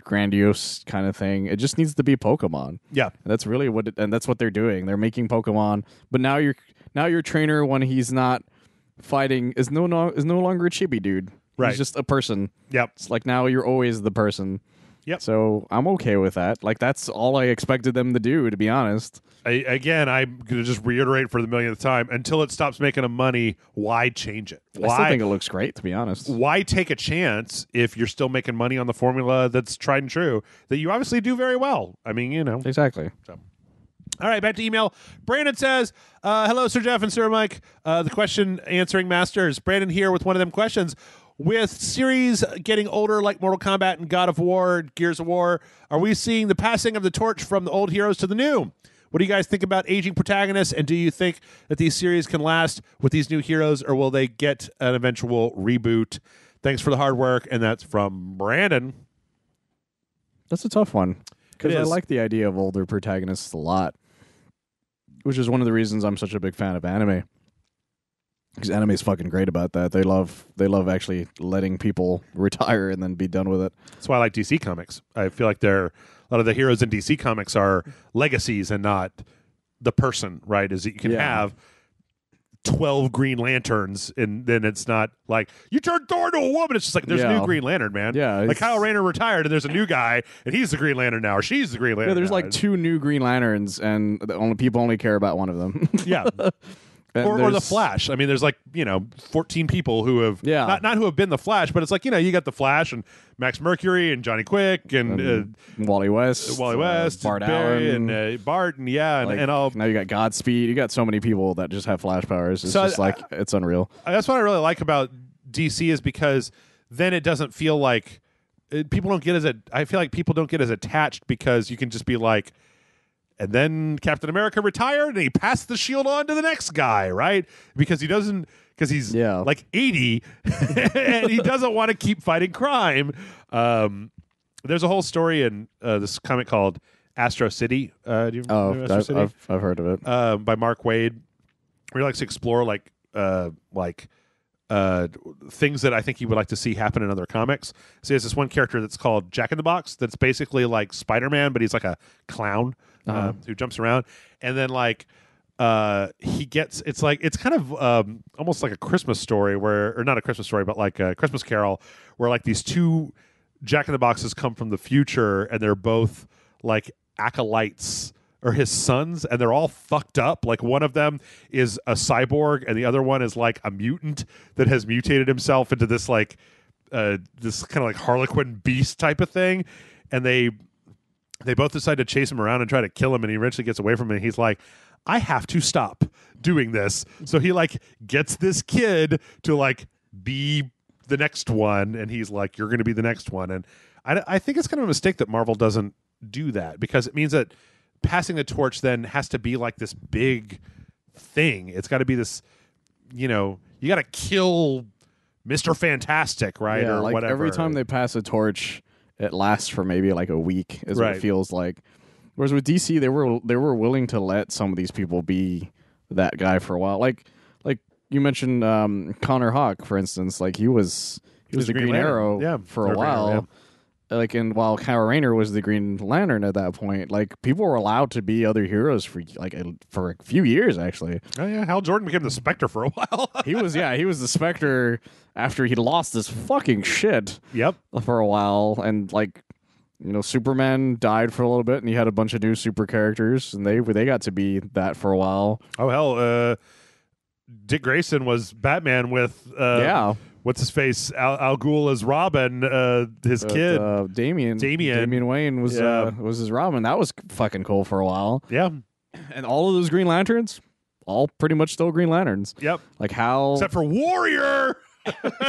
grandiose kind of thing. It just needs to be Pokemon. Yeah, And that's really and that's what they're doing. They're making Pokemon, but now your trainer, when he's not fighting, is no longer a chibi dude. Right. He's just a person. Yep. It's like now you're always the person. Yep. So I'm okay with that. Like that's all I expected them to do, to be honest. I'm going to just reiterate for the millionth time, until it stops making them money, why change it? I still think it looks great, to be honest. Why take a chance if you're still making money on the formula that's tried and true, that you obviously do very well? I mean, Exactly. So. All right, back to email. Brandon says, hello, Sir Jeff and Sir Mike, the question answering masters. Brandon here with one of them questions. With series getting older like Mortal Kombat and God of War, Gears of War, are we seeing the passing of the torch from the old heroes to the new? What do you guys think about aging protagonists, and do you think that these series can last with these new heroes, or will they get an eventual reboot? Thanks for the hard work, and that's from Brandon. That's a tough one, because I is. like the idea of older protagonists a lot, which is one of the reasons I'm such a big fan of anime. Because anime is fucking great about that. They love actually letting people retire and then be done with it. That's why I like DC Comics. I feel like a lot of the heroes in DC Comics are legacies and not the person, right? Is that you can have 12 Green Lanterns, and then it's not like you turned Thor into a woman. It's just like there's a new Green Lantern, man. Yeah, like Kyle Rayner retired, and there's a new guy, and he's the Green Lantern now, or she's the Green Lantern. Yeah, there's now. like 2 new Green Lanterns, and people only care about one of them. Yeah. Or the Flash. I mean, there's 14 people who have not who have been the Flash, but it's like you got the Flash and Max Mercury and Johnny Quick and Wally West, Barry Bart Allen, and Bart, and all. Now you got Godspeed. You got so many people that just have Flash powers. It's just it's unreal. That's what I really like about DC, is because then it doesn't feel like people don't get I feel like people don't get as attached, because you can just be like. And then Captain America retired, and he passed the shield on to the next guy, right? Because he's like 80, and he doesn't want to keep fighting crime. There's a whole story in this comic called Astro City. Do you know Astro City? I've heard of it. By Mark Waid, where he likes to explore things that I think he would like to see happen in other comics. So he has this one character that's called Jack in the Box, that's basically like Spider-Man, but he's like a clown who jumps around. And then it's kind of almost like a Christmas story or not a Christmas story, but like a Christmas Carol, where like these 2 Jack in the Boxes come from the future, and they're both like acolytes, or his sons, and they're all fucked up. Like one of them is a cyborg, and the other one is like a mutant that has mutated himself into this this kind of like Harlequin beast type of thing. And they both decide to chase him around and try to kill him, and he eventually gets away from it. And he's like, I have to stop doing this. So he gets this kid to be the next one, and he's like, you're going to be the next one. And I think it's kind of a mistake that Marvel doesn't do that, because it means that passing the torch then has to be like this big thing. It's got to be this, you got to kill Mr. Fantastic, right? Yeah, or like whatever. every time they pass a torch, it lasts for maybe like a week, is what it feels like. Whereas with DC, they were willing to let some of these people be that guy for a while. Like you mentioned Connor Hawke, for instance. Like he was the Green Arrow for a while. Yeah. And while Kyle Rayner was the Green Lantern at that point, people were allowed to be other heroes for a few years, actually. Oh yeah, Hal Jordan became the Spectre for a while. He was the Spectre after he lost his fucking shit. Yep. For a while, and Superman died for a little bit, and he had a bunch of new super characters, and they got to be that for a while. Oh hell, Dick Grayson was Batman with what's his face? Al Ghul as Robin, his kid. Damian Wayne was his Robin. That was fucking cool for a while. Yeah. And all of those Green Lanterns, all pretty much still Green Lanterns. Yep. Like how... Except for Warrior!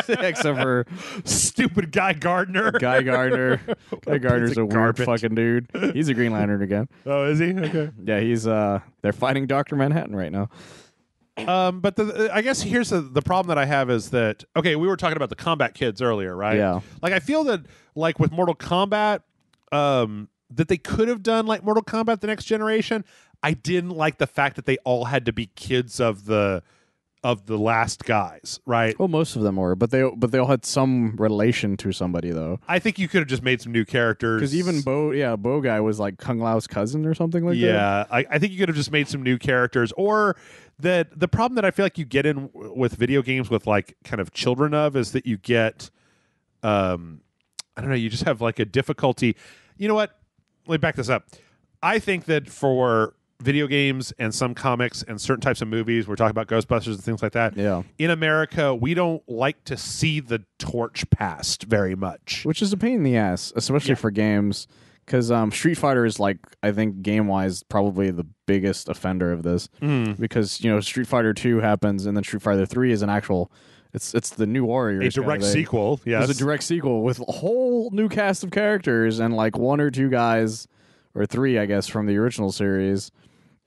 Except for... Stupid Guy Gardner. Guy Gardner's a weird fucking dude. He's a Green Lantern again. Oh, is he? Okay. Yeah, he's... They're fighting Dr. Manhattan right now. But I guess here's the problem that I have is that, okay, we were talking about the combat kids earlier, right? Yeah. I feel that with Mortal Kombat, that they could have done like Mortal Kombat the Next Generation. I didn't like the fact that they all had to be kids of the of the last guys, right? Well, most of them were, but they all had some relation to somebody though. I think you could have just made some new characters. Because even Bo guy was like Kung Lao's cousin or something like that. Yeah, I think you could have just made some new characters, or that the problem that I feel like you get in with video games with like kind of children of is that you get, I don't know, you just have like a difficulty. You know what? Let me back this up. I think that for video games and some comics and certain types of movies, we're talking about Ghostbusters and things like that. Yeah. In America, we don't like to see the torch passed very much. Which is a pain in the ass, especially for games. Because Street Fighter is like, I think game-wise, probably the biggest offender of this. Because, you know, Street Fighter 2 happens and then Street Fighter 3 is an actual... It's the New Warriors. A direct sequel, yes. It's a direct sequel with a whole new cast of characters and like one or two guys, or three, I guess, from the original series.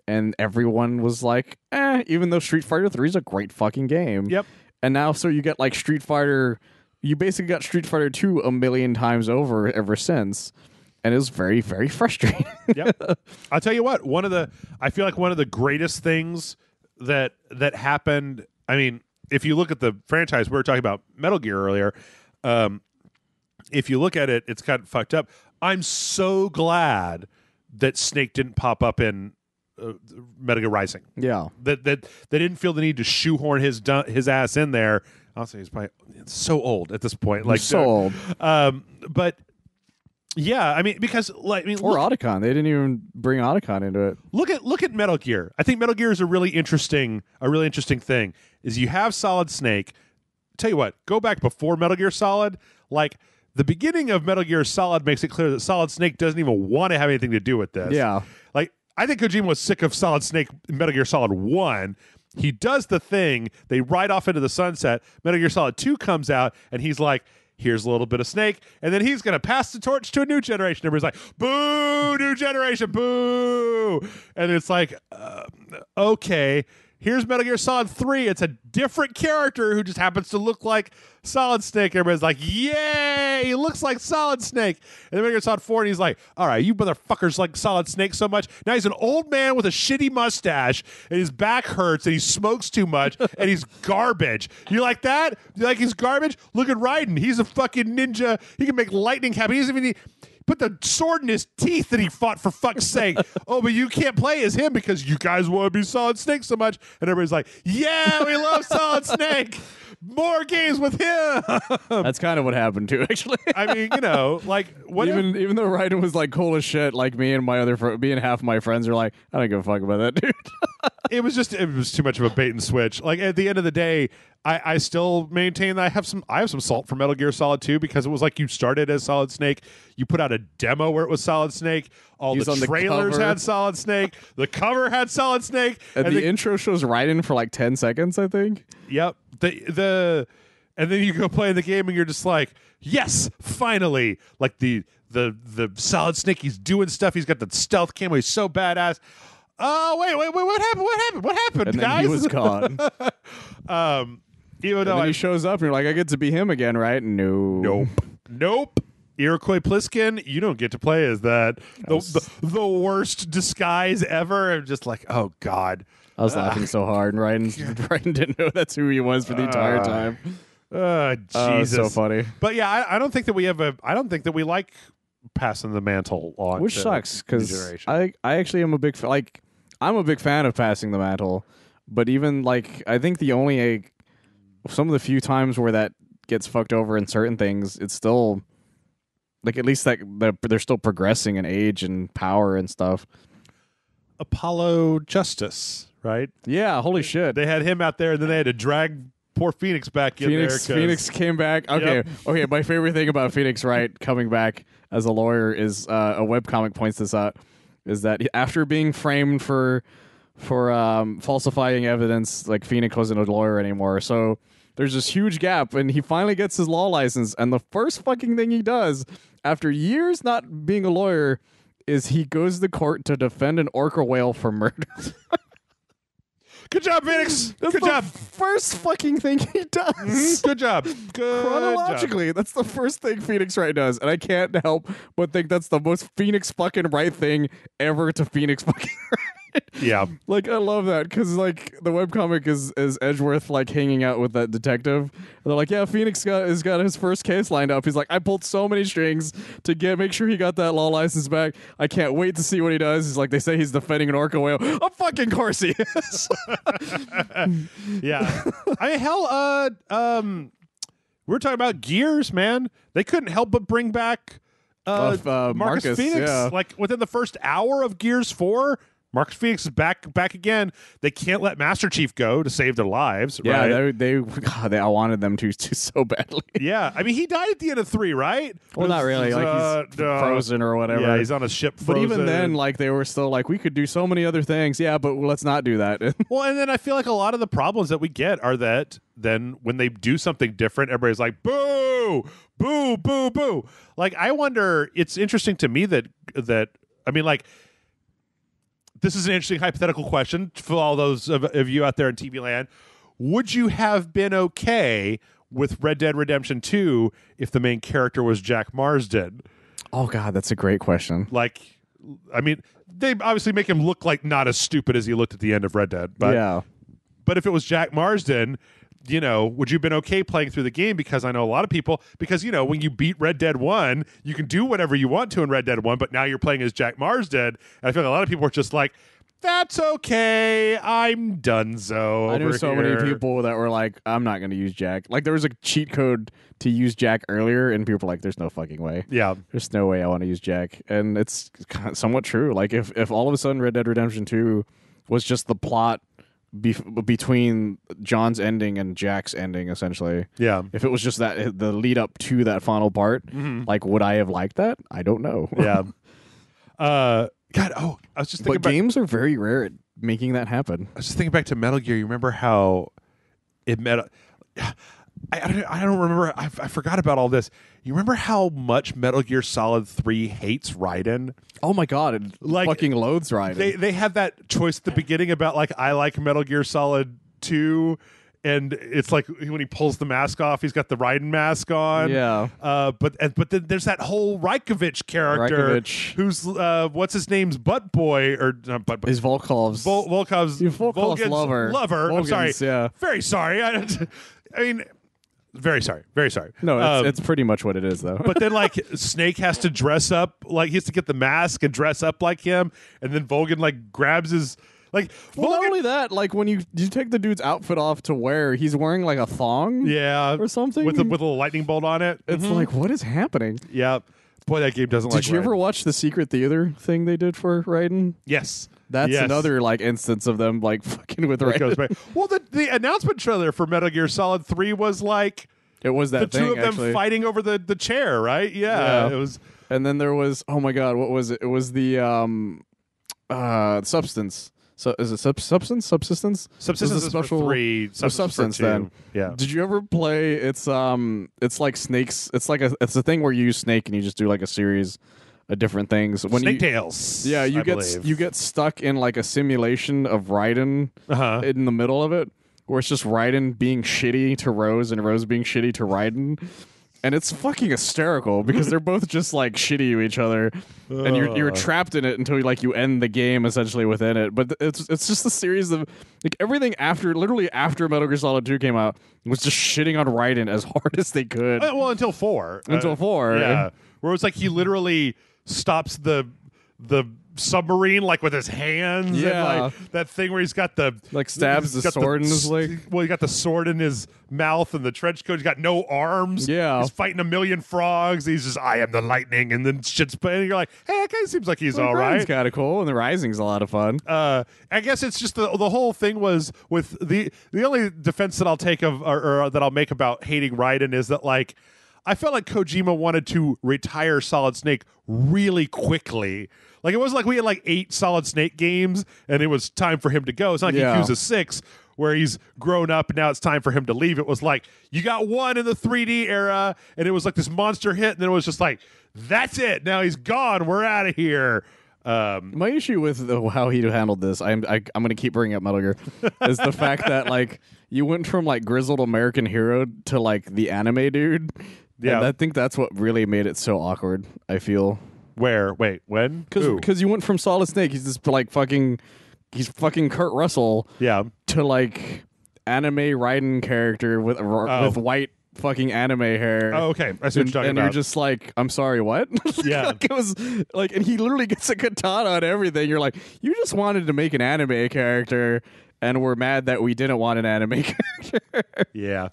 And everyone was like, even though Street Fighter 3 is a great fucking game. Yep. And now, so you get like Street Fighter, you basically got Street Fighter 2 a million times over ever since. And it was very, very frustrating. Yep. I'll tell you what, I feel like one of the greatest things that happened, I mean, if you look at the franchise, we were talking about Metal Gear earlier. If you look at it, it's kind of fucked up. I'm so glad that Snake didn't pop up in Metal Gear Rising. Yeah. That they didn't feel the need to shoehorn his ass in there. I'll say he's probably so old at this point. Like so old. But yeah, I mean, because like, or Otacon, they didn't even bring Otacon into it. Look at Metal Gear. I think Metal Gear is a really interesting thing. Is you have Solid Snake. Tell you what, go back before Metal Gear Solid. Like the beginning of Metal Gear Solid makes it clear that Solid Snake doesn't even want to have anything to do with this. Yeah, like I think Kojima was sick of Solid Snake in Metal Gear Solid 1. He does the thing. They ride off into the sunset. Metal Gear Solid 2 comes out, and he's like, here's a little bit of Snake, and then he's going to pass the torch to a new generation. Everybody's like, boo, new generation, boo. And it's like, okay, here's Metal Gear Solid 3. It's a different character who just happens to look like Solid Snake. Everybody's like, yay, he looks like Solid Snake. And then Metal Gear Solid 4, and he's like, all right, you motherfuckers like Solid Snake so much. Now he's an old man with a shitty mustache, and his back hurts, and he smokes too much, and he's garbage. You like that? You like he's garbage? Look at Raiden. He's a fucking ninja. He can make lightning happen. He doesn't even need... Put the sword in his teeth that he fought, for fuck's sake. Oh, but you can't play as him because you guys want to be Solid Snake so much. And everybody's like, yeah, we love Solid Snake. More games with him. That's kind of what happened too, actually. I mean, you know, like even though Raiden was like cool as shit, like me and half my friends are like, I don't give a fuck about that dude. it was too much of a bait and switch. Like at the end of the day, I still maintain that I have some salt for Metal Gear Solid 2 because it was like you started as Solid Snake, you put out a demo where it was Solid Snake, all the trailers had Solid Snake, the cover had Solid Snake, and the intro shows Raiden for like 10 seconds, I think. Yep. And then you go play the game and you're just like, yes, finally. Like the Solid Snake, he's doing stuff, he's got the stealth camo, he's so badass. Oh, wait, what happened, and guys? Then he was gone. Even though he shows up and you're like, I get to be him again, right? Nope. Iroquois Pliskin, you don't get to play as that. The worst disguise ever. I'm just like, oh, God. I was laughing so hard, and Raiden didn't know that's who he was for the entire time. Jesus. So funny. But yeah, I don't think that we like passing the mantle on. Which sucks, because I actually am a big I'm a big fan of passing the mantle, but even like I think the only some of the few times where that gets fucked over in certain things, it's still like at least they're still progressing in age and power and stuff. Apollo Justice, right? Yeah, holy shit. They had him out there, and then they had to drag poor Phoenix back in there. Phoenix came back. Okay, okay. My favorite thing about Phoenix, right, coming back as a lawyer is a webcomic points this out, is that after being framed for falsifying evidence, like Phoenix wasn't a lawyer anymore. So there's this huge gap, and he finally gets his law license, and the first fucking thing he does after years not being a lawyer is he goes to court to defend an orca whale for murder. Good job, Phoenix. Good job. First fucking thing he does. Mm-hmm. Good job. Good Chronologically, job. That's the first thing Phoenix Wright does, and I can't help but think that's the most Phoenix fucking Wright thing ever to Phoenix fucking Wright. Yeah. Like, I love that because, like, the webcomic is Edgeworth, like, hanging out with that detective. And they're like, yeah, Phoenix has got his first case lined up. He's like, I pulled so many strings to make sure he got that law license back. I can't wait to see what he does. He's like, they say he's defending an orca whale. Of fucking course he is. Yeah. I mean, hell, we're talking about Gears, man. They couldn't help but bring back Marcus Phoenix. Yeah. Like, within the first hour of Gears 4, Marcus Phoenix is back again. They can't let Master Chief go to save their lives. Yeah, right? I wanted them to so badly. Yeah, I mean, he died at the end of 3, right? Well, not really. Like, he's frozen or whatever. Yeah, he's on a ship frozen. But even then, like, they were still like, we could do so many other things. Yeah, but let's not do that. Well, and then I feel like a lot of the problems that we get are that then when they do something different, everybody's like, boo, boo, boo, boo. Like, I wonder, it's interesting to me that I mean, like, this is an interesting hypothetical question for all those of you out there in TV land. Would you have been okay with Red Dead Redemption 2 if the main character was Jack Marsden? Oh, God, that's a great question. Like, I mean, they obviously make him look like not as stupid as he looked at the end of Red Dead. But, yeah. But if it was Jack Marsden, you know, would you have been okay playing through the game? Because I know a lot of people, because, you know, when you beat Red Dead 1, you can do whatever you want to in Red Dead 1, but now you're playing as Jack Marsden. And I feel like a lot of people are just like, that's okay, I'm donezo. I knew so many people that were like, I'm not going to use Jack. Like, there was a cheat code to use Jack earlier, and people were like, there's no fucking way. Yeah. There's no way I want to use Jack. And it's somewhat true. Like, if all of a sudden Red Dead Redemption 2 was just the plot between John's ending and Jack's ending, essentially. Yeah. If it was just that the lead up to that final part, like, would I have liked that? I don't know. Yeah. God, I was just thinking. But games are very rare at making that happen. I was just thinking back to Metal Gear. You remember how it I don't remember. I forgot about all this. You remember how much Metal Gear Solid 3 hates Raiden? Oh my God, it fucking loathes Raiden. They have that choice at the beginning about, like, I like Metal Gear Solid 2, and it's like when he pulls the mask off, he's got the Raiden mask on. Yeah. But then there's that whole Raikovich character who's what's his name's butt boy or not butt boy. His Volkov's Volkov's lover. I'm Volgan's, sorry. Yeah. Very sorry. I mean, very sorry. Very sorry. No, it's pretty much what it is, though. But then, like, Snake has to dress up, like, he has to get the mask and dress up like him, and then Volgan, like, grabs his, like, well, not only that, like, when you take the dude's outfit off to wear, he's wearing, like, a thong, or something with a little lightning bolt on it. It's like, what is happening? Yeah, boy, that game doesn't. Did you ever watch the Secret Theater thing they did for Raiden? Yes. That's another, like, instance of them, like, fucking with Raiden. Well, the announcement trailer for Metal Gear Solid 3 was like, it was that the two of them fighting over the chair, right? Yeah, it was. And then there was, oh my God, what was it? It was the substance. So is it subsistence? Subsistence is special 3. Substance for 2. then. Yeah. Did you ever play? It's like Snakes. It's a thing where you use Snake and you just do like a series of different things. When Snake Tales. Yeah, you get stuck in like a simulation of Raiden in the middle of it, where it's just Raiden being shitty to Rose and Rose being shitty to Raiden. And it's fucking hysterical because they're both just like shitty to each other, and you're trapped in it until you end the game essentially within it. But it's just a series of like everything literally after Metal Gear Solid 2 came out was just shitting on Raiden as hard as they could. Well, until 4. Until 4, yeah, where it's like he literally stops the submarine like with his hands, and like that thing where he's got the stabs the sword in his leg. Well, he got the sword in his mouth and the trench coat. He's got no arms. Yeah, he's fighting a million frogs. He's just, I am the lightning, and then shit's and you're like, hey, that guy seems like he's all right. He's kind of cool, and the Rising's a lot of fun. I guess it's just the whole thing was with the only defense that I'll take or that I'll make about hating Raiden is that, like, I felt like Kojima wanted to retire Solid Snake really quickly. Like, it wasn't like we had like 8 Solid Snake games and it was time for him to go. It's not like Yakuza 6 where he's grown up and now it's time for him to leave. It was like, you got one in the 3D era and it was like this monster hit, and then it was just like, that's it. Now he's gone. We're out of here. My issue with how he handled this, I'm going to keep bringing up Metal Gear, is the fact that, like, you went from like grizzled American hero to like the anime dude. Yeah, and I think that's what really made it so awkward. I feel. Where? Wait, when? Because you went from Solid Snake, he's this like fucking he's fucking Kurt Russell Yeah. to like anime Raiden character with white fucking anime hair. Oh, okay. I see what you're talking and about. you're just like, I'm sorry, what? Yeah. Like, it was like, and he literally gets a katana and everything. You're like, you just wanted to make an anime character, and we're mad that we didn't want an anime character. Yeah.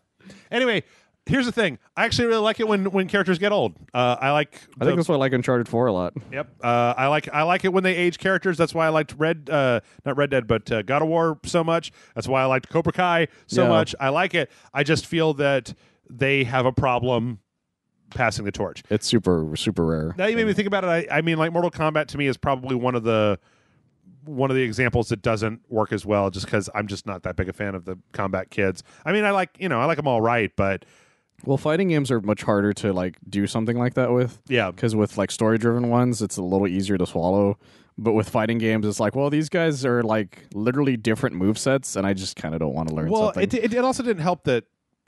Anyway, here's the thing. I actually really like it when characters get old. I think that's why I like Uncharted 4 a lot. Yep. I like it when they age characters. That's why I liked not Red Dead, but God of War so much. That's why I liked Cobra Kai so much. I like it. I just feel that they have a problem passing the torch. It's super, super rare. Now you made me think about it. I mean, like Mortal Kombat to me is probably one of the examples that doesn't work as well, just because I'm just not that big a fan of the combat kids. I mean, I like them all right, but well, fighting games are much harder to like do something like that with. Yeah, because with like story-driven ones, it's a little easier to swallow. But with fighting games, it's like, well, these guys are like literally different movesets, and I just kind of don't want to learn something. It also didn't help that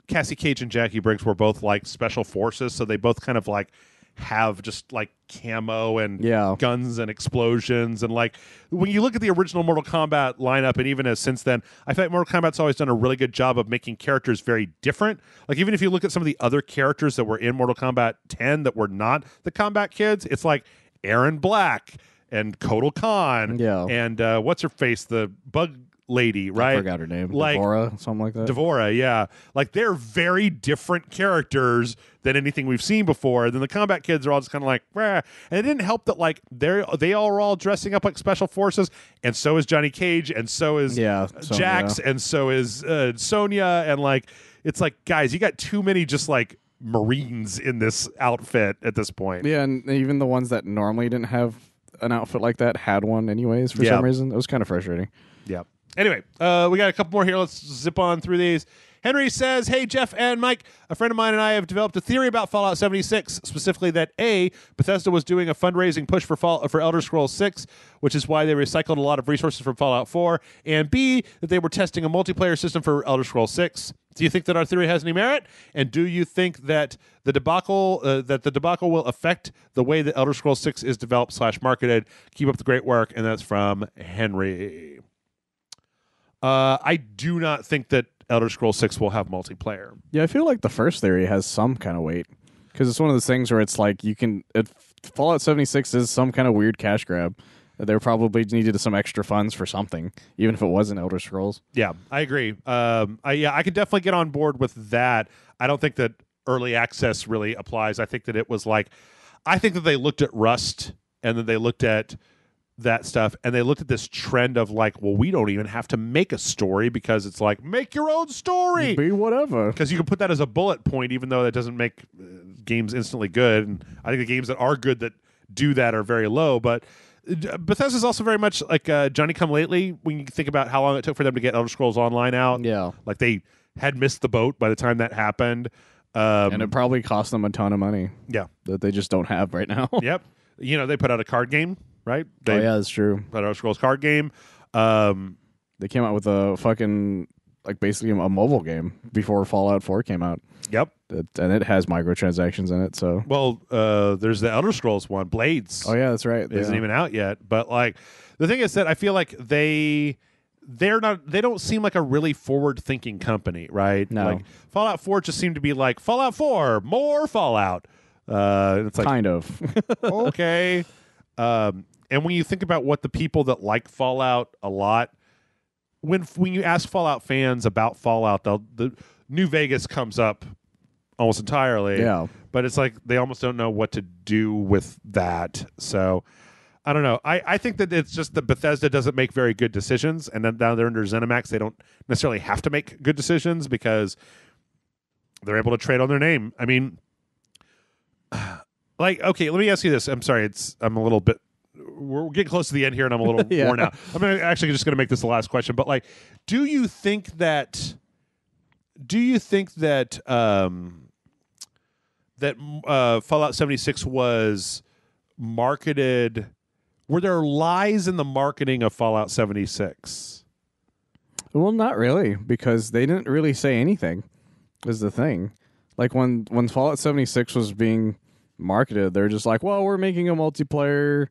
Cassie Cage and Jackie Briggs were both like special forces, so they both kind of like have just like camo and guns and explosions. And like when you look at the original Mortal Kombat lineup, and even as since then, I feel like Mortal Kombat's always done a really good job of making characters very different. Like even if you look at some of the other characters that were in Mortal Kombat 10 that were not the combat kids, it's like Aaron Black and Kotal Khan and what's her face, the bug lady, right? I forgot her name. Like Devora, something like that. Devora, yeah. Like they're very different characters than anything we've seen before. And then the combat kids are all just kind of like, rah. And it didn't help that like they all were all dressing up like special forces, and so is Johnny Cage, and so is Jax, and so is Sonya, and like it's like, guys, you got too many just like Marines in this outfit at this point. Yeah, and even the ones that normally didn't have an outfit like that had one anyways for some reason. It was kind of frustrating. Yeah. Anyway, we got a couple more here. Let's zip on through these. Henry says, hey, Jeff and Mike, a friend of mine and I have developed a theory about Fallout 76, specifically that A, Bethesda was doing a fundraising push for Elder Scrolls 6, which is why they recycled a lot of resources from Fallout 4, and B, that they were testing a multiplayer system for Elder Scrolls 6. Do you think that our theory has any merit? And do you think that the debacle will affect the way that Elder Scrolls 6 is developed / marketed? Keep up the great work. And that's from Henry. I do not think that Elder Scrolls 6 will have multiplayer. Yeah, I feel like the first theory has some kind of weight, because it's one of those things where it's like Fallout 76 is some kind of weird cash grab. They probably needed some extra funds for something, even if it wasn't Elder Scrolls. Yeah, I agree. I could definitely get on board with that. I don't think that early access really applies. I think that it was like, I think that they looked at Rust, and then they looked at that stuff, and they looked at this trend of like, well, we don't even have to make a story, because it's like, make your own story, be whatever, because you can put that as a bullet point, even though that doesn't make games instantly good. And I think the games that are good that do that are very low. But Bethesda's also very much like Johnny Come Lately when you think about how long it took for them to get Elder Scrolls Online out. Yeah, like they had missed the boat by the time that happened, and it probably cost them a ton of money. Yeah, that they just don't have right now. Yep. They put out a card game. Right? That's true. Elder Scrolls card game. They came out with a fucking, like, basically a mobile game before Fallout 4 came out. Yep. And it has microtransactions in it, so. Well, there's the Elder Scrolls one, Blades. Oh, yeah, that's right. It isn't even out yet. But, like, the thing is that I feel like they don't seem like a really forward-thinking company, right? No. Like, Fallout 4 just seemed to be like, Fallout 4, more Fallout. It's like, kind of. Okay. And when you think about what the people that like Fallout a lot, when you ask Fallout fans about Fallout, the New Vegas comes up almost entirely. Yeah. But it's like they almost don't know what to do with that. So I don't know. I think that it's just that Bethesda doesn't make very good decisions, and then now they're under ZeniMax. They don't necessarily have to make good decisions because they're able to trade on their name. I mean, like, okay, let me ask you this. I'm sorry, I'm a little bit. We're getting close to the end here, and I'm a little worn out. I'm actually just going to make this the last question. But like, do you think that Fallout 76 was marketed? Were there lies in the marketing of Fallout 76? Well, not really, because they didn't really say anything. Is the thing. Like when Fallout 76 was being marketed, they're just like, well, we're making a multiplayer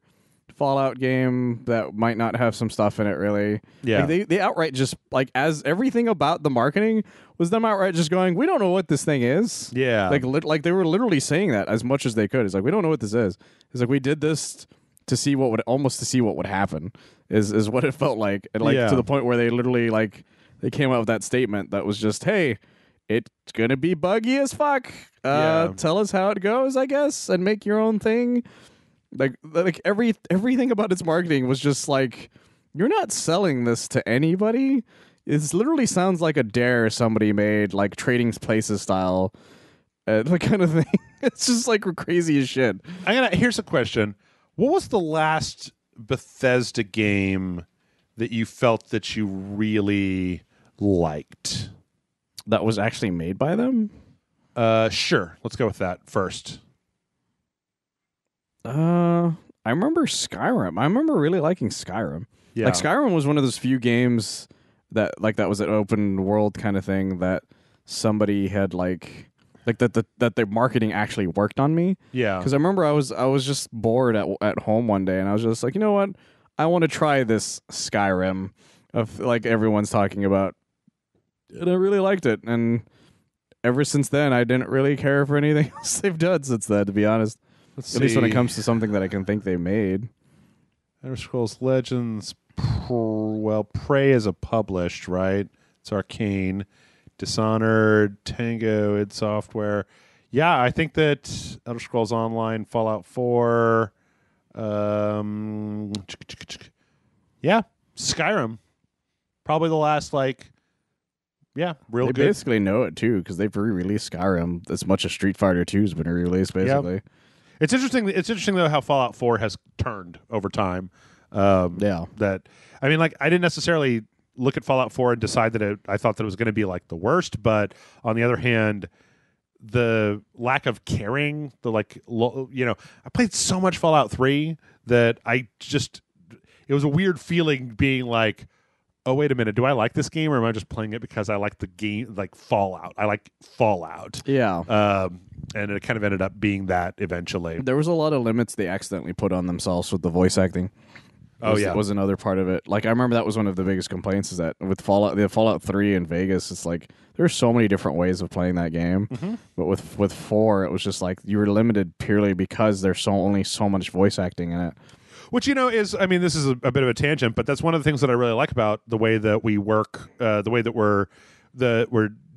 Fallout game that might not have some stuff in it, really. Yeah. Like they outright just, like, as everything about the marketing was them outright just going, we don't know what this thing is. Yeah. Like they were literally saying that as much as they could. It's like, we don't know what this is. It's like, we did this to see what would happen is what it felt like. And to the point where they literally, like, they came out with that statement that was just, hey, it's gonna be buggy as fuck. Tell us how it goes, I guess, and make your own thing. Like everything about its marketing was just like, you're not selling this to anybody. It literally sounds like a dare somebody made, like Trading Places style, like kind of thing. It's just like crazy as shit. Here's a question: what was the last Bethesda game that you felt that you really liked? That was actually made by them? Sure. Let's go with that first. I remember Skyrim. I remember really liking Skyrim. Yeah. Like, Skyrim was one of those few games that was an open world kind of thing that somebody had that their marketing actually worked on me. Yeah. Because I remember I was just bored at home one day, and I was just like, you know what? I want to try this Skyrim of, like, everyone's talking about. And I really liked it. And ever since then, I didn't really care for anything else they've done since then, to be honest. At least when it comes to something that I can think they made. Elder Scrolls Legends, Prey is a published, right? It's Arcane. Dishonored, Tango, id Software. Yeah, I think that Elder Scrolls Online, Fallout 4, Skyrim. Probably the last, real they good. They basically know it, too, because they've re-released Skyrim as much as Street Fighter 2's been re-released, basically. Yep. It's interesting, though, how Fallout 4 has turned over time. I didn't necessarily look at Fallout 4 and decide that I thought that it was going to be, like, the worst, but on the other hand, the lack of caring, I played so much Fallout 3 that it was a weird feeling being like, oh, wait a minute, do I like this game, or am I just playing it because I like the game, like Fallout? I like Fallout. Yeah. And it kind of ended up being that eventually. There was a lot of limits they accidentally put on themselves with the voice acting. Was another part of it. Like, I remember that was one of the biggest complaints, is that with Fallout 3 in Vegas, it's like there's so many different ways of playing that game. Mm-hmm. But with 4, it was just like you were limited purely because there's only so much voice acting in it. Which, this is a bit of a tangent, but that's one of the things that I really like about the way that we work, the way that we're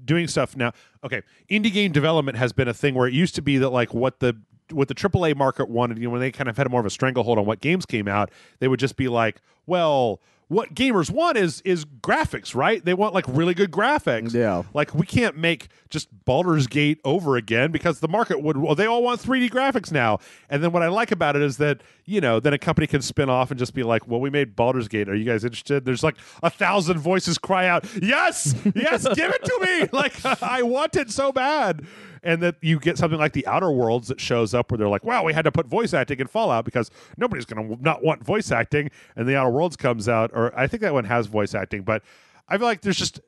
doing stuff now. Okay, indie game development has been a thing where it used to be that, like, what the AAA market wanted, when they kind of had more of a stranglehold on what games came out, they would just be like, well, what gamers want is graphics, right? They want, like, really good graphics. Yeah. Like, we can't make just Baldur's Gate over again because the market they all want 3D graphics now. And then what I like about it is that, then a company can spin off and just be like, well, we made Baldur's Gate. Are you guys interested? There's like 1,000 voices cry out, yes, yes, give it to me. Like, I want it so bad. And that you get something like the Outer Worlds that shows up where they're like, wow, we had to put voice acting in Fallout because nobody's going to not want voice acting. And the Outer Worlds comes out, or I think that one has voice acting. But I feel like there's just,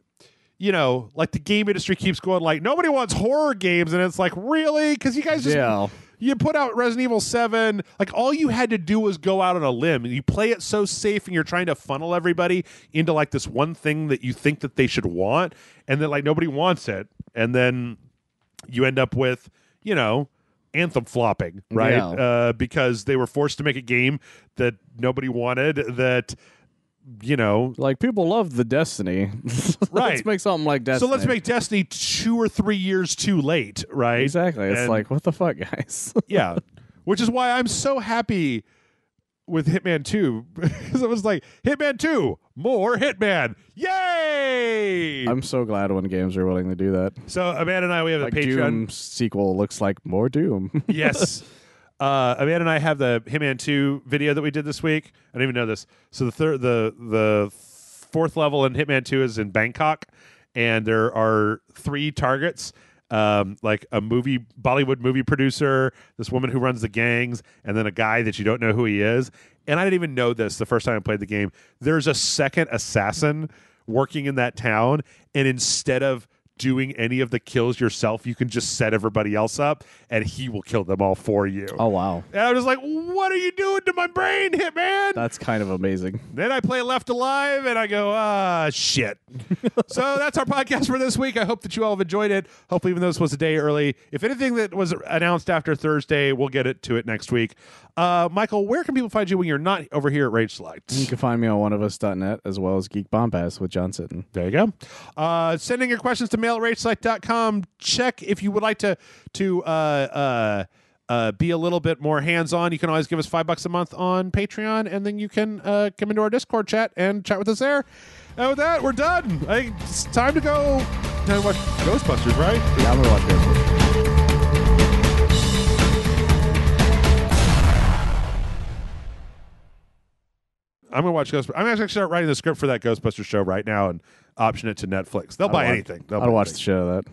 like the game industry keeps going like, nobody wants horror games. And it's like, really? Because you guys just, you put out Resident Evil 7. Like, all you had to do was go out on a limb. And you play it so safe, and you're trying to funnel everybody into, like, this one thing that you think that they should want. And then, like, nobody wants it. And then you end up with, Anthem flopping, right? Yeah. Because they were forced to make a game that nobody wanted, that, like, people love the Destiny. Right. Let's make something like Destiny. So let's make Destiny 2 or 3 years too late, right? Exactly. It's like, what the fuck, guys? Yeah. Which is why I'm so happy with Hitman 2, because it was like, Hitman 2, more Hitman. Yay! I'm so glad when games are willing to do that. So Amanda and I, we have like a Patreon. Doom sequel looks like more Doom. Yes. Amanda and I have the Hitman 2 video that we did this week. I didn't even know this. So the fourth level in Hitman 2 is in Bangkok, and there are 3 targets. Like a Bollywood movie producer, this woman who runs the gangs, and then a guy that you don't know who he is. And I didn't even know this the first time I played the game. There's a second assassin working in that town, and instead of doing any of the kills yourself. You can just set everybody else up, and he will kill them all for you. Oh, wow. And I was like, what are you doing to my brain, Hitman? That's kind of amazing. Then I play Left Alive, and I go, shit. So that's our podcast for this week. I hope that you all have enjoyed it. Hopefully, even though this was a day early, if anything that was announced after Thursday, we'll get to it next week. Michael, where can people find you when you're not over here at Rage Select? You can find me on oneofus.net as well as Geek Bombast with John Sitton. There you go. Sending your questions to mail@rageselect.com. Check if you would like to be a little bit more hands-on. You can always give us $5 a month on Patreon, and then you can come into our Discord chat and chat with us there. And with that, we're done. It's time to go watch Ghostbusters, right? Yeah, I'm going to watch Ghostbusters. I'm going to watch Ghostbusters. I'm actually start writing the script for that Ghostbusters show right now and option it to Netflix. They'll buy anything. I'll watch the show of that.